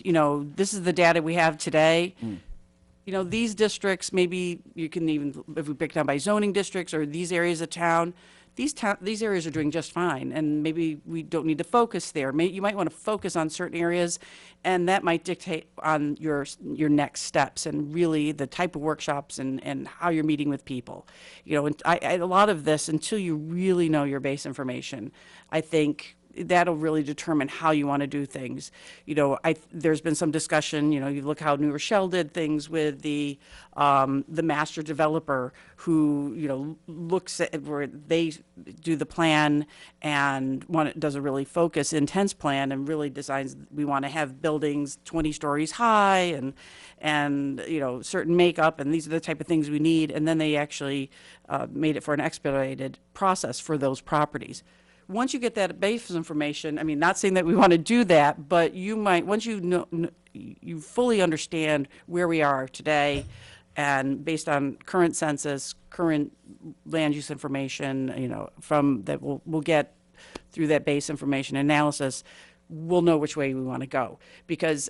this is the data we have today, these districts, maybe you can even, if we break down by zoning districts or these areas of town, these areas are doing just fine, and maybe we don't need to focus there. You might want to focus on certain areas, and that might dictate on your next steps and really the type of workshops and how you're meeting with people. And a lot of this, until you really know your base information, I think that'll really determine how you want to do things. There's been some discussion, you look how New Rochelle did things with the master developer who, looks at where they do the plan and does a really intense plan and really designs, we want to have buildings 20 stories high and certain makeup, and these are the type of things we need. And then they actually made it for an expedited process for those properties. Once you get that base information, not saying that we want to do that, but you might, once you fully understand where we are today, and based on current census, current land use information, from that we'll get through that base information analysis, we'll know which way we want to go. Because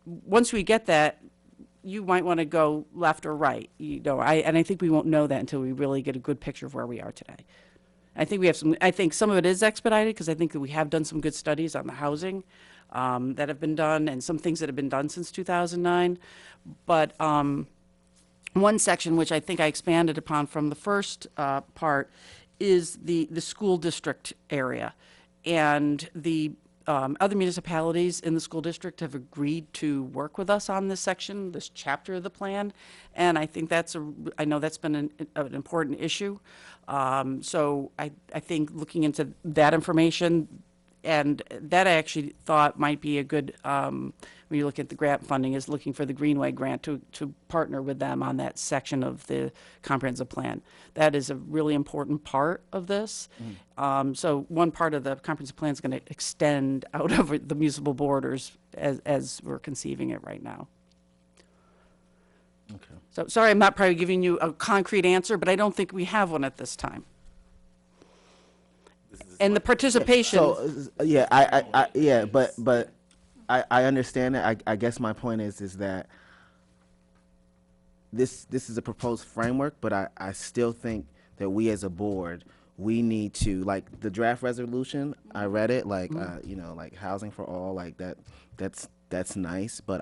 once we get that, you might want to go left or right. I think we won't know that until we really get a good picture of where we are today. I think some of it is expedited because I think that we have done some good studies on the housing that have been done and some things that have been done since 2009. But one section which I think I expanded upon from the first part is the school district area. And the other municipalities in the school district have agreed to work with us on this section, this chapter of the plan. And I think I know that's been an important issue. So I think looking into that information, and that I actually thought might be a good, when you look at the grant funding, is looking for the Greenway grant to partner with them on that section of the comprehensive plan. That is a really important part of this. So one part of the comprehensive plan is going to extend out over the municipal borders as we're conceiving it right now.
Okay.
So sorry, I'm not probably giving you a concrete answer, but I don't think we have one at this time. And the participation.
So yeah, but I understand that. I guess my point is that this is a proposed framework, but I still think that we as a board, we need to, like the draft resolution, I read it, like you know, like housing for all, like that's nice, but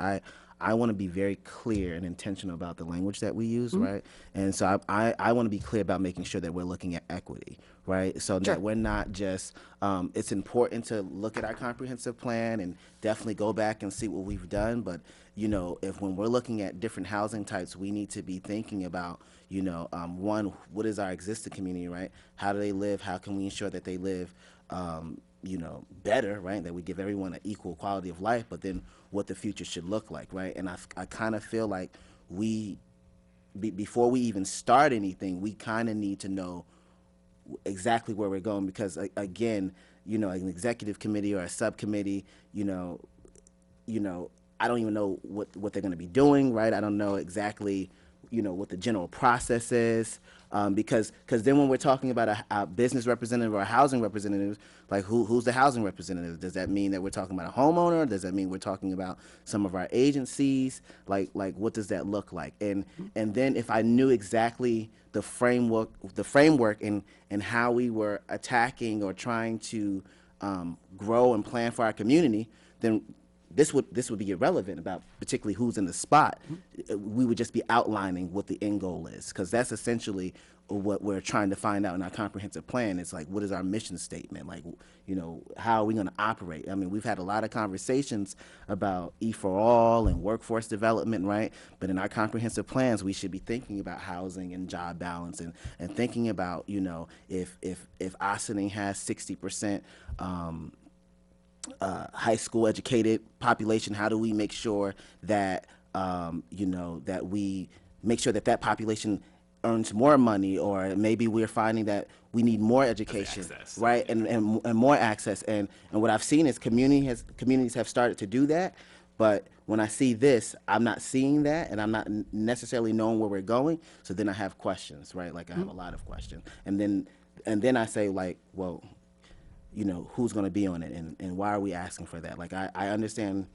I want to be very clear and intentional about the language that we use, right? And so I want to be clear about making sure that we're looking at equity, right? So that we're not just, it's important to look at our comprehensive plan and definitely go back and see what we've done. But, you know, when we're looking at different housing types, we need to be thinking about, you know, one, what is our existing community, right? How do they live? How can we ensure that they live, you know, better, right? That we give everyone an equal quality of life, but then what the future should look like, right? And I kind of feel like before we even start anything, we kind of need to know exactly where we're going, because again, you know, an executive committee or a subcommittee, you know, I don't even know what they're going to be doing, right? I don't know exactly, you know, what the general process is, because then when we're talking about a business representative or a housing representative, like who's the housing representative? Does that mean that we're talking about a homeowner? Does that mean we're talking about some of our agencies? Like what does that look like? And then if I knew exactly the framework and how we were attacking or trying to grow and plan for our community, then this would be irrelevant about particularly who's in the spot. We would just be outlining what the end goal is, because that's essentially what we're trying to find out in our comprehensive plan. It's like, what is our mission statement? Like, you know, how are we going to operate? I mean, we've had a lot of conversations about E for All and workforce development, right? But in our comprehensive plans, we should be thinking about housing and job balance and thinking about, you know, if Ossining has 60% high school educated population, how do we make sure that you know, that we make sure that population earns more money, or maybe we're finding that we need more education, right, and more access. And what I've seen is communities have started to do that, but when I see this, I'm not seeing that, and I'm not necessarily knowing where we're going. So then I have questions, right? Like I have a lot of questions, and then I say, like, well, you know, who's going to be on it, and why are we asking for that? Like I understand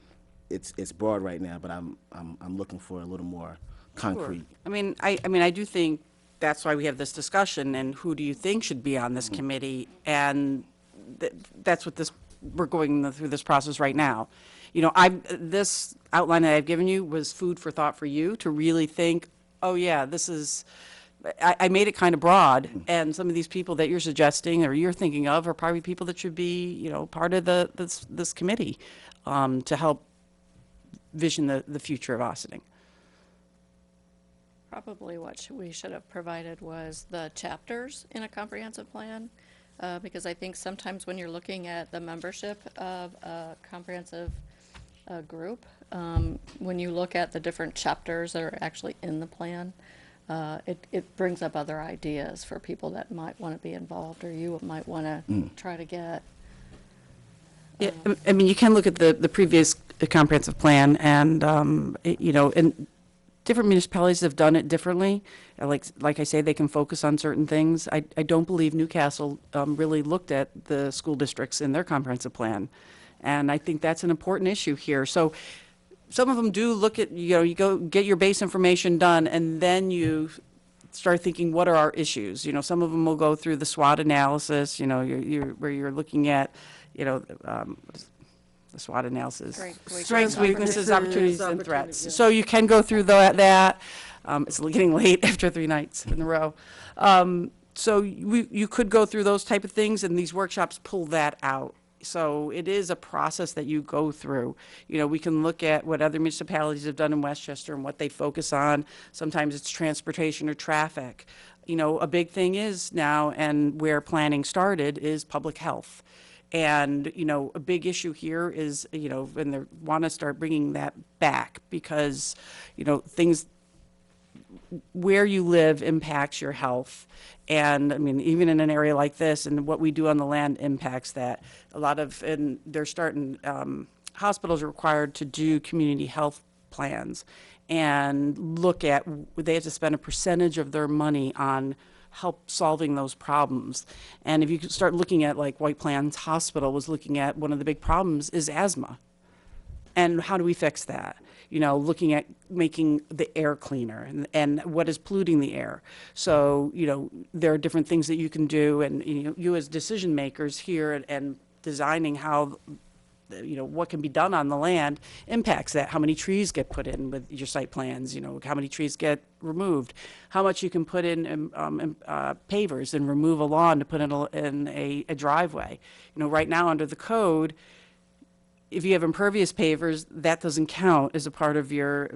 it's broad right now, but I'm looking for a little more concrete.
Sure. I mean, I do think that's why we have this discussion, and who do you think should be on this committee? And that's what we're going through this process right now. You know, this outline that I've given you was food for thought for you to really think, oh yeah, this is, I made it kind of broad, and some of these people that you're suggesting or you're thinking of are probably people that should be, you know, part of this committee to help vision the future of Ossining.
Probably what we should have provided was the chapters in a comprehensive plan, because I think sometimes when you're looking at the membership of a comprehensive group, when you look at the different chapters that are actually in the plan, it brings up other ideas for people that might want to be involved, or you might want to try to get.
Yeah, I mean, you can look at the previous comprehensive plan, and you know, and different municipalities have done it differently. Like I say, they can focus on certain things. I don't believe Newcastle really looked at the school districts in their comprehensive plan, and I think that's an important issue here. So some of them do look at, you know, you go get your base information done, and then you start thinking, what are our issues? You know, some of them will go through the SWOT analysis, you know, where you're looking at, you know, the SWOT analysis, strengths, weaknesses, opportunities, and threats. So you can go through that. It's getting late after 3 nights in a row. So you could go through those type of things, and these workshops pull that out. So it is a process that you go through. You know, we can look at what other municipalities have done in Westchester and what they focus on. Sometimes it's transportation or traffic. You know, a big thing is now, and where planning started, is public health. And, you know, a big issue here is, you know, when they want to start bringing that back because, you know, things, where you live impacts your health. And I mean, even in an area like this and what we do on the land impacts that. A lot of, and they're starting, hospitals are required to do community health plans and look at, they have to spend a percentage of their money on help solving those problems. And if you could start looking at, like, White Plains Hospital was looking at, one of the big problems is asthma. And how do we fix that? You know, looking at making the air cleaner and what is polluting the air. So, you know, there are different things that you can do, and you as decision makers here and designing how, you know, what can be done on the land impacts that. How many trees get put in with your site plans, you know, how many trees get removed, how much you can put in pavers and remove a lawn to put in a driveway. You know, right now under the code, if you have impervious pavers, that doesn't count as a part of your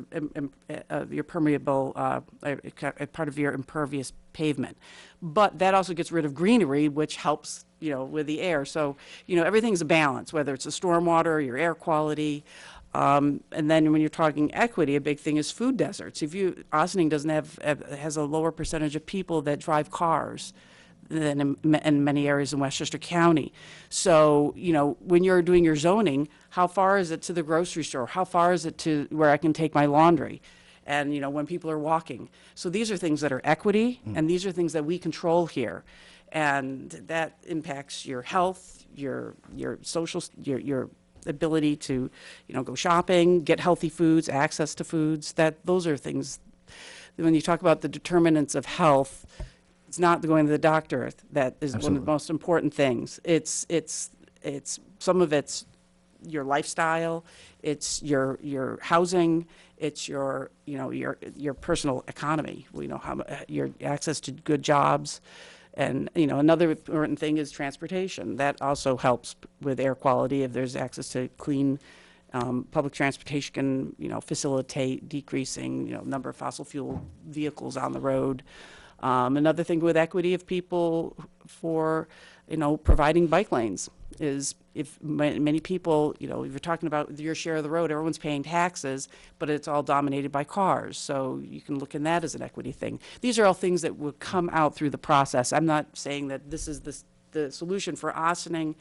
permeable, part of your impervious pavement. But that also gets rid of greenery, which helps, you know, with the air. So, you know, everything's a balance, whether it's the stormwater, your air quality. And then when you're talking equity, a big thing is food deserts. Ossining doesn't has a lower percentage of people that drive cars than in many areas in Westchester County. So, you know, when you're doing your zoning, how far is it to the grocery store? How far is it to where I can take my laundry? And, you know, when people are walking. So these are things that are equity, and these are things that we control here. And that impacts your health, your social, your ability to, you know, go shopping, get healthy foods, access to foods. Those are things, when you talk about the determinants of health, it's not going to the doctor that is one of the most important things. It's some of it's your lifestyle, it's your housing, it's your, you know, your personal economy. You know, your access to good jobs, and, you know, another important thing is transportation. That also helps with air quality. If there's access to clean public transportation, can, you know, facilitate decreasing, you know, number of fossil fuel vehicles on the road. Another thing with equity of people for, you know, providing bike lanes is if many people, you know, if you're talking about your share of the road, everyone's paying taxes, but it's all dominated by cars. So you can look in that as an equity thing. These are all things that will come out through the process. I'm not saying that this is the solution for Ossining,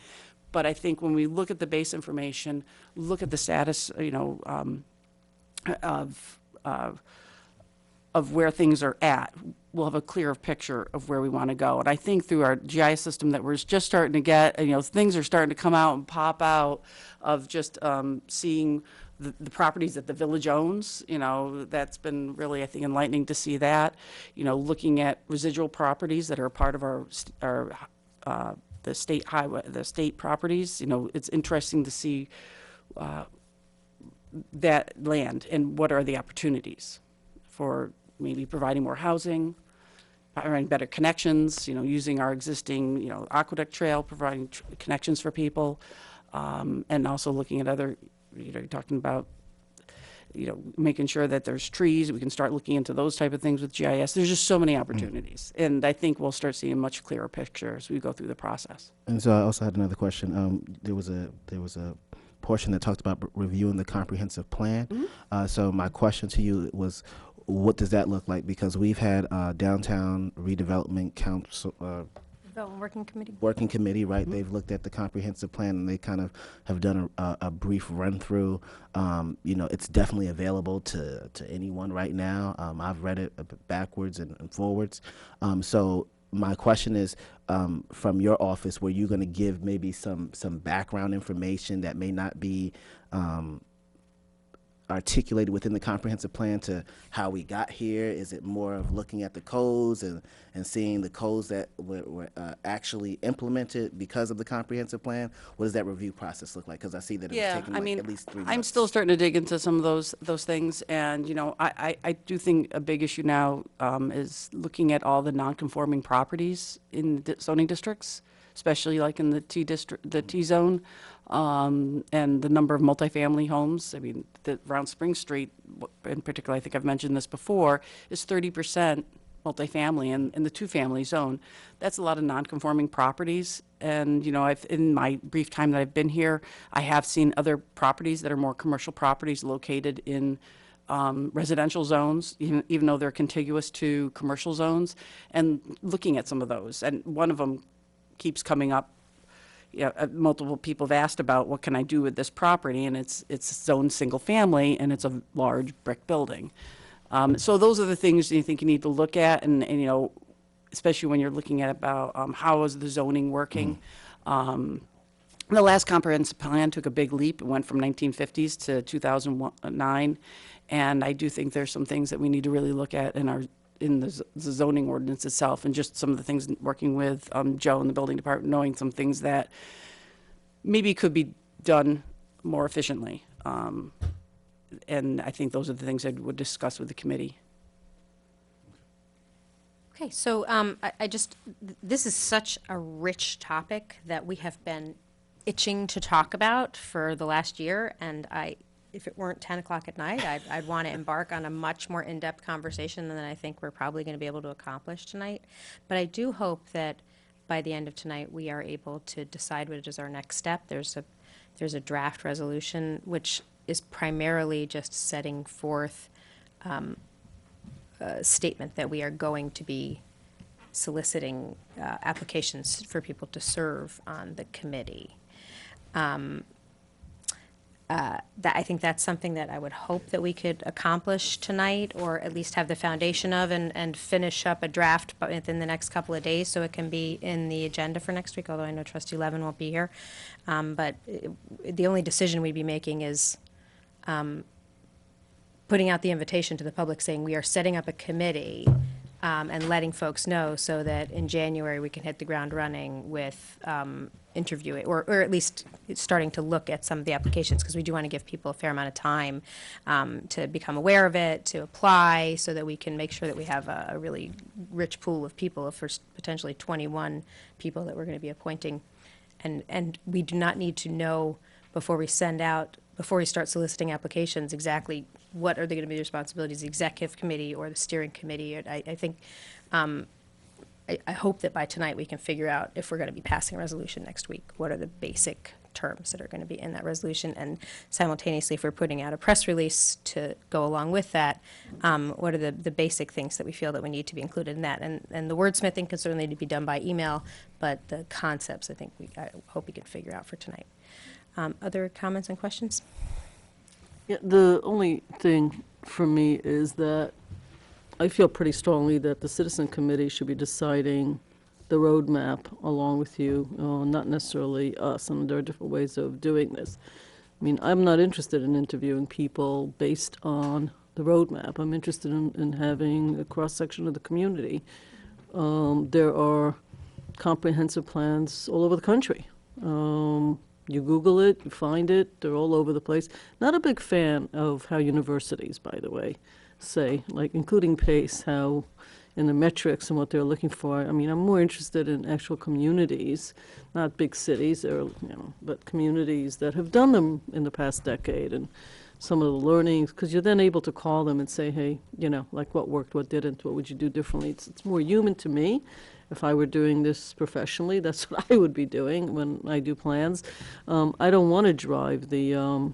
but I think when we look at the base information, look at the status, you know, of where things are at, we'll have a clearer picture of where we want to go. And I think through our GIS system that we're just starting to get, you know, things are starting to come out and pop out of just seeing the properties that the village owns. You know, that's been really, I think, enlightening to see that. You know, looking at residual properties that are a part of the state highway, the state properties. You know, it's interesting to see that land and what are the opportunities for maybe providing more housing, providing better connections, you know, using our existing, you know, aqueduct trail, providing connections for people, and also looking at other, you know, you're talking about, you know, making sure that there's trees. We can start looking into those type of things with GIS. There's just so many opportunities. And I think we'll start seeing a much clearer picture as we go through the process.
And so I also had another question. There was a portion that talked about reviewing the comprehensive plan. So my question to you was, what does that look like? Because we've had Downtown Redevelopment Council, working committee, right? They've looked at the comprehensive plan and they kind of have done a brief run through. You know, it's definitely available to anyone right now. I've read it backwards and forwards. So my question is, from your office, were you going to give maybe some background information that may not be articulated within the comprehensive plan to how we got here? Is it more of looking at the codes and seeing the codes that were actually implemented because of the comprehensive plan? What does that review process look like? Because I see that it's taken like at least 3 months.
I'm still starting to dig into some of those things, and, you know, I do think a big issue now is looking at all the non-conforming properties in the zoning districts, especially like in the T zone. And the number of multifamily homes. I mean, around Spring Street in particular, I think I've mentioned this before, is 30% multifamily in the two-family zone. That's a lot of non-conforming properties. And, you know, in my brief time that I've been here, I have seen other properties that are more commercial properties located in residential zones, even though they're contiguous to commercial zones, and looking at some of those. And one of them keeps coming up. Multiple people have asked about what can I do with this property, and it's zoned single family, and it's a large brick building. So those are the things you think you need to look at, and you know, especially when you're looking at about how is the zoning working. The last comprehensive plan took a big leap. It went from 1950s to 2009, and I do think there's some things that we need to really look at in the zoning ordinance itself, and just some of the things working with Joe in the building department, knowing some things that maybe could be done more efficiently. And I think those are the things I would discuss with the committee.
Okay, so this is such a rich topic that we have been itching to talk about for the last year, and if it weren't 10 o'clock at night, I'd want to embark on a much more in-depth conversation than I think we're probably going to be able to accomplish tonight. But I do hope that by the end of tonight, we are able to decide what is our next step. There's a draft resolution, which is primarily just setting forth a statement that we are going to be soliciting applications for people to serve on the committee. I think that's something that I would hope that we could accomplish tonight, or at least have the foundation of, and finish up a draft within the next couple of days so it can be in the agenda for next week, although I know Trustee Levin won't be here. But the only decision we'd be making is putting out the invitation to the public saying we are setting up a committee, and letting folks know so that in January we can hit the ground running with interviewing, or at least starting to look at some of the applications, because we do want to give people a fair amount of time to become aware of it, to apply, so that we can make sure that we have a really rich pool of people, for potentially 21 people that we're going to be appointing. And we do not need to know before we start soliciting applications exactly what are they going to be the responsibilities, the executive committee or the steering committee. I think, I hope that by tonight we can figure out, if we're going to be passing a resolution next week, what are the basic terms that are going to be in that resolution, and simultaneously, if we're putting out a press release to go along with that, what are the basic things that we feel that we need to be included in that. And the wordsmithing can certainly be done by email, but the concepts, I hope we can figure out for tonight. Other comments and questions?
Yeah, the only thing for me is that I feel pretty strongly that the citizen committee should be deciding the roadmap along with you, not necessarily us, and there are different ways of doing this. I mean, I'm not interested in interviewing people based on the roadmap. I'm interested in having a cross-section of the community. There are comprehensive plans all over the country. You Google it, you find it, they're all over the place. Not a big fan of how universities, by the way, say, like including PACE, how in the metrics and what they're looking for. I mean, I'm more interested in actual communities, not big cities, or, but communities that have done them in the past decade, and some of the learnings, because you're then able to call them and say, hey, like what worked, what didn't, what would you do differently. It's more human to me. If I were doing this professionally, that's what I would be doing when I do plans. I don't want to drive the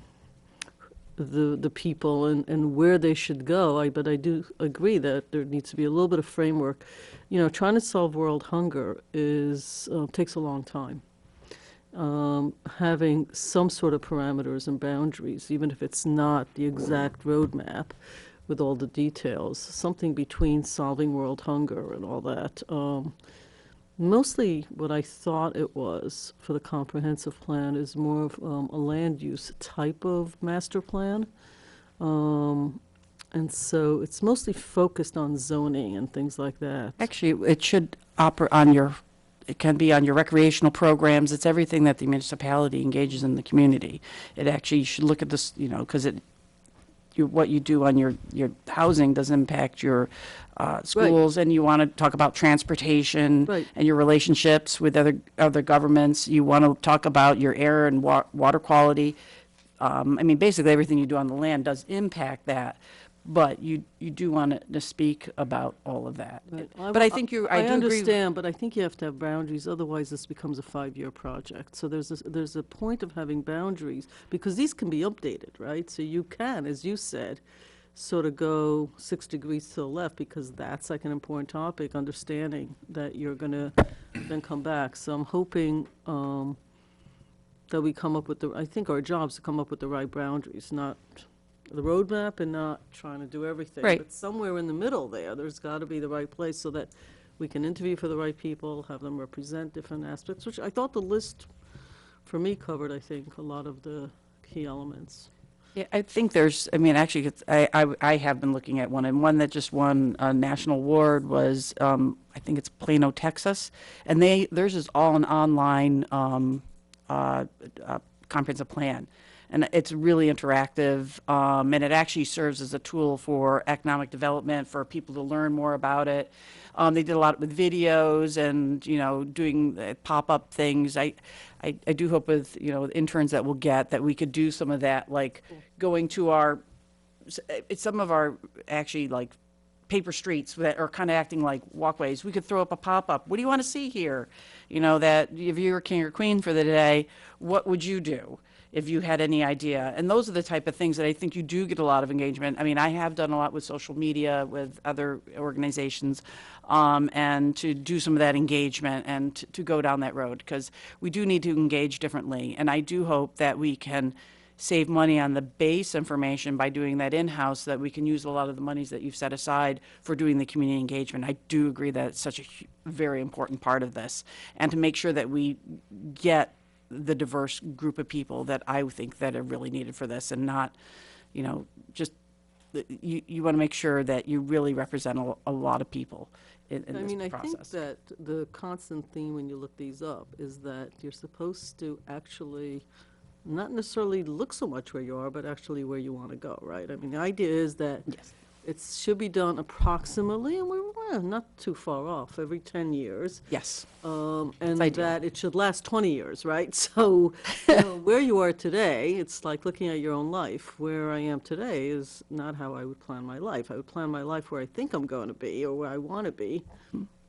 people and where they should go, but I do agree that there needs to be a little bit of framework. Trying to solve world hunger takes a long time. Having some sort of parameters and boundaries, even if it's not the exact roadmap with all the details, something between solving world hunger and all that. Mostly what I thought it was for the comprehensive plan is more of a land use type of master plan. And so it's mostly focused on zoning and things like that.
Actually, it should it can be on your recreational programs. It's everything that the municipality engages in the community. It actually, you should look at this, because what you do on your housing does impact your schools, right. And you want to talk about transportation, right. And your relationships with other governments. You want to talk about your air and water quality. Basically everything you do on the land does impact that. but you do want to speak about all of that.
Right.
But I think I do agree.
understand, but I think you have to have boundaries. Otherwise, this becomes a 5-year project. So there's a point of having boundaries because these can be updated, right? So you can, as you said, sort of go 6 degrees to the left because that's like an important topic. Understanding that you're going to then come back. So I'm hoping that we come up with I think our job is to come up with the right boundaries, not the roadmap and not trying to do everything.
Right.
But somewhere in the middle there's got to be the right place so that we can interview for the right people, have them represent different aspects, which I thought the list for me covered, I think, a lot of the key elements.
Yeah, I think actually, I have been looking at one, and one that just won a national award was, I think it's Plano, Texas, and theirs is all an online comprehensive plan. And it's really interactive, and it actually serves as a tool for economic development, for people to learn more about it. They did a lot with videos and, doing pop-up things. I do hope with, interns that we'll get, that we could do some of that, like going to some of our actually like paper streets that are kind of acting like walkways. We could throw up a pop-up. What do you want to see here? That if you were king or queen for the day, what would you do if you had any idea? And those are the type of things that I think you do get a lot of engagement. I mean, I have done a lot with social media, with other organizations, and to do some of that engagement and to go down that road, because we do need to engage differently. And I do hope that we can save money on the base information by doing that in-house, so that we can use a lot of the monies that you've set aside for doing the community engagement. I do agree that it's such a very important part of this, and to make sure that we get the diverse group of people that I think that are really needed for this, and not, just you want to make sure that you really represent a lot of people in this process.
I think that the constant theme when you look these up is that you're supposed to actually not necessarily look so much where you are, but actually where you want to go, right? I mean, the idea is that it should be done approximately, and we're not too far off, every 10 years.
Yes.
And that it should last 20 years, right? So where you are today, it's like looking at your own life. Where I am today is not how I would plan my life. I would plan my life where I think I'm going to be or where I want to be,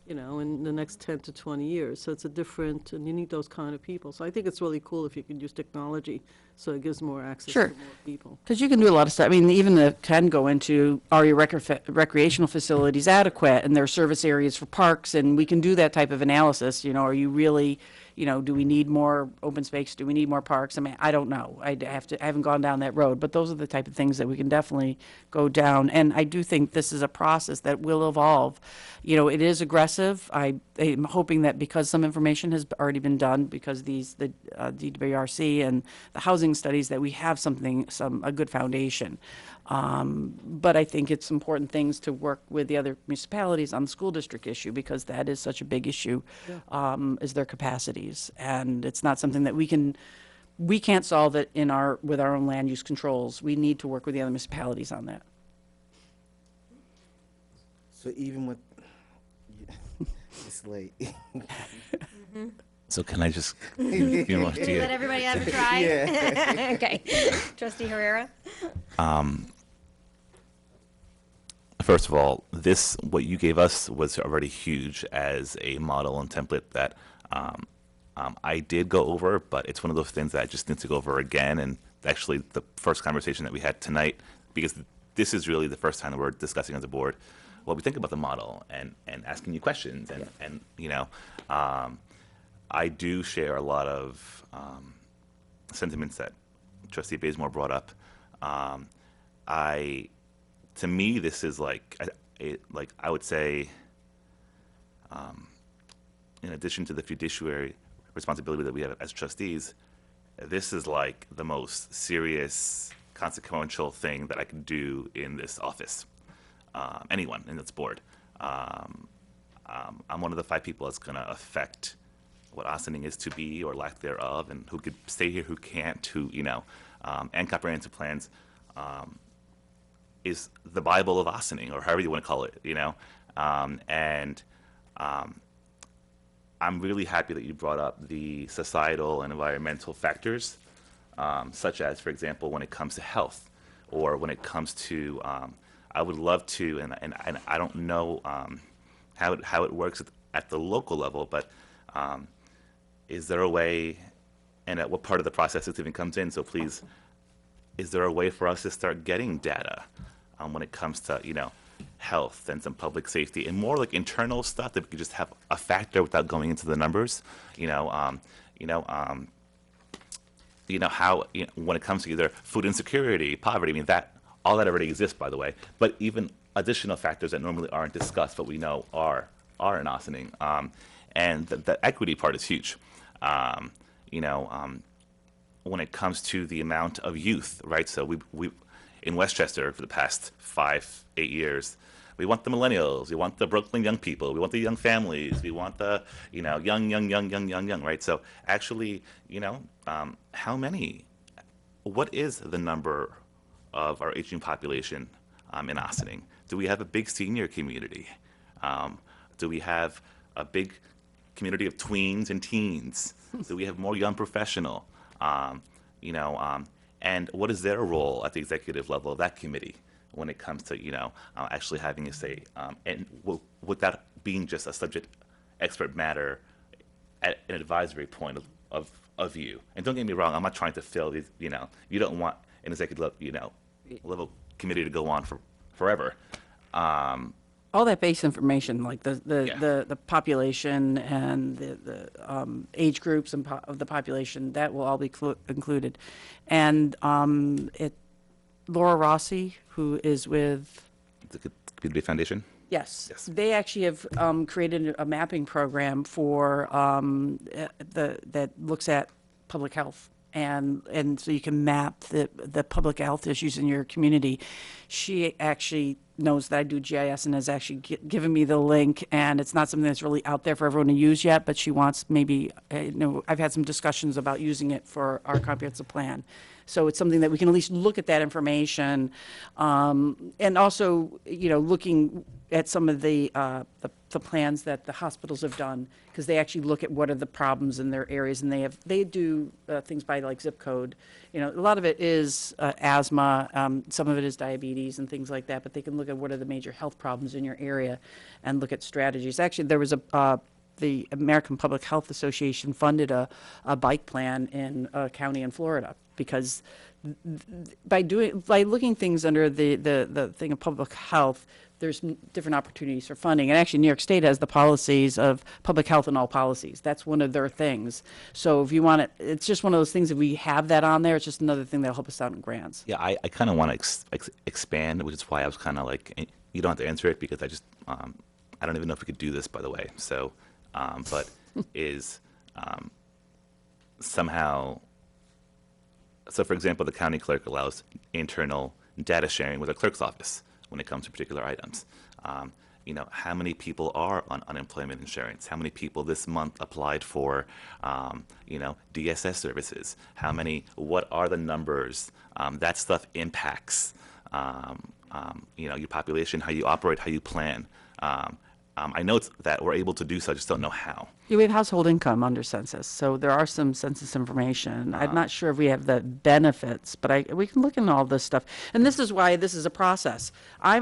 in the next 10 to 20 years. So it's and you need those kind of people. So I think it's really cool if you can use technology so it gives more access to more people.
Because you can do a lot of stuff. I mean, even can go into, are your recreational facilities adequate, and there are service areas for parks, and we can do that type of analysis. Are you really, do we need more open space? Do we need more parks? I mean, I don't know. I haven't gone down that road, but those are the type of things that we can definitely go down. And I do think this is a process that will evolve. It is aggressive. I'm hoping that because some information has already been done, because the DWRC and the housing studies, that we have a good foundation. But I think it's important things to work with the other municipalities on the school district issue, because that is such a big issue, is their capacities. And it's not something that we can't solve it with our own land use controls. We need to work with the other municipalities on that.
So even with, it's late.
So can I just,
Let everybody have a try?
Yeah.
Okay. Trustee Herrera?
First of all, what you gave us was already huge as a model and template that I did go over, but it's one of those things that I just need to go over again. And actually, the first conversation that we had tonight, because this is really the first time that we're discussing as a board what we think about the model and asking you questions. And I do share a lot of sentiments that Trustee Bazemore brought up. To me, this is like I would say, in addition to the fiduciary responsibility that we have as trustees, this is like the most serious, consequential thing that I can do in this office. Anyone in this board. I'm one of the 5 people that's going to affect what Ossining is to be or lack thereof, and who could stay here, who can't, and comprehensive plans is the Bible of Ossining, or however you want to call it, I'm really happy that you brought up the societal and environmental factors, such as, for example, when it comes to health, or when it comes to, I would love to, and I don't know how it works at the local level, but is there a way, and at what part of the process it even comes in? So please, is there a way for us to start getting data when it comes to health and some public safety and more like internal stuff that we could just have a factor without going into the numbers? How when it comes to either food insecurity, poverty. I mean all that already exists, by the way. But even additional factors that normally aren't discussed, but we know are in Ossining. And the equity part is huge. When it comes to the amount of youth, right? So we in Westchester for the past 5-8 years, we want the millennials, we want the Brooklyn young people, we want the young families, we want the young, right? So actually, what is the number of our aging population in Ossining? Do we have a big senior community? Do we have a big community of tweens and teens? Do we have more young professional? And what is their role at the executive level of that committee when it comes to actually having a say? And with that being just a subject expert matter at an advisory point of view. And don't get me wrong, I'm not trying to fill these. You don't want an executive level committee to go on forever.
All that base information, like the population and the age groups of the population, that will all be included. And Laura Rossi, who is with
The Community Foundation?
Yes. They actually have created a mapping program for that looks at public health. And so you can map the public health issues in your community. She actually knows that I do GIS and has actually given me the link, and it's not something that's really out there for everyone to use yet, but she wants maybe, I've had some discussions about using it for our comprehensive plan. So it's something that we can at least look at that information, and also, looking at some of the plans that the hospitals have done, because they actually look at what are the problems in their areas, and they do things by like zip code. A lot of it is asthma, some of it is diabetes and things like that, but they can look at what are the major health problems in your area and look at strategies. Actually, there was the American Public Health Association funded a bike plan in a county in Florida, because by looking things under the thing of public health, there's different opportunities for funding. And actually, New York State has the policies of public health in all policies. That's one of their things. So if you want it, it's just one of those things. If we have that on there, it's just another thing that'll help us out in grants.
Yeah, I kind of want to expand, which is why I was kind of like, you don't have to answer it, because I just, I don't even know if we could do this, by the way. So, but is somehow, so for example, the county clerk allows internal data sharing with the clerk's office when it comes to particular items. How many people are on unemployment insurance? How many people this month applied for, DSS services? What are the numbers? That stuff impacts, your population, how you operate, how you plan. I know that we're able to do so, I just don't know how.
Yeah, we have household income under census, so there are some census information. I'm not sure if we have the benefits, but we can look into all this stuff. And this is why this is a process. I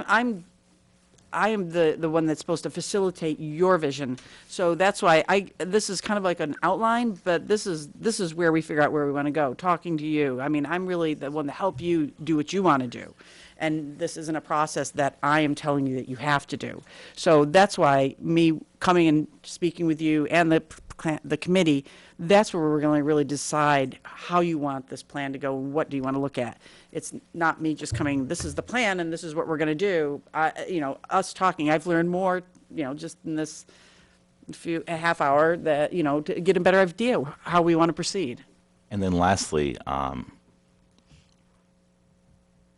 am the one that's supposed to facilitate your vision. So that's why this is kind of like an outline, but this is where we figure out where we want to go, talking to you. I mean, I'm really the one to help you do what you want to do. And this isn't a process that I am telling you that you have to do. So that's why me coming and speaking with you and the committee, that's where we're going to really decide how you want this plan to go, what do you want to look at. It's not me just coming, this is the plan and this is what we're going to do. Us talking, I've learned more, just in this a half hour that, to get a better idea how we want to proceed.
And then lastly,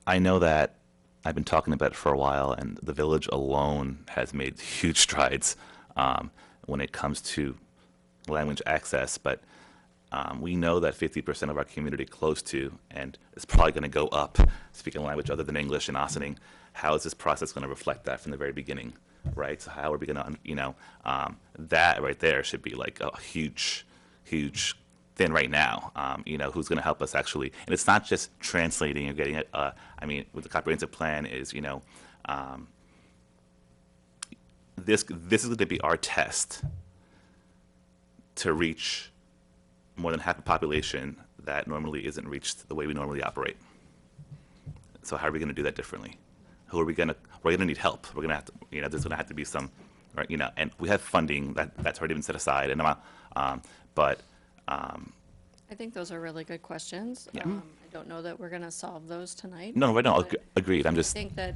I know that I've been talking about it for a while, and the village alone has made huge strides when it comes to language access, but we know that 50% of our community close to, and it's probably going to go up, speaking a language other than English in Ossining. How is this process going to reflect that from the very beginning, right? So how are we going to, that right there should be like a huge thing right now, who's going to help us actually. And it's not just translating or getting it, with the comprehensive plan is, Um, this is going to be our test to reach more than half the population that normally isn't reached the way we normally operate. So how are we going to do that differently? Who are we going to? We're going to need help. We're going to have to, there's going to have to be some, right? And we have funding that's already been set aside, and
I think those are really good questions.
Yeah.
I don't know that we're going to solve those tonight.
no, I don't
but
agreed. I'm
I
just
think that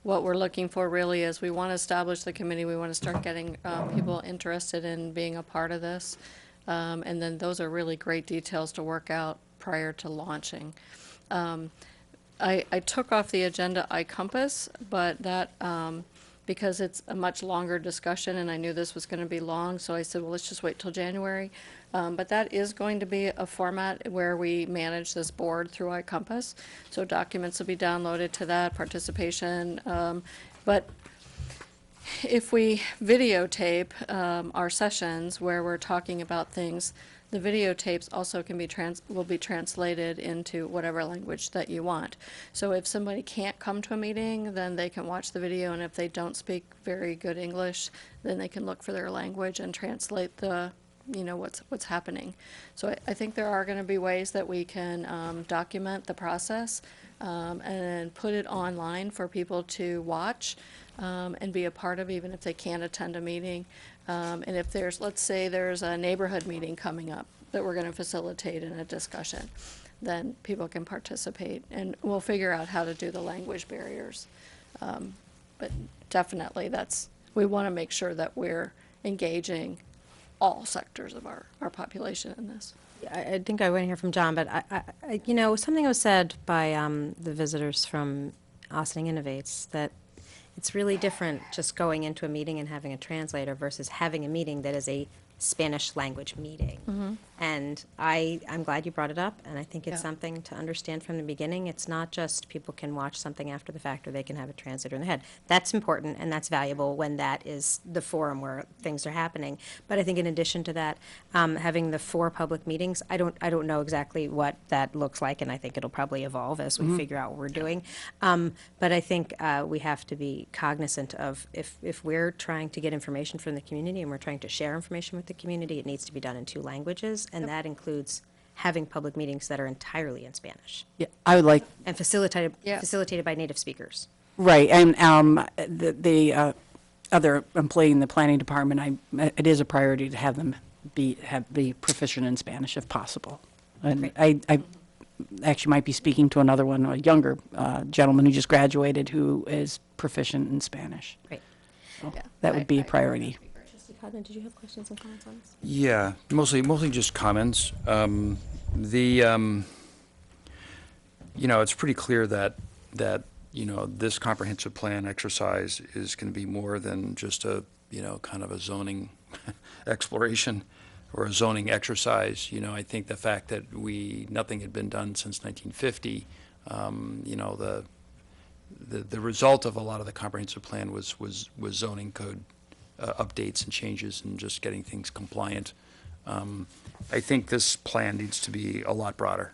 what we're looking for really is we want to establish the committee. We want to start getting people interested in being a part of this. And then those are really great details to work out prior to launching. I took off the agenda iCompass, but that, because it's a much longer discussion and I knew this was going to be long, so I said, well, let's just wait till January. But that is going to be a format where we manage this board through iCompass. So documents will be downloaded to that, participation. But if we videotape our sessions where we're talking about things, the videotapes also can be will be translated into whatever language that you want. So if somebody can't come to a meeting, then they can watch the video, and if they don't speak very good English, then they can look for their language and translate the, what's happening. So I think there are going to be ways that we can document the process and put it online for people to watch and be a part of, even if they can't attend a meeting. And if let's say there's a neighborhood meeting coming up that we're going to facilitate in a discussion, then people can participate, and we'll figure out how to do the language barriers. But definitely we want to make sure that we're engaging all sectors of our population in this.
I think I want to hear from John, but something was said by the visitors from Austining Innovates that it's really different just going into a meeting and having a translator versus having a meeting that is a Spanish language meeting.
Mhm.
And I'm glad you brought it up, and I think it's
Yeah.
something to understand from the beginning. It's not just people can watch something after the fact or they can have a translator in their head. That's important and that's valuable when that is the forum where things are happening. But I think in addition to that, having the 4 public meetings, I don't know exactly what that looks like, and I think it'll probably evolve as we
Mhm.
figure out what we're doing. But I think we have to be cognizant of if we're trying to get information from the community and we're trying to share information with the community, it needs to be done in 2 languages, and that includes having public meetings that are entirely in Spanish.
Yeah, I would like,
And facilitated by native speakers.
right, and the other employee in the planning department, it is a priority to have them be proficient in Spanish if possible. And I actually might be speaking to another one, a younger gentleman who just graduated who is proficient in Spanish.
Great.
So that would be a priority.
Trustee Codman, did you have questions and comments on this?
Yeah, mostly just comments. It's pretty clear that this comprehensive plan exercise is going to be more than just a kind of a zoning exploration or a zoning exercise. I think the fact that nothing had been done since 1950, the result of a lot of the comprehensive plan was zoning code updates and changes and just getting things compliant. I think this plan needs to be a lot broader.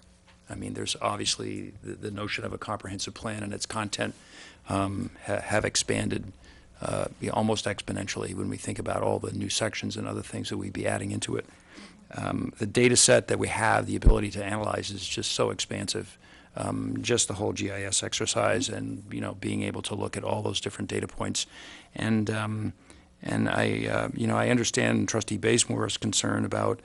I mean, there's obviously the notion of a comprehensive plan and its content have expanded almost exponentially when we think about all the new sections and other things that we'd be adding into it. The data set that we have, the ability to analyze, is just so expansive. Just the whole GIS exercise and, being able to look at all those different data points. And I understand Trustee Basemore's concern about,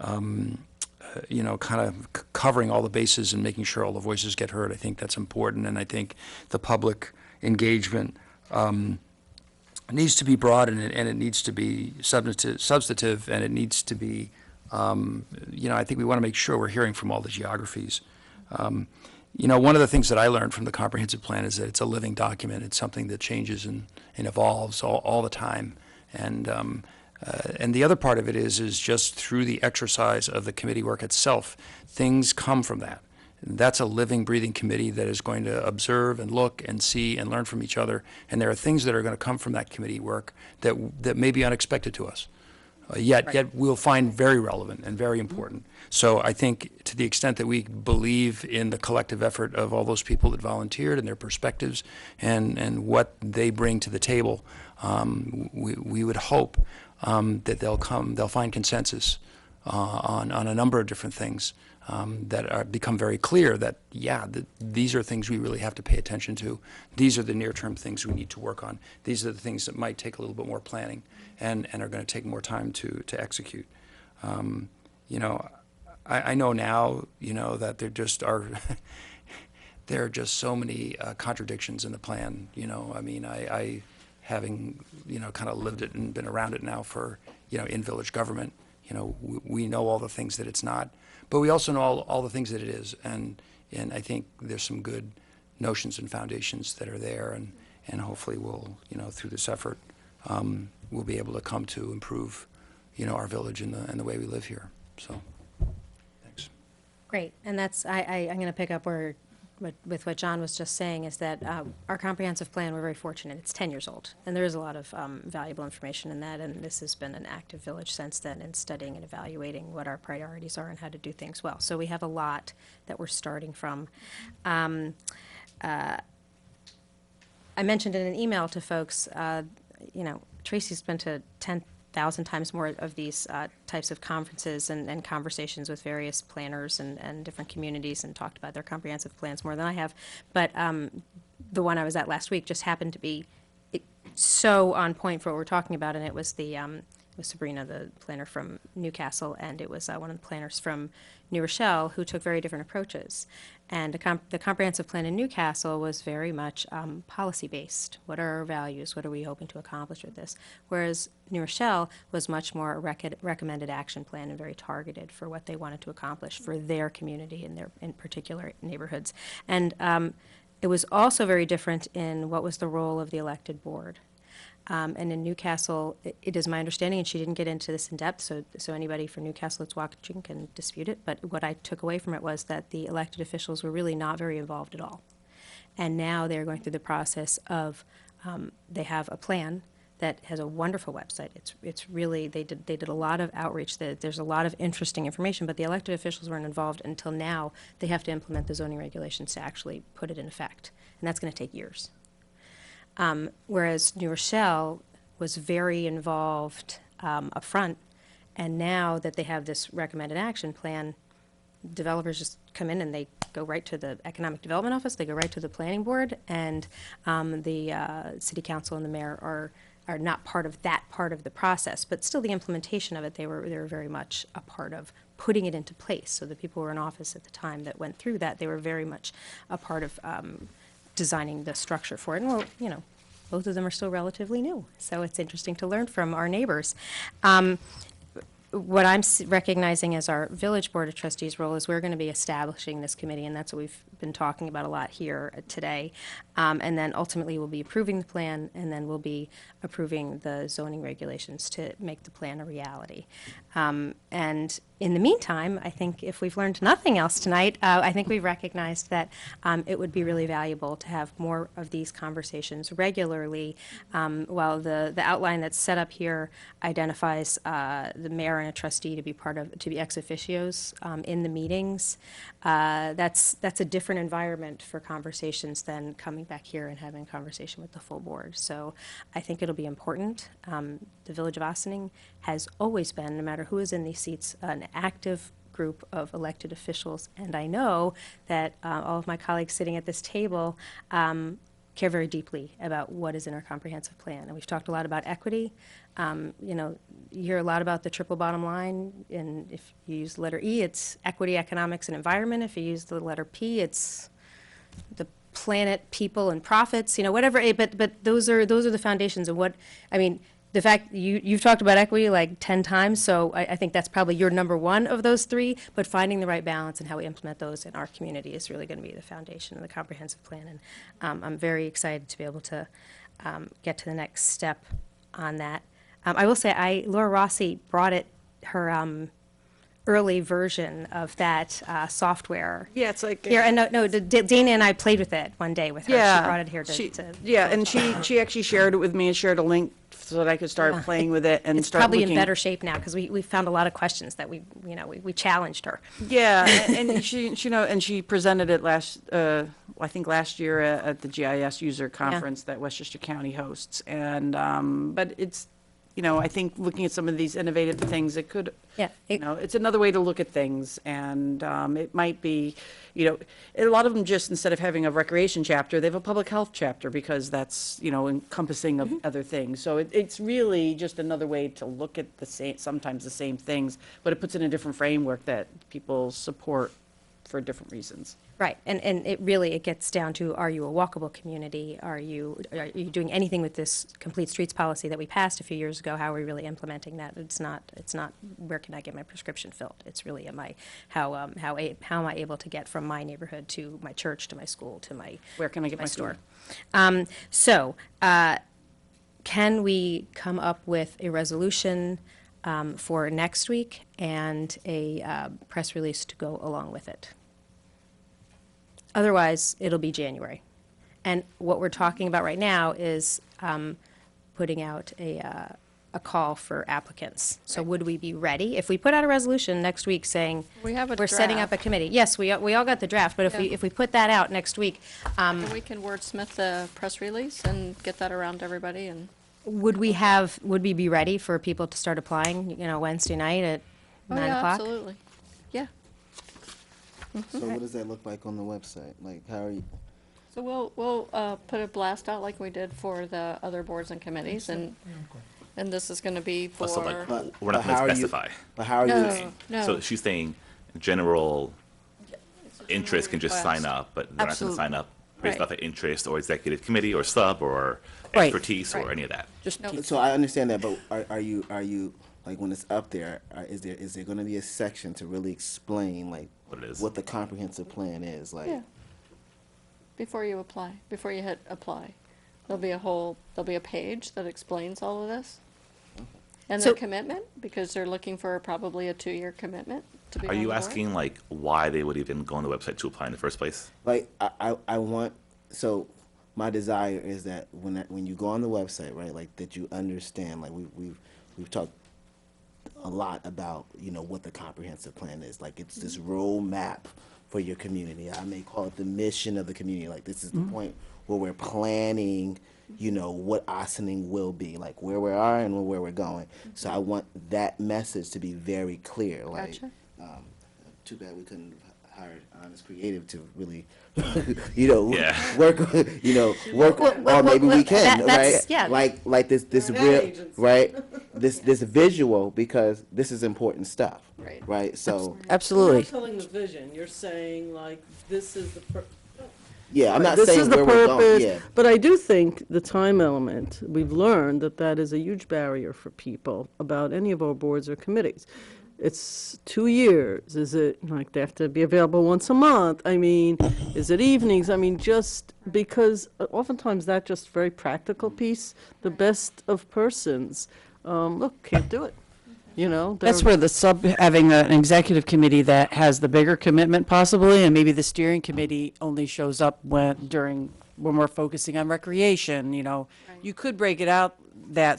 kind of covering all the bases and making sure all the voices get heard. I think that's important, and I think the public engagement needs to be broad, and it needs to be substantive, and it needs to be, I think we want to make sure we're hearing from all the geographies. One of the things that I learned from the comprehensive plan is that it's a living document. It's something that changes and evolves all the time. And the other part of it is just through the exercise of the committee work itself, things come from that. That's a living, breathing committee that is going to observe and look and see and learn from each other. And there are things that are going to come from that committee work that may be unexpected to us.
yet we'll find very relevant and very important. So I think to the extent that we believe in the collective effort of all those people that volunteered and their perspectives and what they bring to the table, we would hope that they'll find consensus on a number of different things that become very clear that, these are things we really have to pay attention to. These are the near-term things we need to work on. These are the things that might take a little bit more planning and are going to take more time to execute. I know now, that there just are there are just so many contradictions in the plan. I having, kind of lived it and been around it now for, in village government, we know all the things that it's not, but we also know all the things that it is. And I think there's some good notions and foundations that are there, and hopefully we'll, through this effort, we'll be able to come to improve, our village and the way we live here. So, thanks.
Great, and that's, I'm going to pick up with what John was just saying, is that our comprehensive plan, we're very fortunate, it's 10 years old, and there is a lot of valuable information in that, and this has been an active village since then in studying and evaluating what our priorities are and how to do things well. So we have a lot that we're starting from. I mentioned in an email to folks, Tracy's been to 10,000 times more of these types of conferences and conversations with various planners and different communities and talked about their comprehensive plans more than I have. But the one I was at last week just happened to be so on point for what we're talking about, and it was it was Sabrina, the planner from Newcastle, and it was one of the planners from New Rochelle who took very different approaches. And the comprehensive plan in Newcastle was very much policy-based. What are our values? What are we hoping to accomplish with this? Whereas New Rochelle was much more a recommended action plan and very targeted for what they wanted to accomplish for their community and their in particular neighborhoods. And it was also very different in what was the role of the elected board. And in Newcastle, it is my understanding, and she didn't get into this in depth, so anybody from Newcastle that's watching can dispute it, but what I took away from it was that the elected officials were really not very involved at all. And now they're going through the process of, they have a plan that has a wonderful website. It's really, they did a lot of outreach. There's a lot of interesting information, but the elected officials weren't involved until now. They have to implement the zoning regulations to actually put it in effect, and that's going to take years. Whereas New Rochelle was very involved up front, and now that they have this recommended action plan, developers just come in and they go right to the Economic Development Office, they go right to the Planning Board, and the City Council and the Mayor are not part of that part of the process, but still the implementation of it, they were very much a part of putting it into place. So the people who were in office at the time that went through that, they were very much a part of designing the structure for it. And well, both of them are still relatively new, so it's interesting to learn from our neighbors. What I'm recognizing as our Village Board of Trustees role is we're going to be establishing this committee, and that's what we've been talking about a lot here today. And then ultimately we'll be approving the plan, and then we'll be approving the zoning regulations to make the plan a reality. And in the meantime, I think if we've learned nothing else tonight, I think we've recognized that it would be really valuable to have more of these conversations regularly. While the outline that's set up here identifies the mayor and a trustee to be ex officios in the meetings, that's a different environment for conversations than coming back here and having a conversation with the full board. So I think it'll be important. The Village of Ossining has always been, no matter who is in these seats, an active group of elected officials, and I know that all of my colleagues sitting at this table care very deeply about what is in our comprehensive plan. And we've talked a lot about equity. You hear a lot about the triple bottom line, and if you use the letter E, it's equity, economics, and environment. If you use the letter P, it's the planet, people, and profits. Whatever. But those are the foundations of what I mean. The fact you've talked about equity like 10 times, so I think that's probably your number one of those three, but finding the right balance and how we implement those in our community is really going to be the foundation of the comprehensive plan. And I'm very excited to be able to get to the next step on that. I will say, Laura Rossi brought her early version of that software.
Yeah, it's like
Here, and Dana and I played with it one day with her.
Yeah,
She brought it here to.
yeah, and she actually shared it with me and shared a link so that I could start
Yeah.
playing with it and
It's
start
probably
looking.
in better shape now because we found a lot of questions that we challenged her.
Yeah, and she presented it I think last year at the GIS user conference that Westchester County hosts. And but it's, I think looking at some of these innovative things, it could, it's another way to look at things. And it might be, a lot of them just, instead of having a recreation chapter, they have a public health chapter because that's, encompassing of other things. So it's really just another way to look at sometimes the same things, but it puts it in a different framework that people support for different reasons.
Right, and it gets down to, are you a walkable community? Are you doing anything with this complete streets policy that we passed a few years ago? How are we really implementing that? It's not where can I get my prescription filled? It's really how am I able to get from my neighborhood to my church, to my school, to my
where can I get my
store?
food?
Can we come up with a resolution for next week and a press release to go along with it? Otherwise, it'll be January. And what we're talking about right now is putting out a call for applicants. So would we be ready? If we put out a resolution next week saying
We have a
we're setting up a
draft.
committee. Yes, we all got the draft, but
Yeah.
if we put that out next week,
And we can wordsmith the press release and get that around to everybody and.
would we be ready for people to start applying, Wednesday night at
Oh,
9
yeah,
o'clock?
absolutely. Yeah.
So what does that look like on the website? Like, how are you?
So we'll put a blast out like we did for the other boards and committees, and this is going to be for.
So like,
But-
we're not
but
going
how
to
are you-
specify.
but how are you-
No, no.
So she's saying general interest can just sign
request.
up, but they're not going
Absolutely.
to sign up based
Right.
off of interest or executive committee or sub or
Right.
expertise or
Right.
any of that.
So I understand that, but are you like when it's up there? Is there going to be a section to really explain like
what it is,
what the comprehensive plan is? Like,
Yeah. Before you apply, before you hit apply, there'll be a page that explains all of this. And
So-
their commitment, because they're looking for probably a 2-year commitment to be
Are
on
you
the board.
asking like why they would even go on the website to apply in the first place?
like I want. So my desire is that when you go on the website, right, like that you understand. Like we've talked a lot about what the comprehensive plan is. Like it's this roadmap for your community. I may call it the mission of the community. Like this is the point where we're planning, what Ossining will be, like where we are and where we're going. So I want that message to be very clear. Like,
Gotcha.
too bad we couldn't have hired Honest Creative to really,
Yeah.
work, work, or maybe we can,
that's-
right?
yeah.
Like this real, right? This visual, because this is important stuff, right? So
Absolutely.
You're not telling the vision, you're saying like, this is the.
yeah, I'm not
This
saying
is the
where we're going.
purpose,
Yeah,
but I do think the time element, we've learned that is a huge barrier for people about any of our boards or committees. It's 2 years. Is it like they have to be available once a month? I mean, is it evenings? I mean, just because oftentimes that just very practical piece, the best of persons, look, can't do it.
That's
they're-
where having an executive committee that has the bigger commitment possibly, and maybe the steering committee only shows up when we're focusing on recreation, You could break it out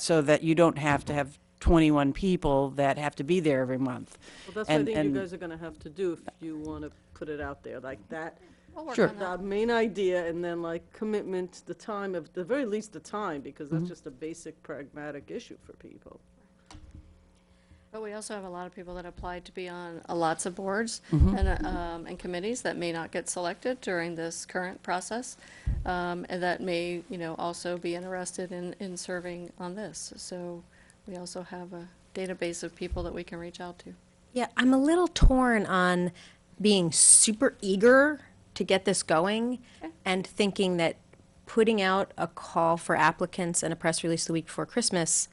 so that you don't have to have 21 people that have to be there every month.
Well, that's what I think you guys are gonna have to do if you wanna put it out there, like that.
We'll work
Sure.
on that.
The main idea, and then like commitment, the time, of the very least the time, because that's just a basic pragmatic issue for people.
But we also have a lot of people that applied to be on lots of boards
Mhm.
and committees that may not get selected during this current process, and that may, also be interested in serving on this. So we also have a database of people that we can reach out to.
Yeah, I'm a little torn on being super eager to get this going and thinking that putting out a call for applicants and a press release the week before Christmas,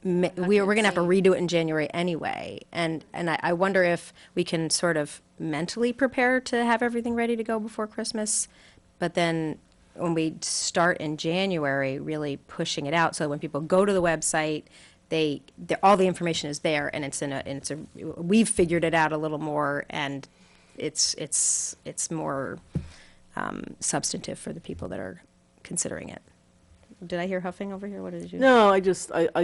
we're going to have to redo it in January anyway. And I wonder if we can sort of mentally prepare to have everything ready to go before Christmas, but then when we start in January, really pushing it out so when people go to the website, all the information is there, and we've figured it out a little more, and it's more substantive for the people that are considering it. Did I hear huffing over here? What did you?
No, I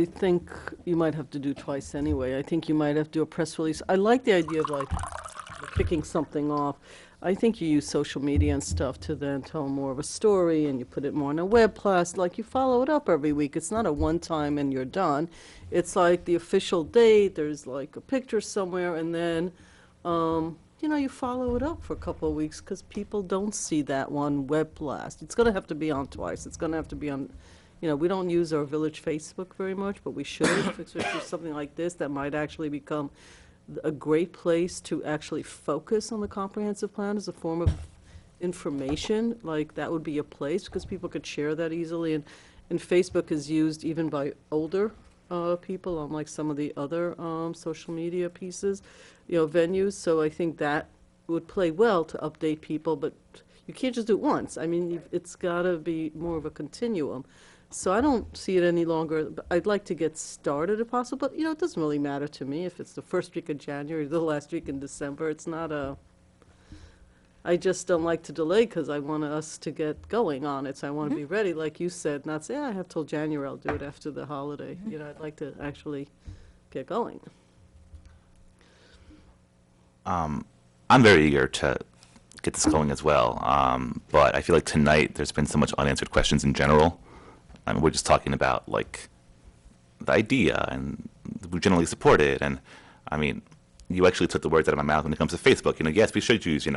think you might have to do twice anyway. I think you might have to do a press release. I like the idea of like kicking something off. I think you use social media and stuff to then tell more of a story, and you put it more in a web blast, like you follow it up every week. It's not a one time and you're done. It's like the official date, there's like a picture somewhere, and then you follow it up for a couple of weeks, because people don't see that one web blast. It's going to have to be on twice. It's going to have to be on, we don't use our village Facebook very much, but we should, especially something like this that might actually become a great place to actually focus on the comprehensive plan as a form of information. Like, that would be a place, because people could share that easily. And Facebook is used even by older people, unlike some of the other social media pieces, venues. So I think that would play well to update people, but you can't just do it once. I mean, it's got to be more of a continuum. So I don't see it any longer. I'd like to get started if possible, but it doesn't really matter to me if it's the first week of January or the last week in December. It's not I just don't like to delay, because I want us to get going on it. So I want to be ready, like you said, not say, I have till January, I'll do it after the holiday. I'd like to actually get going.
I'm very eager to get this going as well, but I feel like tonight there's been so much unanswered questions in general. I mean, we're just talking about like the idea, and we generally support it. And I mean, you actually took the words out of my mouth when it comes to Facebook. Yes, we should use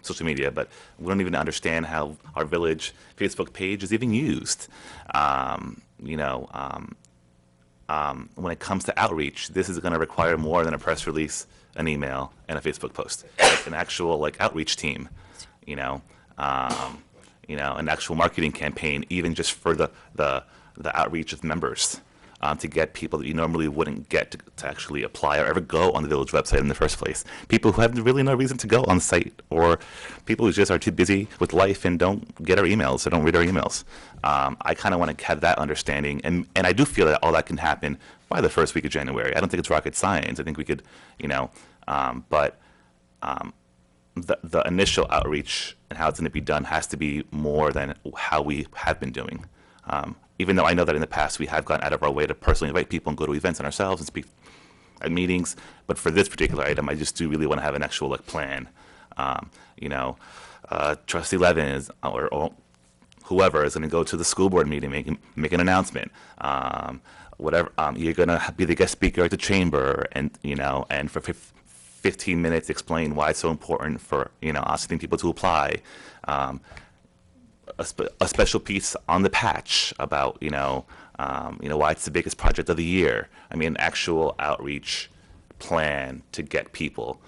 social media, but we don't even understand how our village Facebook page is even used. When it comes to outreach, this is going to require more than a press release, an email, and a Facebook post. Like an actual outreach team, an actual marketing campaign, even just for the outreach of members, to get people that you normally wouldn't get to actually apply or ever go on the village website in the first place. People who have really no reason to go on the site, or people who just are too busy with life and don't get our emails or don't read our emails. I kind of want to have that understanding, and I do feel that all that can happen by the first week of January. I don't think it's rocket science. I think we could, but the initial outreach and how it's going to be done has to be more than how we have been doing. Even though I know that in the past we have gone out of our way to personally invite people and go to events on ourselves and speak at meetings, but for this particular item, I just do really want to have an actual plan. Trustee Levin is, or whoever is going to go to the school board meeting, make an announcement. Whatever, you're going to be the guest speaker at the chamber, and and for 15 minutes explain why it's so important for asking people to apply. A special piece on the patch about why it's the biggest project of the year. I mean, an actual outreach plan to get people.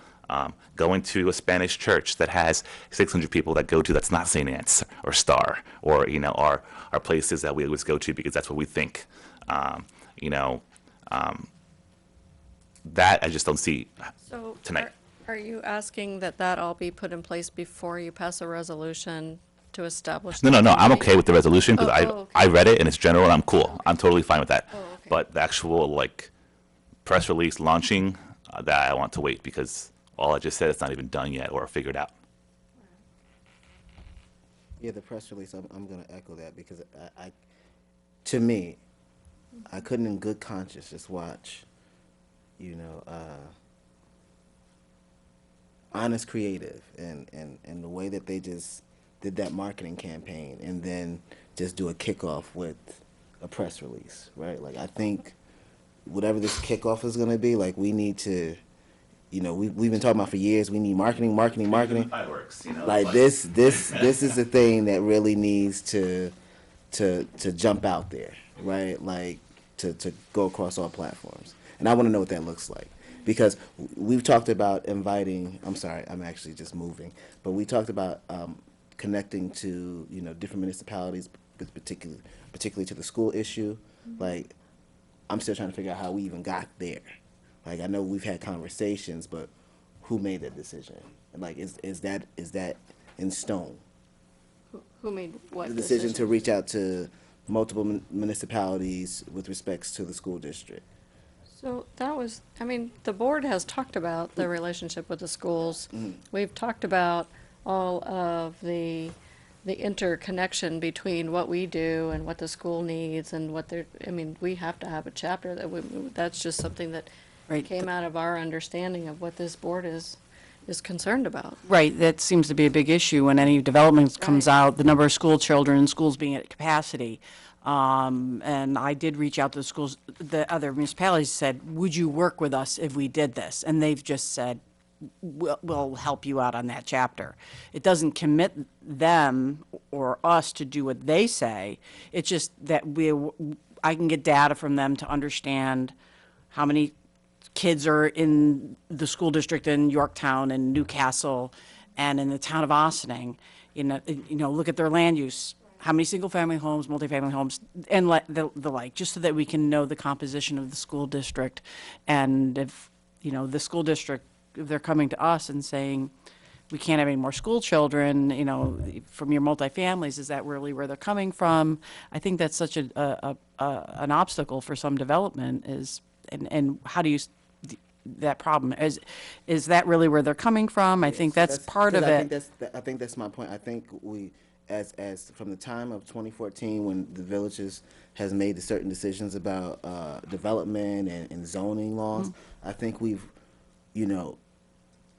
Going to a Spanish church that has 600 people that go to, that's not St. Anne's or Star, or our places that we always go to because that's what we think. That I just don't see tonight.
Are you asking that all be put in place before you pass a resolution to establish?
No. I'm okay with the resolution because
okay.
I read it and it's general and I'm cool. I'm totally fine with that. Okay. But the actual press release launching, that I want to wait, because all I just said, it's not even done yet or figured out.
Yeah, the press release, I'm going to echo that, because to me, I couldn't in good conscience just watch, Honest Creative and the way that they just did that marketing campaign and then just do a kickoff with a press release, right? Like, I think whatever this kickoff is going to be, we need to, we've been talking about for years, we need marketing.
Fireworks,
Like, this is the thing that really needs to jump out there, right? Like, to go across all platforms. And I want to know what that looks like. Because we've talked about inviting, I'm sorry, I'm actually just moving, but we talked about connecting to, different municipalities, particularly to the school issue. Like, I'm still trying to figure out how we even got there. Like, I know we've had conversations, but who made that decision? Like, is that in stone?
Who made what
The decision to reach out to multiple municipalities with respects to the school district.
So that was, I mean, the board has talked about the relationship with the schools. We've talked about all of the interconnection between what we do and what the school needs and what they're, I mean, we have to have a chapter that's just something that came out of our understanding of what this board is concerned about.
Right, that seems to be a big issue when any development comes out, the number of school children, schools being at capacity. And I did reach out to the schools, the other municipalities said, would you work with us if we did this? And they've just said, we'll help you out on that chapter. It doesn't commit them or us to do what they say. It's just that I can get data from them to understand how many kids are in the school district in Yorktown and Newcastle and in the town of Ossining. You know, look at their land use. How many single-family homes, multifamily homes, and the like, just so that we can know the composition of the school district. And if, you know, the school district, if they're coming to us and saying, we can't have any more school children, you know, from your multifamilies, is that really where they're coming from? I think that's such an obstacle for some development and how do you, that problem, is that really where they're coming from? I think that's part of it.
I think that's my point. I think we, as from the time of 2014 when the villages has made the certain decisions about development and zoning laws, I think we've, you know,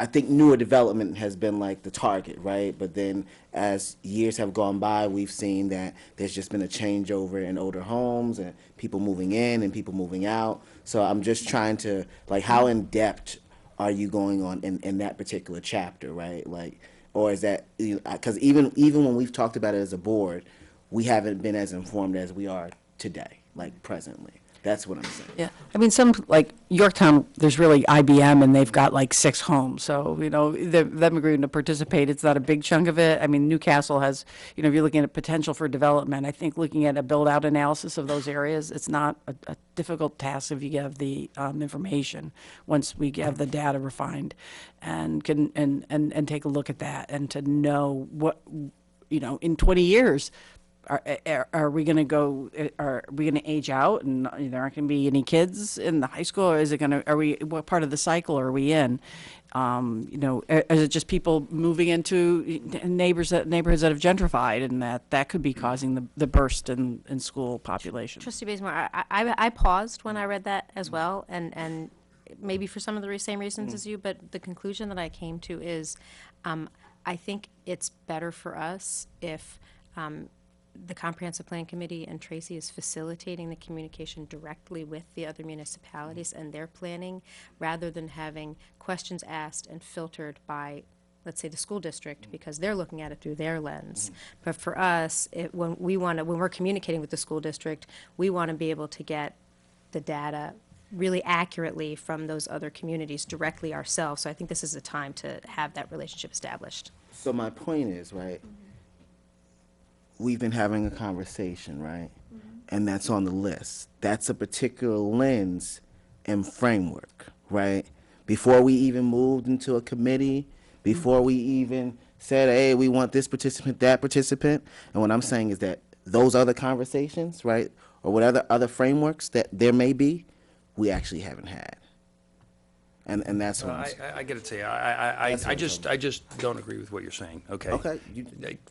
I think newer development has been like the target, right? But then as years have gone by, we've seen that there's just been a changeover in older homes and people moving in and people moving out. So I'm just trying to, like, how in depth are you going on in that particular chapter, right? Like, or is that, because even when we've talked about it as a board, we haven't been as informed as we are today, like presently. That's what I'm saying.
Yeah, I mean, some, like Yorktown, there's really IBM, and they've got like 6 homes. So, you know, them agreeing to participate, it's not a big chunk of it. I mean, Newcastle has, you know, if you're looking at potential for development, I think looking at a build-out analysis of those areas, it's not a difficult task if you have the information, once we have the data refined, and can and take a look at that, and to know what, you know, in 20 years, are we going to go? Are we going to age out, and there aren't going to be any kids in the high school? Or is it going to? Are we? What part of the cycle are we in? You know, is it just people moving into neighborhoods that have gentrified, and that could be causing the burst in school population?
Trustee Bazemore, I paused when I read that as well, and maybe for some of the same reasons as you, but the conclusion that I came to is, I think it's better for us if the Comprehensive Plan Committee and Tracy is facilitating the communication directly with the other municipalities and their planning, rather than having questions asked and filtered by, let's say, the school district, because they're looking at it through their lens. But for us, when we're communicating with the school district, we want to be able to get the data really accurately from those other communities directly ourselves. So I think this is the time to have that relationship established.
So my point is, right, we've been having a conversation, right? And that's on the list. That's a particular lens and framework, right? Before we even moved into a committee, before we even said, hey, we want this participant, that participant. And what I'm saying is that those other conversations, right, or whatever other frameworks that there may be, we actually haven't had. And that's what I'm saying.
I got to tell you, I just don't agree with what you're saying. Okay.
Okay.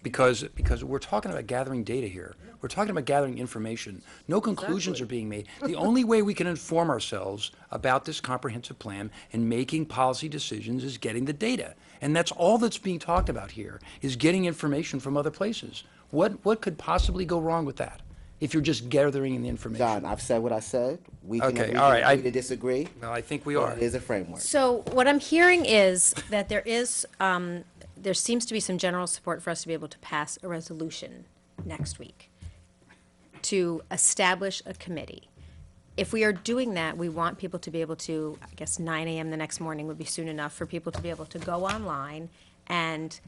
Because we're talking about gathering data here. We're talking about gathering information. No conclusions are being made. The only way we can inform ourselves about this comprehensive plan and making policy decisions is getting the data. And that's all that's being talked about here, is getting information from other places. What could possibly go wrong with that if you're just gathering the information?
John, I've said what I said. We can
Okay, all right.
agree to disagree.
Well, I think we
but
are.
It is a framework.
So what I'm hearing is that there seems to be some general support for us to be able to pass a resolution next week to establish a committee. If we are doing that, we want people to be able to, I guess 9 a.m. the next morning would be soon enough for people to be able to go online and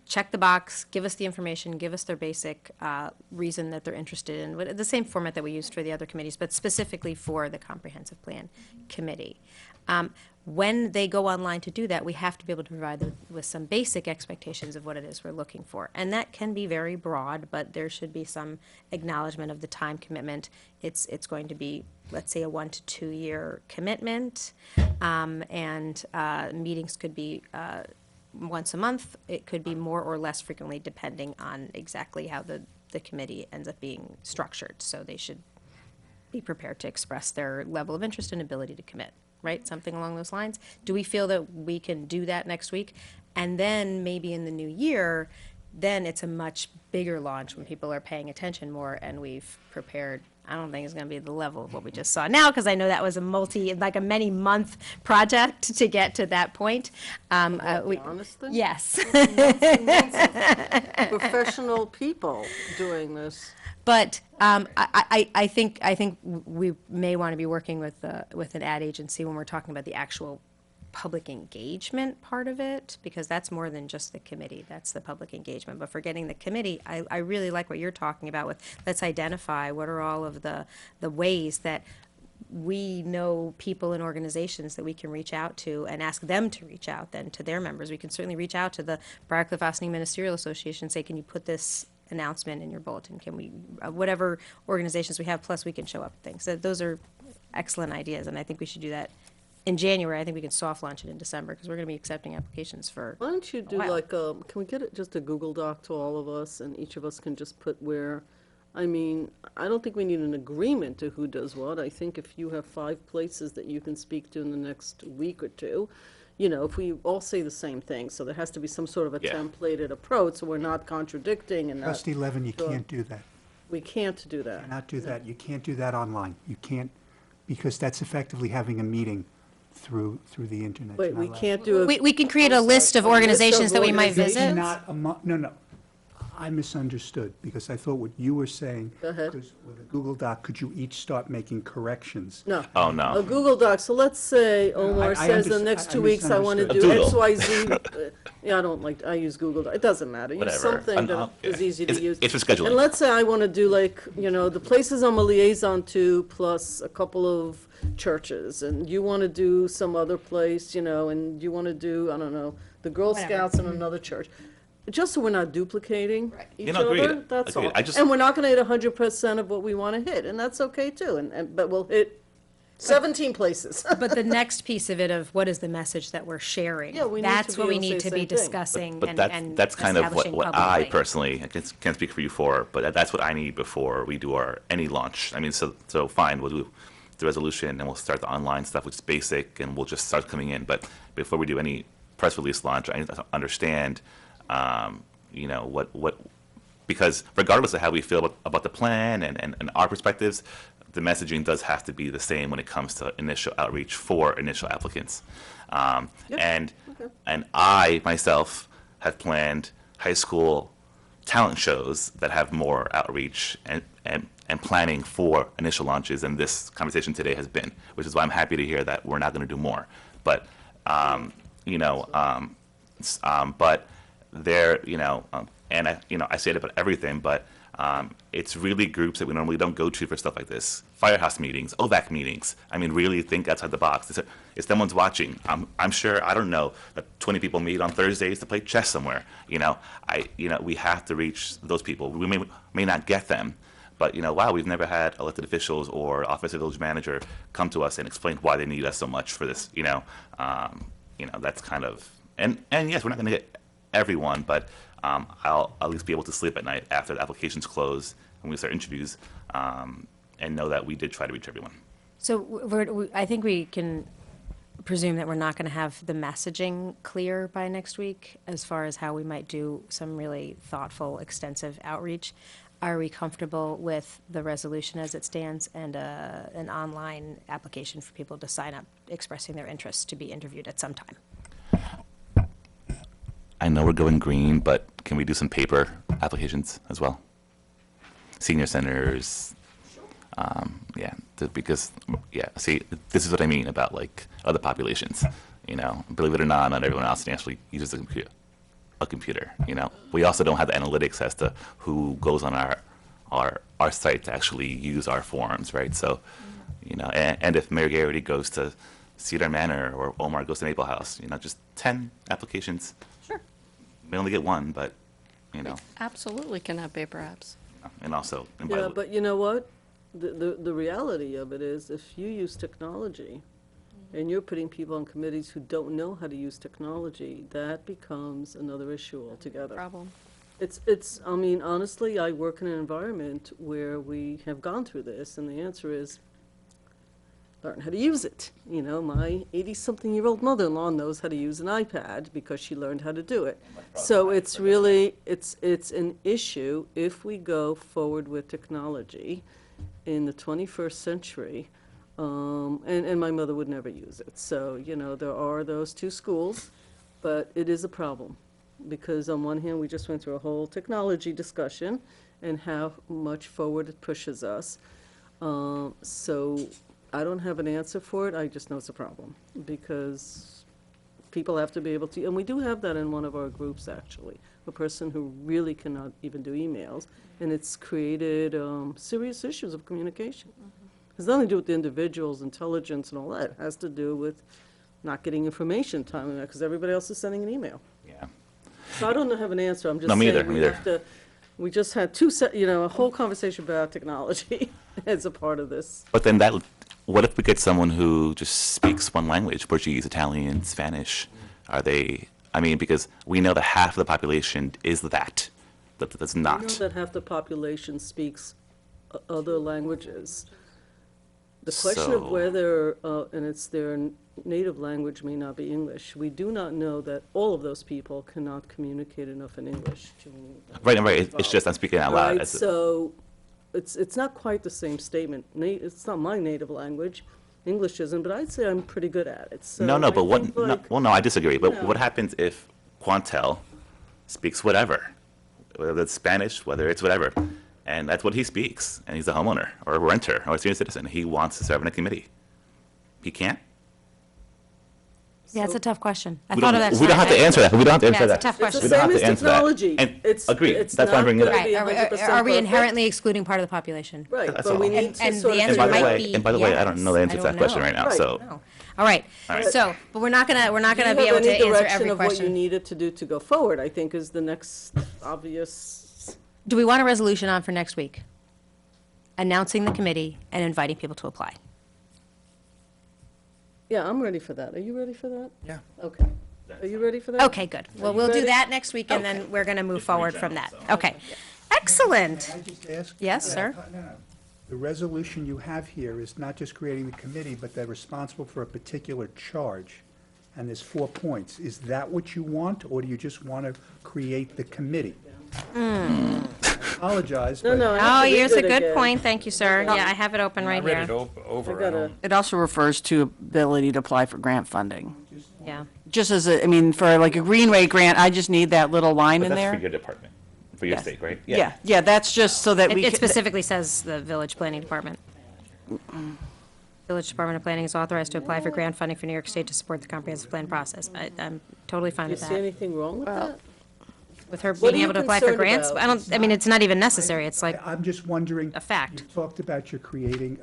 check the box, give us the information, give us their basic reason that they're interested in, the same format that we used for the other committees, but specifically for the Comprehensive Plan Committee. when they go online to do that, we have to be able to provide them with some basic expectations of what it is we're looking for. And that can be very broad, but there should be some acknowledgement of the time commitment. It's going to be, let's say, a 1 to 2 year commitment, and meetings could be once a month. It could be more or less frequently, depending on exactly how the committee ends up being structured. So they should be prepared to express their level of interest and ability to commit, right? Something along those lines. Do we feel that we can do that next week? And then maybe in the new year, then it's a much bigger launch when people are paying attention more and we've prepared. I don't think it's going to be the level of what we just saw now, because I know that was a many-month project to get to that point.
Honestly?
Yes.
Professional people doing this.
But I think we may want to be working with an ad agency when we're talking about the actual public engagement part of it, because that's more than just the committee. That's the public engagement. But for getting the committee, I really like what you're talking about with, let's identify what are all of the ways that we know people and organizations that we can reach out to and ask them to reach out then to their members. We can certainly reach out to the Briarcliff Ossining Ministerial Association and say, can you put this announcement in your bulletin? Can we, whatever organizations we have, plus we can show up with things. So those are excellent ideas, and I think we should do that in January. I think we can soft launch it in December, because we're going to be accepting applications for
Why don't you do
while.
like a, can we get it just a Google Doc to all of us, and each of us can just put where, I mean, I don't think we need an agreement to who does what. I think if you have 5 places that you can speak to in the next week or two, you know, if we all say the same thing, so there has to be some sort of a
Yeah.
templated approach, so we're not contradicting and not.
Trustee Levin, you
Sure.
can't do that.
We can't do that.
Cannot do that. You can't do that online. You can't, because that's effectively having a meeting through the internet.
Wait,
You're
we
not allowed.
can't do a.
We can create a list of organizations that we might
It's
visit.
not no. I misunderstood, because I thought what you were saying.
Go ahead.
Because with a Google Doc, could you each start making corrections?
No.
Oh, no.
A Google Doc, so let's say Omar
I
says the
underst-
next
I
2 weeks I want to
misunderstood.
do
A doodle.
X, Y, Z. Yeah, I don't like, I use Google Doc, it doesn't matter. Use
Whatever.
something that
Yeah.
is easy to use.
It's for scheduling.
And let's say I want to do like, you know, the places I'm a liaison to plus a couple of churches, and you want to do some other place, you know, and you want to do, I don't know, the Girl
Whatever.
Scouts in another church. Just so we're not duplicating each
You know, agreed.
other, that's
Agreed.
all.
I just-
And we're not going to hit 100% of what we want to hit, and that's okay too, but we'll hit 17 places.
But the next piece of it of what is the message that we're sharing?
Yeah, we need to
That's
be
what we
able to
need
say
to be
the same thing.
discussing
But
and
that's kind of
establishing
what I
publicly.
personally, I can't speak for you for, but that's what I need before we do any launch. I mean, so fine, we'll do the resolution and we'll start the online stuff, which is basic, and we'll just start coming in. But before we do any press release launch, I need to understand, you know, what because regardless of how we feel about the plan and our perspectives, the messaging does have to be the same when it comes to initial outreach for initial applicants. And I myself have planned high school talent shows that have more outreach and planning for initial launches than this conversation today has been, which is why I'm happy to hear that we're not going to do more. But you know, but there, you know, and I say it about everything, but it's really groups that we normally don't go to for stuff like this. Firehouse meetings, OVAC meetings. I mean, really think outside the box. If someone's watching, I'm sure, I don't know, that 20 people meet on Thursdays to play chess somewhere. You know, we have to reach those people. We may not get them, but wow, we've never had elected officials or office of village manager come to us and explain why they need us so much for this. That's kind of, and yes, we're not going to get everyone, but I'll at least be able to sleep at night after the applications close and we start interviews, and know that we did try to reach everyone.
So I think we can presume that we're not going to have the messaging clear by next week as far as how we might do some really thoughtful, extensive outreach. Are we comfortable with the resolution as it stands and an online application for people to sign up expressing their interest to be interviewed at some time?
I know we're going green, but can we do some paper applications as well? Senior centers, because see, this is what I mean about like other populations. Believe it or not everyone else actually uses a computer. We also don't have the analytics as to who goes on our site to actually use our forums, right? So, and if Mayor Garrity goes to Cedar Manor or Omar Goes to Maple House. You know, just 10 applications.
Sure.
We only get one, but, you know,
Absolutely can have paper apps.
and also. And
Yeah, but you know what? The reality of it is, if you use technology and you're putting people on committees who don't know how to use technology, that becomes another issue altogether.
Problem.
I mean, honestly, I work in an environment where we have gone through this, and the answer is learn how to use it. You know, my 80-something-year-old mother-in-law knows how to use an iPad because she learned how to do it. So it's really, it's an issue if we go forward with technology in the 21st century, and my mother would never use it. So, you know, there are those two schools, but it is a problem. Because on one hand, we just went through a whole technology discussion and how much forward it pushes us. So I don't have an answer for it, I just know it's a problem. Because people have to be able to, and we do have that in one of our groups, actually. A person who really cannot even do emails, and it's created serious issues of communication. It has nothing to do with the individual's intelligence and all that. It has to do with not getting information timely, because everybody else is sending an email.
Yeah.
So I don't have an answer, I'm just
No, me
saying
either, me
we
either.
have to, we just had a whole conversation about technology as a part of this.
But then what if we get someone who just speaks one language, Portuguese, Italian, Spanish? Are they, I mean, because we know that half of the population is that's
We
not.
know that half the population speaks other languages. The question of
So-
whether, and it's their native language may not be English, we do not know that all of those people cannot communicate enough in English to.
Right, it's just I'm speaking out loud.
Right,
as a-
so it's not quite the same statement. It's not my native language, English isn't, but I'd say I'm pretty good at it. So
No,
I
but what,
think,
no,
like,
well, no, I disagree. But
know.
what happens if Quantel speaks whatever, whether it's Spanish, whether it's whatever, and that's what he speaks, and he's a homeowner or a renter or a senior citizen. He wants to serve in a committee. He can't.
Yeah, it's a tough question. I
We
thought
don't,
of that.
we don't have to
tonight.
answer that. We don't have to answer
Yeah,
that.
it's a tough
It's
question.
the
We don't
same
have
as
to answer that.
technology.
And
It's-
agreed.
it's
That's why I'm
not
bringing it up.
gonna be
Right,
100%
are we
perfect.
inherently excluding part of the population?
Right,
That's
but we
all.
need to
And
sort
the
of
answer
And by the
figure
might
out-
be
way, I don't know the
yes.
answer to
I
that
don't
question
know.
right now.
Right.
So
No. All right.
All right.
So, but we're not gonna
Do
be
you
able
have
to
any
answer
direction
every
of what you
question.
needed to do to go forward, I think is the next obvious.
Do we want a resolution on for next week? Announcing the committee and inviting people to apply.
Yeah, I'm ready for that. Are you ready for that?
Yeah.
Okay. Are you ready for that?
Okay, good. Well,
you
we'll do
ready?
that next week, and then we're gonna move forward from that. Okay. Excellent.
Can I just ask?
Yes, sir.
No. The resolution you have here is not just creating the committee, but they're responsible for a particular charge. And there's 4 points. Is that what you want, or do you just want to create the committee? I apologize,
No,
but
no. I
Oh,
have to read
here's a
it
good
again.
point. Thank you, sir. Yeah, I have it open right
I read
here.
it over.
I
I
gotta-
don't-
It also refers to ability to apply for grant funding.
Yeah.
Just as a, I mean, for like a Greenway grant, I just need that little line
but
in
that's
there.
for your department, for your
Yes.
state, right?
Yeah, that's just so that we.
It
can-
specifically says the Village Planning Department. Village Department of Planning is authorized to apply for grant funding for New York State to support the comprehensive plan process. I'm totally fine
Do you
with
see
that.
anything wrong with that?
With her
What are
being
you
able to apply for
concerned
grants,
about?
I mean, it's not even necessary. It's like
I'm just wondering.
a fact.
You talked about you're creating,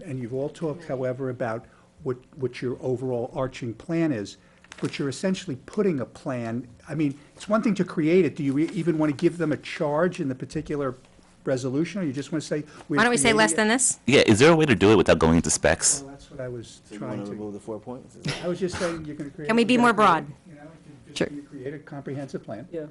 and you've all talked, however, about what your overall arching plan is, but you're essentially putting a plan. I mean, it's one thing to create it. Do you even want to give them a charge in the particular resolution, or you just want to say?
Why don't we say less than this?
Yeah, is there a way to do it without going into specs?
Well, that's what I was
So you
trying
want to
to.
remove the 4 points?
I was just saying you're going to create.
Can we be
you're
more
gonna create,
broad?
You know, you're
Sure.
going to create a comprehensive plan.
Yeah.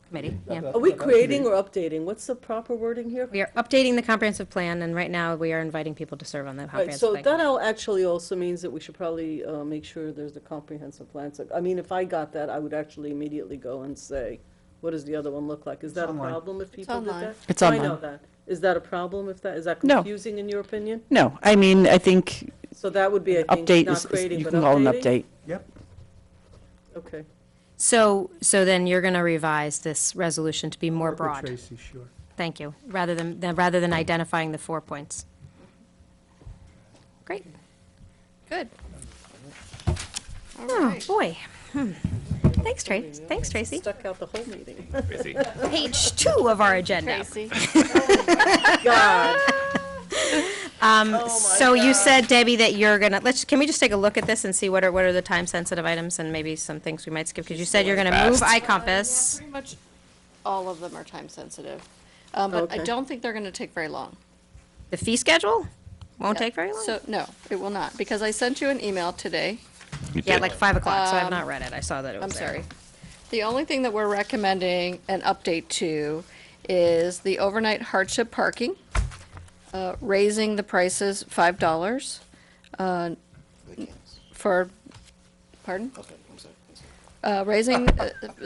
Committee, yeah.
Are we creating or updating? What's the proper wording here?
We are updating the comprehensive plan, and right now we are inviting people to serve on the
Right,
comprehensive
so
plan.
that actually also means that we should probably make sure there's a comprehensive plan. So, I mean, if I got that, I would actually immediately go and say, what does the other one look like? Is that a
online.
problem if people did
online.
that?
It's
I know
online.
that. Is that a problem if that, is that
No.
confusing in your opinion?
No, I mean, I think
So that would be, I think,
update
not
is,
creating,
you
but
can call an
updating?
update.
Yep.
Okay.
So then you're gonna revise this resolution to be more
Work with
broad.
Tracy, sure.
Thank you, rather than identifying the 4 points. Great. Good. Oh, boy. Thanks, Tracy. Thanks, Tracy.
Stuck out the whole meeting.
Tracy.
Page 2 of our agenda.
Tracy.
God.
So you said, Debbie, that you're gonna, can we just take a look at this and see what are the time-sensitive items and maybe some things we might skip? Because you said you're gonna move iCompass.
Pretty much all of them are time sensitive. But I
Okay.
don't think they're gonna take very long.
The fee schedule won't
Yeah.
take very long?
So, no, it will not, because I sent you an email today.
Yeah, like 5 o'clock, so I've
Um,
not read it. I saw that it was
I'm
there.
sorry. The only thing that we're recommending an update to is the overnight hardship parking, raising the prices $5 for, pardon?
Okay, I'm sorry.
Raising,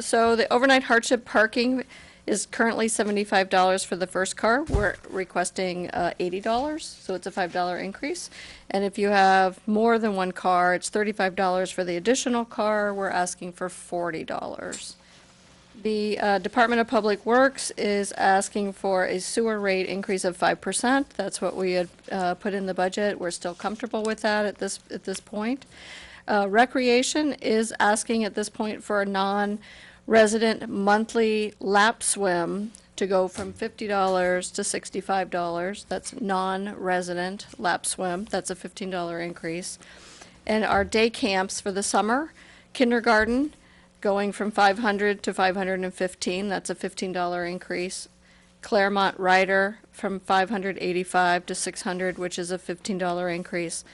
so the overnight hardship parking is currently $75 for the first car. We're requesting $80, so it's a $5 increase. And if you have more than one car, it's $35 for the additional car. We're asking for $40. The Department of Public Works is asking for a sewer rate increase of 5%. That's what we had put in the budget. We're still comfortable with that at this point. Recreation is asking at this point for a non-resident monthly lap swim to go from $50 to $65. That's non-resident lap swim. That's a $15 increase. And our day camps for the summer, kindergarten, going from 500 to 515. That's a $15 increase. Claremont Rider from 585 to 600, which is a $15 increase.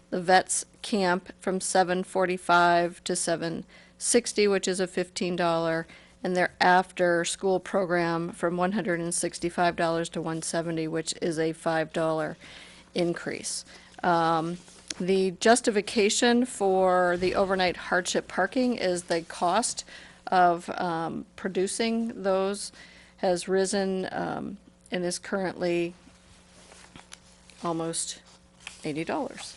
The Vets Camp from 745 to 760, which is a $15, and their after-school program from $165 to $170, which is a $5 increase. The justification for the overnight hardship parking is the cost of producing those has risen and is currently almost $80.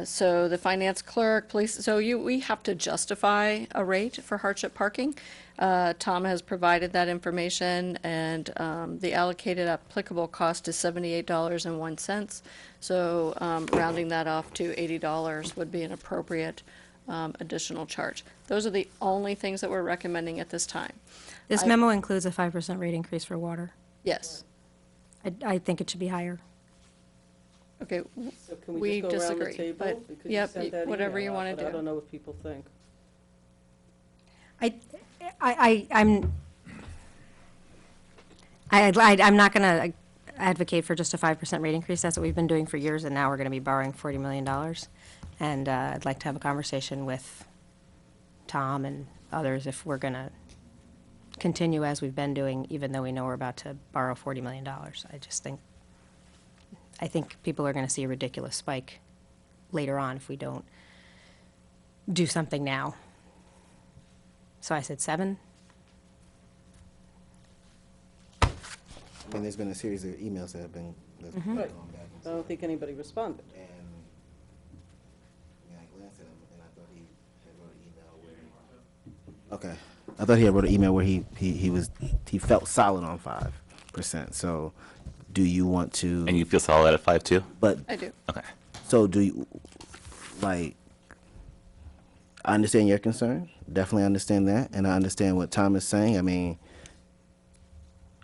So the finance clerk, police, so we have to justify a rate for hardship parking. Tom has provided that information, and the allocated applicable cost is $78.01. So rounding that off to $80 would be an appropriate additional charge. Those are the only things that we're recommending at this time.
This memo includes a 5% rate increase for water.
Yes.
I think it should be higher.
Okay,
So can we
we
just go around the
disagree,
table?
but,
Because you
yep,
sent that
whatever
email
you
out,
want
but
to
I
do.
don't know what people think.
I'm not going to advocate for just a 5% rate increase. That's what we've been doing for years, and now we're going to be borrowing $40 million. And I'd like to have a conversation with Tom and others if we're going to continue as we've been doing, even though we know we're about to borrow $40 million. I think people are going to see a ridiculous spike later on if we don't do something now. So I said 7.
I mean, there's been a series of emails that have been that's been
Right.
going back and
I don't think anybody responded.
And I glanced at him and I thought he had wrote an email where. Okay, I thought he had wrote an email where he felt solid on 5%. So, do you want to?
And you feel solid at 5 too?
But
I do.
Okay.
So do you like? I understand your concern. Definitely understand that, and I understand what Tom is saying. I mean,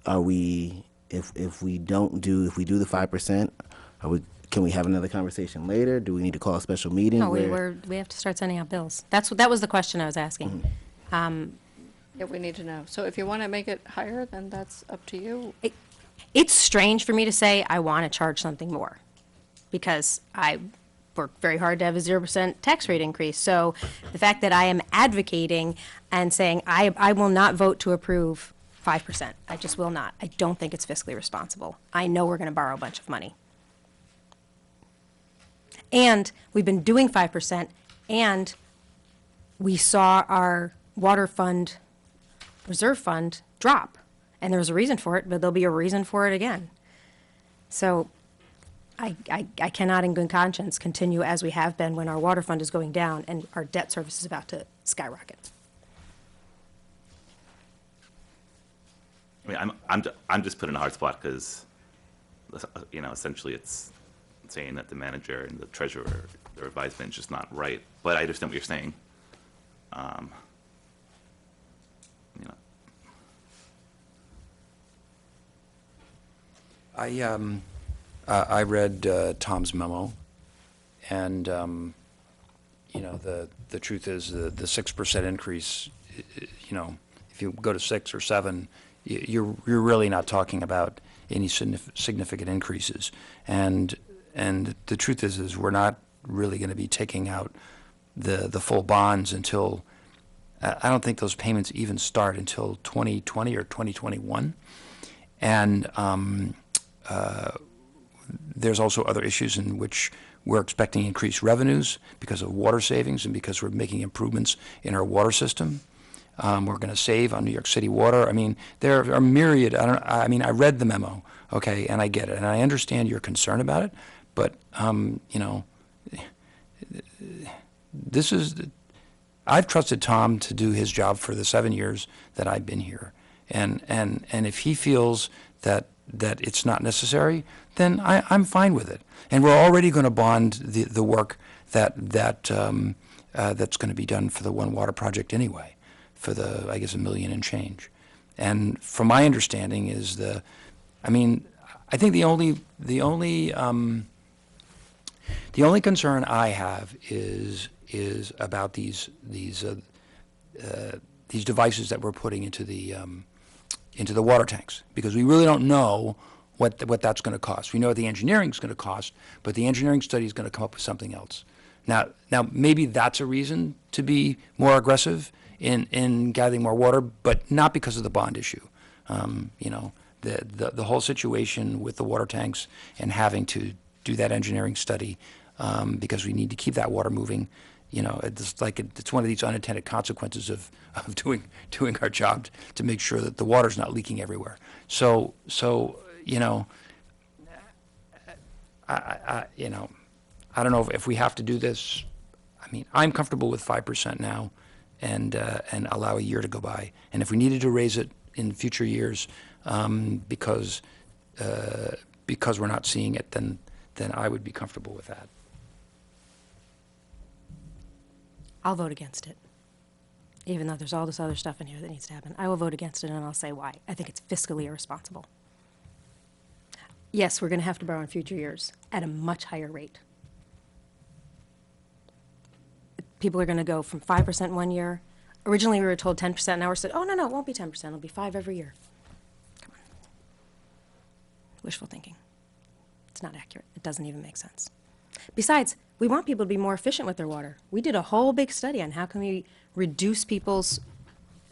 are we? If we do the 5%, can we have another conversation later? Do we need to call a special meeting?
No, we have to start sending out bills. That was the question I was asking.
Yeah, we need to know. So if you want to make it higher, then that's up to you.
It's strange for me to say I want to charge something more because I worked very hard to have a 0% tax rate increase. So the fact that I am advocating and saying I will not vote to approve 5%, I just will not. I don't think it's fiscally responsible. I know we're going to borrow a bunch of money. And we've been doing 5%, and we saw our water fund, reserve fund drop. And there was a reason for it, but there'll be a reason for it again. So I cannot in good conscience continue as we have been when our water fund is going down and our debt service is about to skyrocket.
I mean, I'm just put in a hard spot because, essentially it's saying that the manager and the treasurer, their advisement is just not right. But I understand what you're saying.
I read Tom's memo, and you know, the truth is the 6% increase, you know, if you go to 6 or 7, you're really not talking about any significant increases. And the truth is we're not really going to be taking out the full bonds until, I don't think those payments even start until 2020 or 2021. And there's also other issues in which we're expecting increased revenues because of water savings and because we're making improvements in our water system. We're going to save on New York City water. I mean, there are myriad. I mean, I read the memo, okay, and I get it, and I understand your concern about it. But you know, this is. I've trusted Tom to do his job for the 7 years that I've been here, and if he feels that it's not necessary, then I'm fine with it. And we're already going to bond the work that's going to be done for the One Water project anyway, for the, I guess, $1 million and change. And from my understanding is I mean, I think the only concern I have is about these devices that we're putting into the water tanks, because we really don't know what that's going to cost. We know what the engineering is going to cost, but the engineering study is going to come up with something else. Now maybe that's a reason to be more aggressive in gathering more water, but not because of the bond issue. You know, the whole situation with the water tanks and having to do that engineering study because we need to keep that water moving. You know, it's like it's one of these unintended consequences of doing our job to make sure that the water's not leaking everywhere. So you know, I don't know if we have to do this. I mean, I'm comfortable with 5% now, and allow a year to go by. And if we needed to raise it in future years, because we're not seeing it, then I would be comfortable with that.
I'll vote against it, even though there's all this other stuff in here that needs to happen. I will vote against it, and I'll say why. I think it's fiscally irresponsible. Yes, we're going to have to borrow in future years at a much higher rate. People are going to go from 5% one year. Originally, we were told 10%. Now we're said, oh, no, it won't be 10%. It'll be 5 every year. Come on. Wishful thinking. It's not accurate. It doesn't even make sense. Besides, we want people to be more efficient with their water. We did a whole big study on how can we reduce people's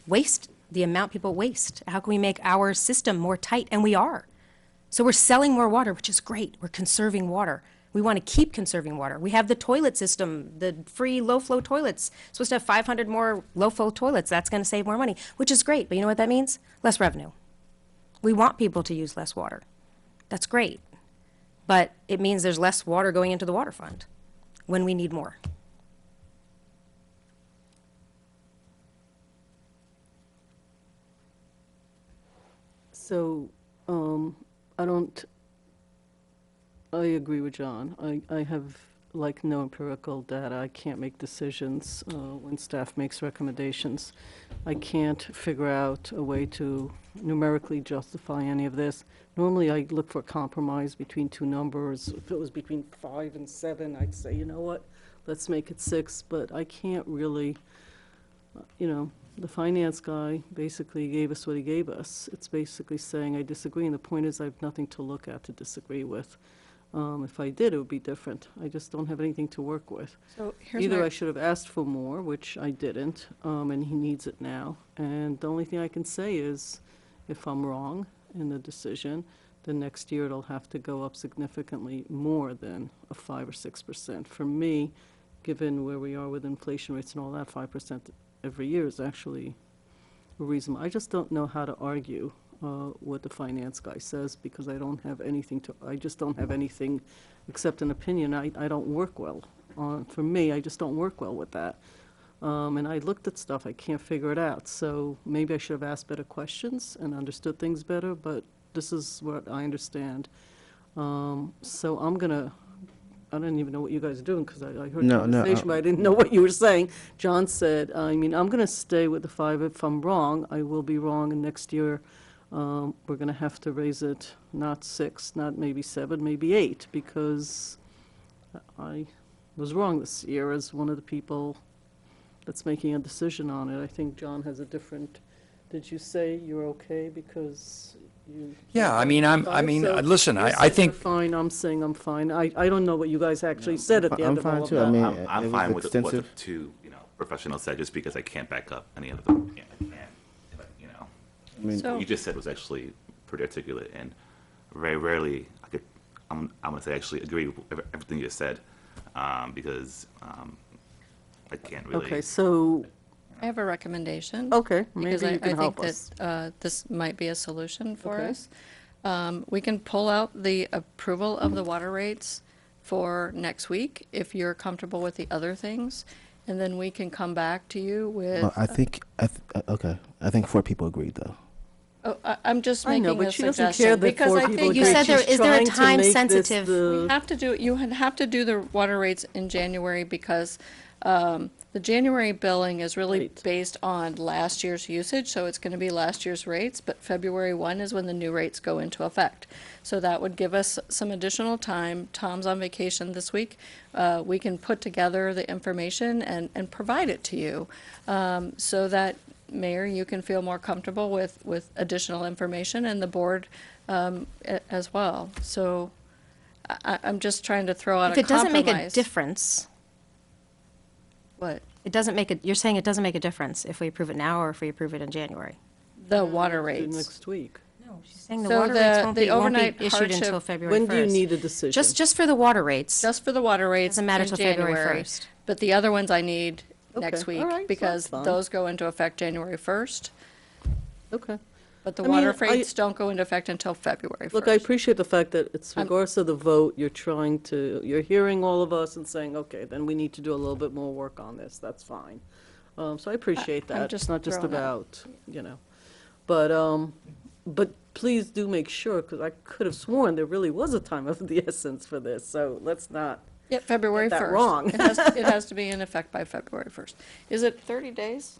waste, the amount people waste. How can we make our system more tight? And we are. So we're selling more water, which is great. We're conserving water. We want to keep conserving water. We have the toilet system, the free low-flow toilets. Supposed to have 500 more low-flow toilets. That's going to save more money, which is great. But you know what that means? Less revenue. We want people to use less water. That's great. But it means there's less water going into the water fund when we need more.
So, I agree with John. I have like no empirical data. I can't make decisions when staff makes recommendations. I can't figure out a way to numerically justify any of this. Normally, I look for a compromise between two numbers. If it was between 5 and 7, I'd say, you know what, let's make it 6. But I can't really, you know, the finance guy basically gave us what he gave us. It's basically saying I disagree, and the point is I have nothing to look at to disagree with. If I did, it would be different. I just don't have anything to work with.
So here's
Either
my-
I should have asked for more, which I didn't, and he needs it now. And the only thing I can say is, if I'm wrong in the decision, then next year it'll have to go up significantly more than a 5 or 6%. For me, given where we are with inflation rates and all that, 5% every year is actually reasonable. I just don't know how to argue what the finance guy says, because I don't have anything I just don't have anything except an opinion. I don't work well. For me, I just don't work well with that. And I looked at stuff, I can't figure it out. So maybe I should have asked better questions and understood things better, but this is what I understand. So I don't even know what you guys are doing, because I heard the conversation, but I didn't know what you were saying. John said, I'm going to stay with the 5. If I'm wrong, I will be wrong, and next year we're going to have to raise it not 6, not maybe 7, maybe 8, because I was wrong this year as one of the people that's making a decision on it. I think John has a different, did you say you're okay because you?
Yeah, I mean, listen, I think.
Fine, I'm saying I'm fine. I don't know what you guys actually said at the end of all of that.
I mean,
I'm
it was
fine with what the
extensive.
two, professionals said, just because I can't back up any of them.
I mean,
So-
What you just said was actually pretty articulate, and very rarely I'm gonna say actually agree with everything you just said, because I can't really.
Okay, so,
I have a recommendation.
okay,
Because
maybe you can
I think
help us.
that this might be a solution for
Okay.
us. We can pull out the approval of the water rates for next week, if you're comfortable with the other things. And then we can come back to you with.
well, I think, okay, I think 4 people agreed though.
I'm just
I know,
making a
but she doesn't
suggestion.
care that
because
4
I
people
think
agree.
You said there-
She's
is there a
trying to make this
time-sensitive-
the-
You have to do the water rates in January because the January billing is really based on last year's usage, so it's going to be last year's rates, but February 1 is when the new rates go into effect. So that would give us some additional time. Tom's on vacation this week. We can put together the information and provide it to you so that, Mayor, you can feel more comfortable with additional information and the board as well. So I'm just trying to throw out
If
a
it doesn't make a
compromise.
difference,
What?
it doesn't make it, you're saying it doesn't make a difference if we approve it now or if we approve it in January?
The water
Do
rates.
Next week.
No, she's saying the
So
water
the-
rates won't
the
be
overnight
issued until
hardship-
February 1st.
When do you need a decision?
Just for the water rates.
Just for the water rates
Doesn't matter
in
till February
January.
1st.
But the other ones I need next
Okay,
week
all right, so
because
that's fine.
those go into effect January 1st.
Okay.
But the
I mean,
water rates don't go into effect until February 1st.
Look, I appreciate the fact that it's
I'm-
regardless of the vote, you're hearing all of us and saying, okay, then we need to do a little bit more work on this, that's fine. So I appreciate
I'm
that,
just
it's not just
throwing
about, but please do make sure, because I could have sworn there really was a time of the essence for this, so let's not.
Yeah, February
get
1st.
that wrong.
It has to be in effect by February 1st. Is it 30 days?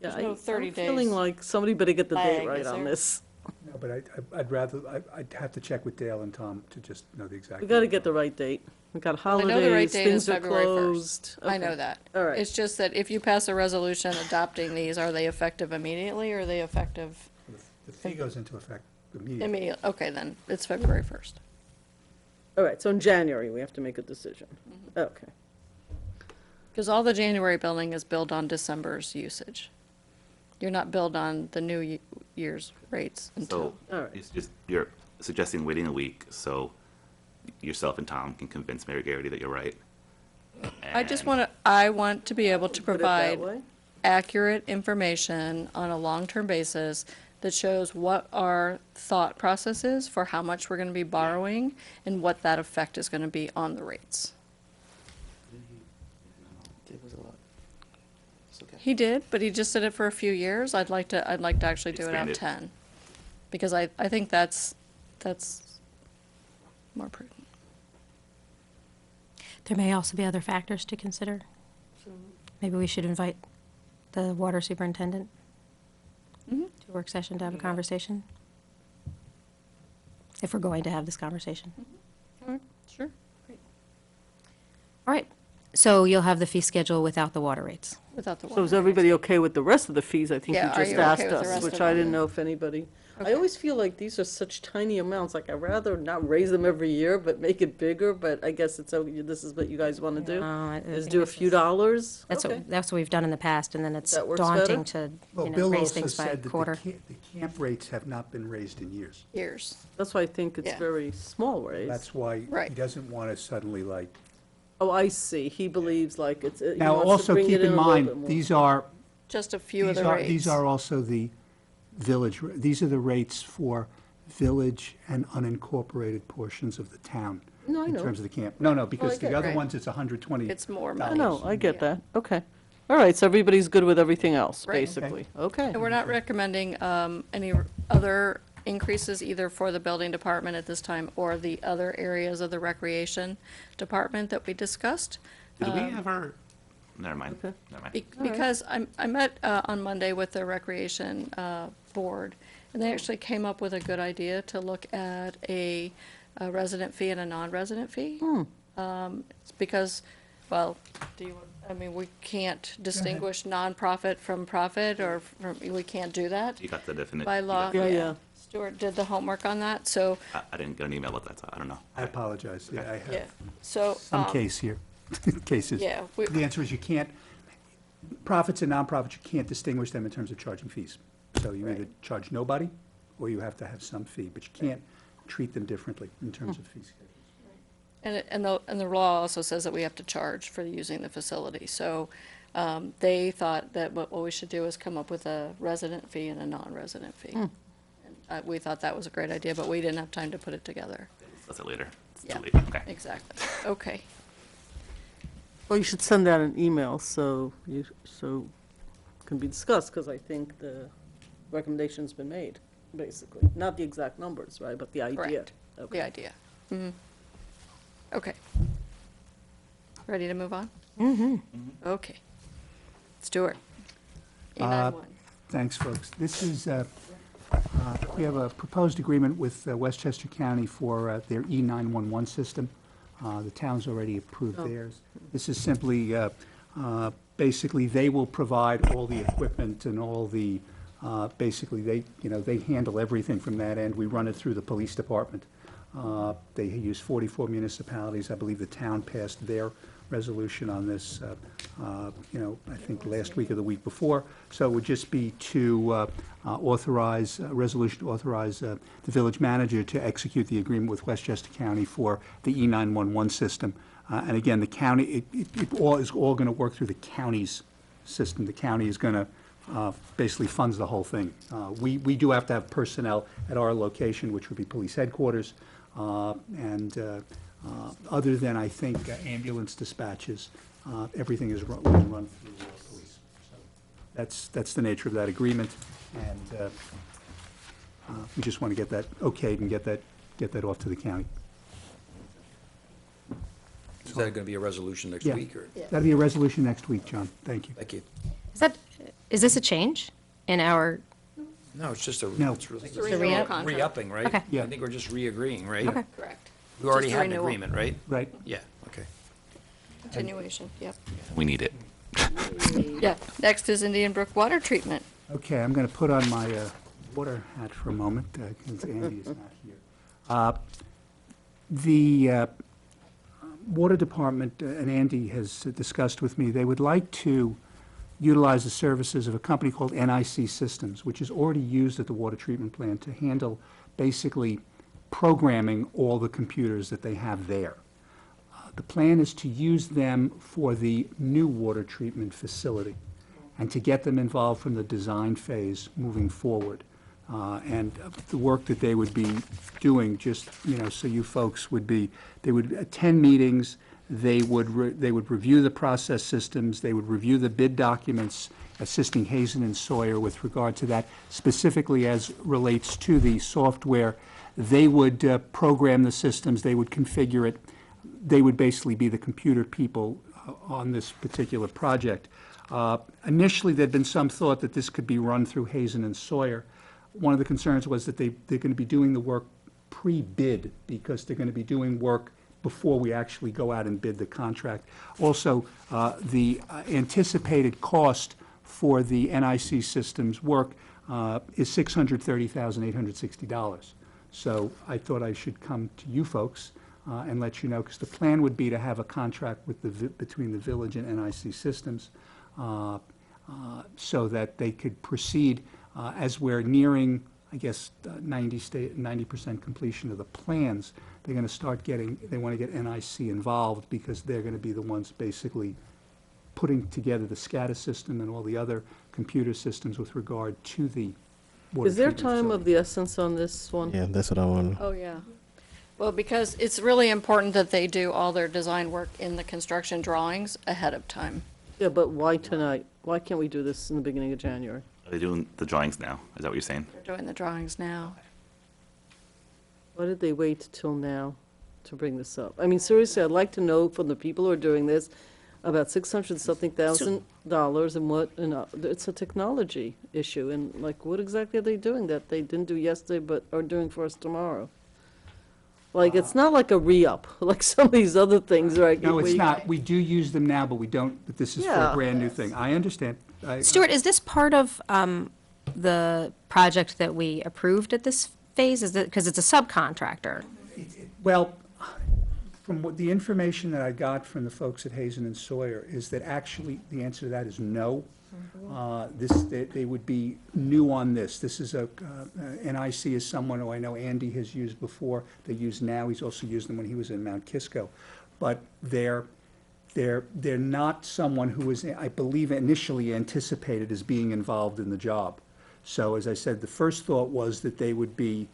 Yeah,
There's no 30
I'm feeling
days
like somebody better get the date
lag,
right
is
on
there?
this.
No, but I'd rather, I'd have to check with Dale and Tom to just know the exact.
We gotta get the right date. We got
Well, I know the right
holidays,
date is
things are
February 1st.
closed.
I
Okay.
know that.
All right.
It's just that if you pass a resolution adopting these, are they effective immediately or are they effective
The fee goes into effect immediately.
immediately? Okay, then it's February 1st.
All right, so in January, we have to make a decision.
Mm-hmm.
Okay.
Because all the January billing is billed on December's usage. You're not billed on the new year's rates until.
So it's just, you're suggesting waiting a week so yourself and Tom can convince Mayor Garrity that you're right.
I want to be able to
Put it that
provide
way?
accurate information on a long-term basis that shows what our thought process is for how much we're going to be borrowing and what that effect is going to be on the rates.
It was a lot. It's okay.
He did, but he just did it for a few years. I'd like to actually do it out
Expand it.
10. Because I think that's more prudent.
There may also be other factors to consider. Maybe we should invite the water superintendent to a work session to have a conversation. If we're going to have this conversation.
All right, sure.
All right, so you'll have the fee schedule without the water rates.
Without the
So is everybody okay with the rest of the fees? I think
Yeah,
you
are
just
you okay
asked
with the
us,
rest
which
of
I
them?
didn't know if anybody. I
Okay.
always feel like these are such tiny amounts, like I'd rather not raise them every year, but make it bigger, but I guess it's, this is what you guys want to do?
I
Is
think
do a
this
few
is-
dollars?
That's
Okay.
what we've done in the past, and then it's
That works
daunting
better?
to,
Well,
you know,
Bill
raise
also
things by a
said that
quarter.
the camp rates have not been raised in years.
Years.
That's why I think it's
Yeah.
very small raise.
That's why he
Right.
doesn't want to suddenly like.
Oh, I see. He believes like it's, he
Now,
wants to
also
bring
keep
it
in
a little bit
mind,
more.
these are,
Just a few of
these
the
are,
rates.
these are also the village, these are the rates for village and unincorporated portions of the town.
No, I
In
know.
terms of the camp. No, because
get
the
it,
other
right.
ones, it's 120.
It's more
I
money.
know, I get that. Okay. All right, so everybody's good with everything else,
Right.
basically. Okay.
And we're not recommending any other increases either for the building department at this time or the other areas of the recreation department that we discussed.
Did we ever? Never mind. Never mind.
Because I met on Monday with the recreation board, And they actually came up with a good idea to look at a resident fee and a non-resident fee. It's because, well, I mean, we can't distinguish nonprofit from profit, or we can't do that
You got the definition.
by law.
Yeah.
Stuart did the homework on that, so,
I didn't get an email about that, so I don't know.
I apologize. Yeah, I have
yeah, so.
some cases.
Yeah,
The answer is you can't, profits and nonprofits, you can't distinguish them in terms of charging fees. So you either charge nobody, or you have to have some fee, but you can't treat them differently in terms of fee schedules.
And the law also says that we have to charge for using the facility. So they thought that what we should do is come up with a resident fee and a non-resident fee. And we thought that was a great idea, but we didn't have time to put it together.
That's it later. It's
Yeah,
too late. Okay.
exactly. Okay.
Well, you should send out an email so it can be discussed, because I think the recommendation's been made, basically. Not the exact numbers, right, but the idea.
Correct. The idea. Okay. Ready to move on? Okay. Stuart. E91.
Thanks, folks. This is, we have a proposed agreement with Westchester County for their E911 system. The town's already approved theirs. This is simply, basically, they will provide all the equipment and all the, basically, they handle everything from that end. We run it through the police department. They use 44 municipalities. I believe the town passed their resolution on this, I think last week or the week before. So it would just be to authorize, a resolution to authorize the village manager to execute the agreement with Westchester County for the E911 system. And again, the county, it all is all going to work through the county's system. The county is going to basically funds the whole thing. We do have to have personnel at our location, which would be police headquarters, and other than, I think, ambulance dispatches, everything is run through police. So that's the nature of that agreement, and we just want to get that okayed and get that off to the county.
Is that going to be a resolution next
Yeah,
week? Or?
that'll be a resolution next week, John. Thank you.
Thank you.
Is this a change in our,
No, it's just a,
No.
it's really
It's a renewal contract.
re-upping, right?
Okay.
Yeah.
I think we're just re-agreeing, right?
Okay.
Correct.
We already
Just a
had an
renewal.
agreement, right?
Right.
Yeah, okay.
Continuation, yep.
We need it.
Yeah, next is Indian Brook Water Treatment.
Okay, I'm going to put on my water hat for a moment, since Andy is not here. The Water Department, and Andy has discussed with me, they would like to utilize the services of a company called NIC Systems, which is already used at the water treatment plant to handle basically programming all the computers that they have there. The plan is to use them for the new water treatment facility and to get them involved from the design phase moving forward. And the work that they would be doing, just, so you folks would be, they would attend meetings, they would review the process systems, they would review the bid documents, assisting Hazen and Sawyer with regard to that, specifically as relates to the software. They would program the systems, they would configure it. They would basically be the computer people on this particular project. Initially, there'd been some thought that this could be run through Hazen and Sawyer. One of the concerns was that they're going to be doing the work pre-bid, because they're going to be doing work before we actually go out and bid the contract. Also, the anticipated cost for the NIC Systems work is $630,860. So I thought I should come to you folks and let you know, because the plan would be to have a contract with between the village and NIC Systems, so that they could proceed as we're nearing, I guess, 90% completion of the plans. They're going to start they want to get NIC involved, because they're going to be the ones basically putting together the SCADA system and all the other computer systems with regard to the water
Is there
treatment
time
facility.
of the essence on this one?
Yeah, that's what I want.
Oh, yeah. Well, because it's really important that they do all their design work in the construction drawings ahead of time.
Yeah, but why tonight? Why can't we do this in the beginning of January?
Are they doing the drawings now? Is that what you're saying?
They're doing the drawings now.
Why did they wait till now to bring this up? I mean, seriously, I'd like to know from the people who are doing this, About $600-something thousand, and what, it's a technology issue, and like, what exactly are they doing that they didn't do yesterday but are doing for us tomorrow? Like, it's not like a re-up, like some of these other things, right?
No,
where
it's
you-
not. We do use them now, but we don't, but this is for a
Yeah.
brand new thing. I understand.
Stuart, is this part of the project that we approved at this phase? Is it, because it's a subcontractor?
Well, from what the information that I got from the folks at Hazen and Sawyer is that actually the answer to that is no. They would be new on this. This is NIC is someone who I know Andy has used before. They use now. He's also used them when he was in Mount Kisco. But they're not someone who was, I believe, initially anticipated as being involved in the job. So as I said, the first thought was that they would be,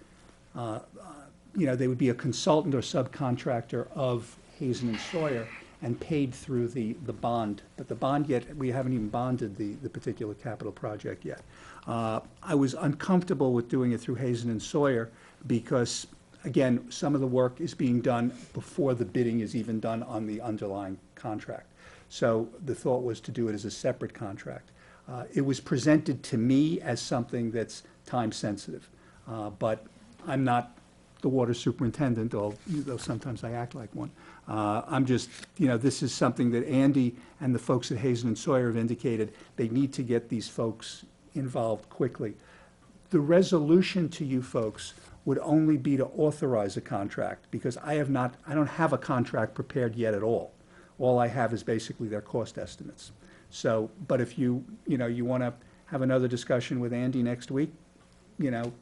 they would be a consultant or subcontractor of Hazen and Sawyer and paid through the bond. But the bond yet, we haven't even bonded the particular capital project yet. I was uncomfortable with doing it through Hazen and Sawyer because, again, some of the work is being done before the bidding is even done on the underlying contract. So the thought was to do it as a separate contract. It was presented to me as something that's time sensitive, but I'm not the water superintendent, though sometimes I act like one. I'm just, this is something that Andy and the folks at Hazen and Sawyer have indicated they need to get these folks involved quickly. The resolution to you folks would only be to authorize a contract because I don't have a contract prepared yet at all. All I have is basically their cost estimates. So, but if you want to have another discussion with Andy next week, I'm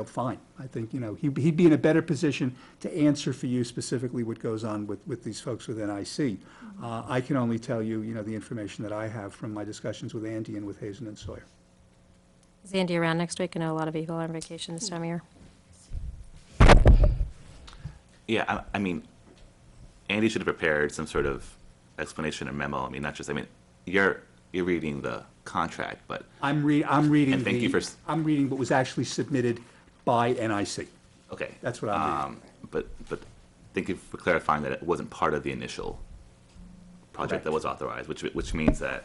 fine. I think, he'd be in a better position to answer for you specifically what goes on with these folks with NIC. I can only tell you, the information that I have from my discussions with Andy and with Hazen and Sawyer.
Is Andy around next week? I know a lot of people are on vacation this time of year.
Yeah, I mean, Andy should have prepared some sort of explanation or memo. I mean, not just, you're reading the contract, but.
I'm reading
and thank you for.
I'm reading what was actually submitted by NIC.
Okay.
That's what I'm reading.
But thank you for clarifying that it wasn't part of the initial project that was authorized, which means that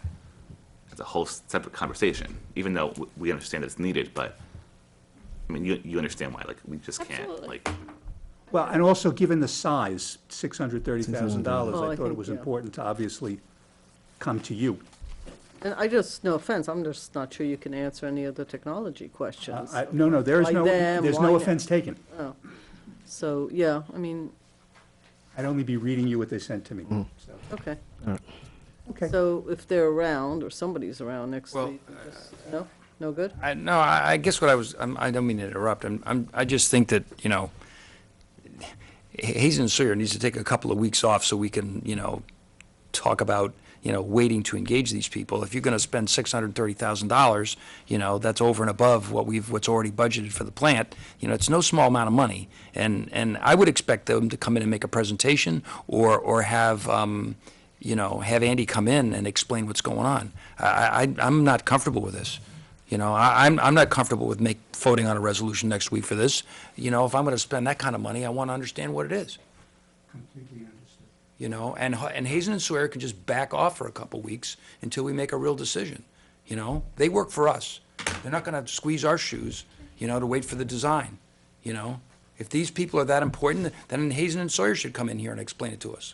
it's a whole separate conversation, even though we understand it's needed, but, you understand why, we just can't,
Well, and also given the size, $630,000,
Well,
I
I
thought it
think,
was
yeah.
important to obviously come to you.
And no offense, I'm just not sure you can answer any of the technology questions.
No, there's
Why
no,
them?
there's
Why
no
not?
offense taken.
Oh, so, yeah,
I'd only be reading you what they sent to me, so.
okay.
Okay.
So if they're around, or somebody's around next
Well,
week, no? No good?
I guess what I don't mean to interrupt. I just think that, Hazen and Sawyer needs to take a couple of weeks off so we can, talk about, waiting to engage these people. If you're going to spend $630,000, that's over and above what's already budgeted for the plant. It's no small amount of money. And I would expect them to come in and make a presentation or have, have Andy come in and explain what's going on. I'm not comfortable with this. I'm not comfortable with voting on a resolution next week for this. If I'm going to spend that kind of money, I want to understand what it is.
Completely understood.
And Hazen and Sawyer can just back off for a couple weeks until we make a real decision. They work for us. They're not going to squeeze our shoes, to wait for the design. If these people are that important, then Hazen and Sawyer should come in here and explain it to us.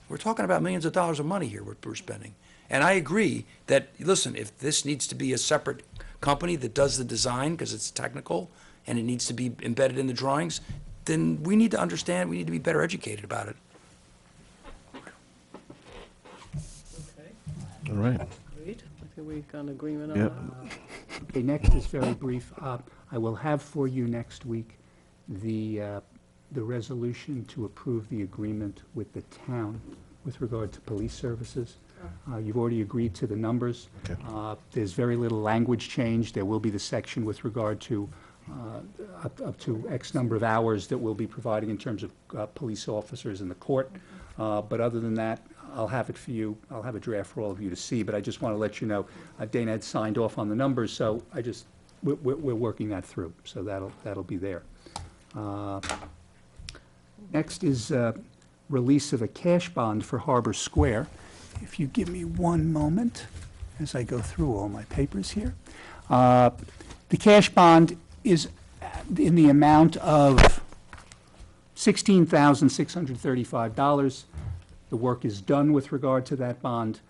We're talking about millions of dollars of money here we're spending. And I agree that, listen, if this needs to be a separate company that does the design because it's technical and it needs to be embedded in the drawings, then we need to understand, we need to be better educated about it.
All right.
Agreed? I think we got an agreement on
Yep.
that.
Okay, next is very brief. I will have for you next week the resolution to approve the agreement with the town with regard to police services. You've already agreed to the numbers.
Okay.
There's very little language change. There will be the section with regard to up to X number of hours that we'll be providing in terms of police officers in the court. But other than that, I'll have it for you. I'll have a draft for all of you to see, but I just want to let you know, Dana had signed off on the numbers, so we're working that through, so that'll be there. Next is release of a cash bond for Harbor Square. If you give me one moment as I go through all my papers here. The cash bond is in the amount of $16,635. The work is done with regard to that bond.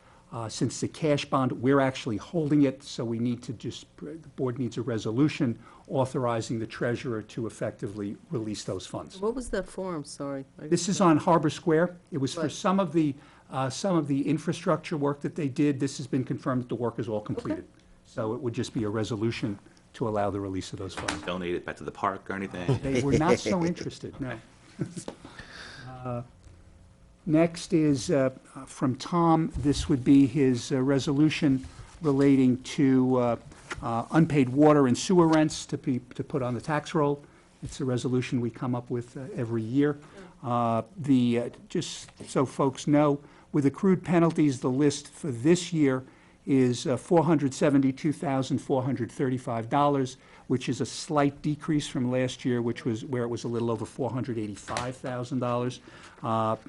Since the cash bond, we're actually holding it, so we need to the board needs a resolution authorizing the treasurer to effectively release those funds.
What was that form? Sorry.
This is on Harbor Square. It was for some of the infrastructure work that they did. This has been confirmed that the work is all completed. So it would just be a resolution to allow the release of those funds.
Donate it back to the park or anything?
They were not so interested, no. Next is from Tom. This would be his resolution relating to unpaid water and sewer rents to put on the tax roll. It's a resolution we come up with every year. Just so folks know, with accrued penalties, the list for this year is $472,435, which is a slight decrease from last year, which was where it was a little over $485,000.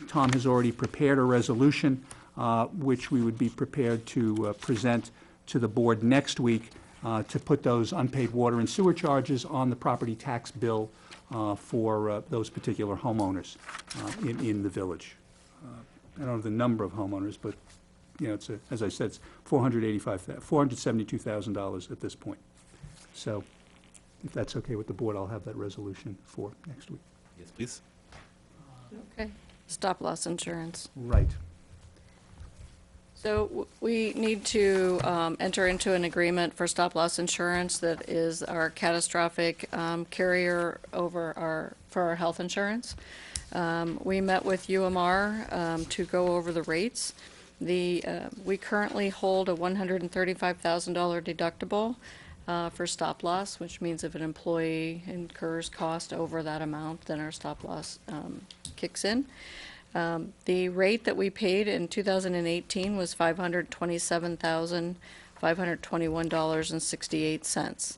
Tom has already prepared a resolution, which we would be prepared to present to the board next week to put those unpaid water and sewer charges on the property tax bill for those particular homeowners in the village. I don't know the number of homeowners, but it's as I said, it's $472,000 at this point. So, if that's okay with the board, I'll have that resolution for next week.
Yes, please.
Okay. Stop loss insurance.
Right.
So we need to enter into an agreement for stop loss insurance that is our catastrophic carrier for our health insurance. We met with UMR to go over the rates. We currently hold a $135,000 deductible for stop loss, which means if an employee incurs cost over that amount, then our stop loss kicks in. The rate that we paid in 2018 was $527,521.68.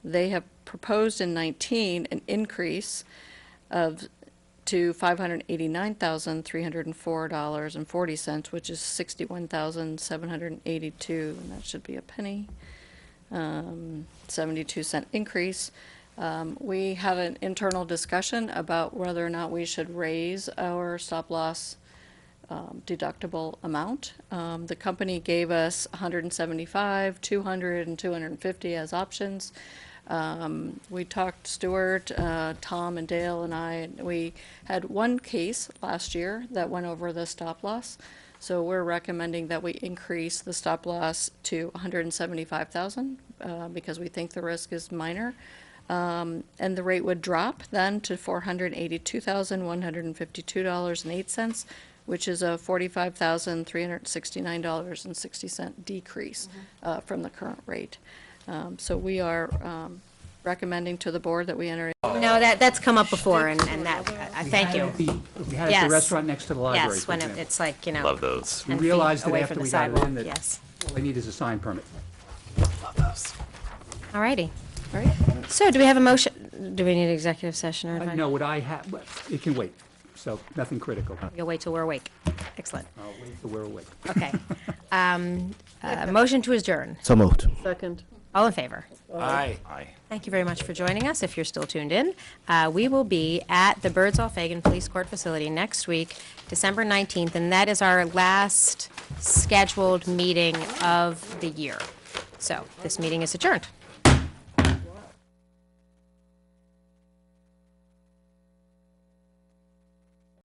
They have proposed in 19 an increase to $589,304.40, which is $61,782, and that should be a penny. 72-cent increase. We had an internal discussion about whether or not we should raise our stop loss deductible amount. The company gave us $175, $200, and $250 as options. We talked, Stuart, Tom, and Dale, and I. We had one case last year that went over the stop loss. So we're recommending that we increase the stop loss to $175,000 because we think the risk is minor. And the rate would drop then to $482,152.08, which is a $45,369.60 decrease from the current rate. So we are recommending to the board that we enter.
No, that's come up before, and that, thank you.
We had it at the restaurant next to the library.
Yes, when it's like,
Love those.
We
10 feet
realized that
away
after
from the
we got it in
sidewalk,
that
yes.
all they need is a sign permit.
Love those.
All righty. So do we have a motion? Do we need executive session or?
No, what I have, it can wait, so nothing critical.
You'll wait till we're awake. Excellent.
I'll wait till we're awake.
Okay. Motion to adjourn.
So moved.
Second.
All in favor?
Aye.
Aye.
Thank you very much for joining us, if you're still tuned in. We will be at the Birdsall Fagan Police Court Facility next week, December 19th, and that is our last scheduled meeting of the year. So this meeting is adjourned.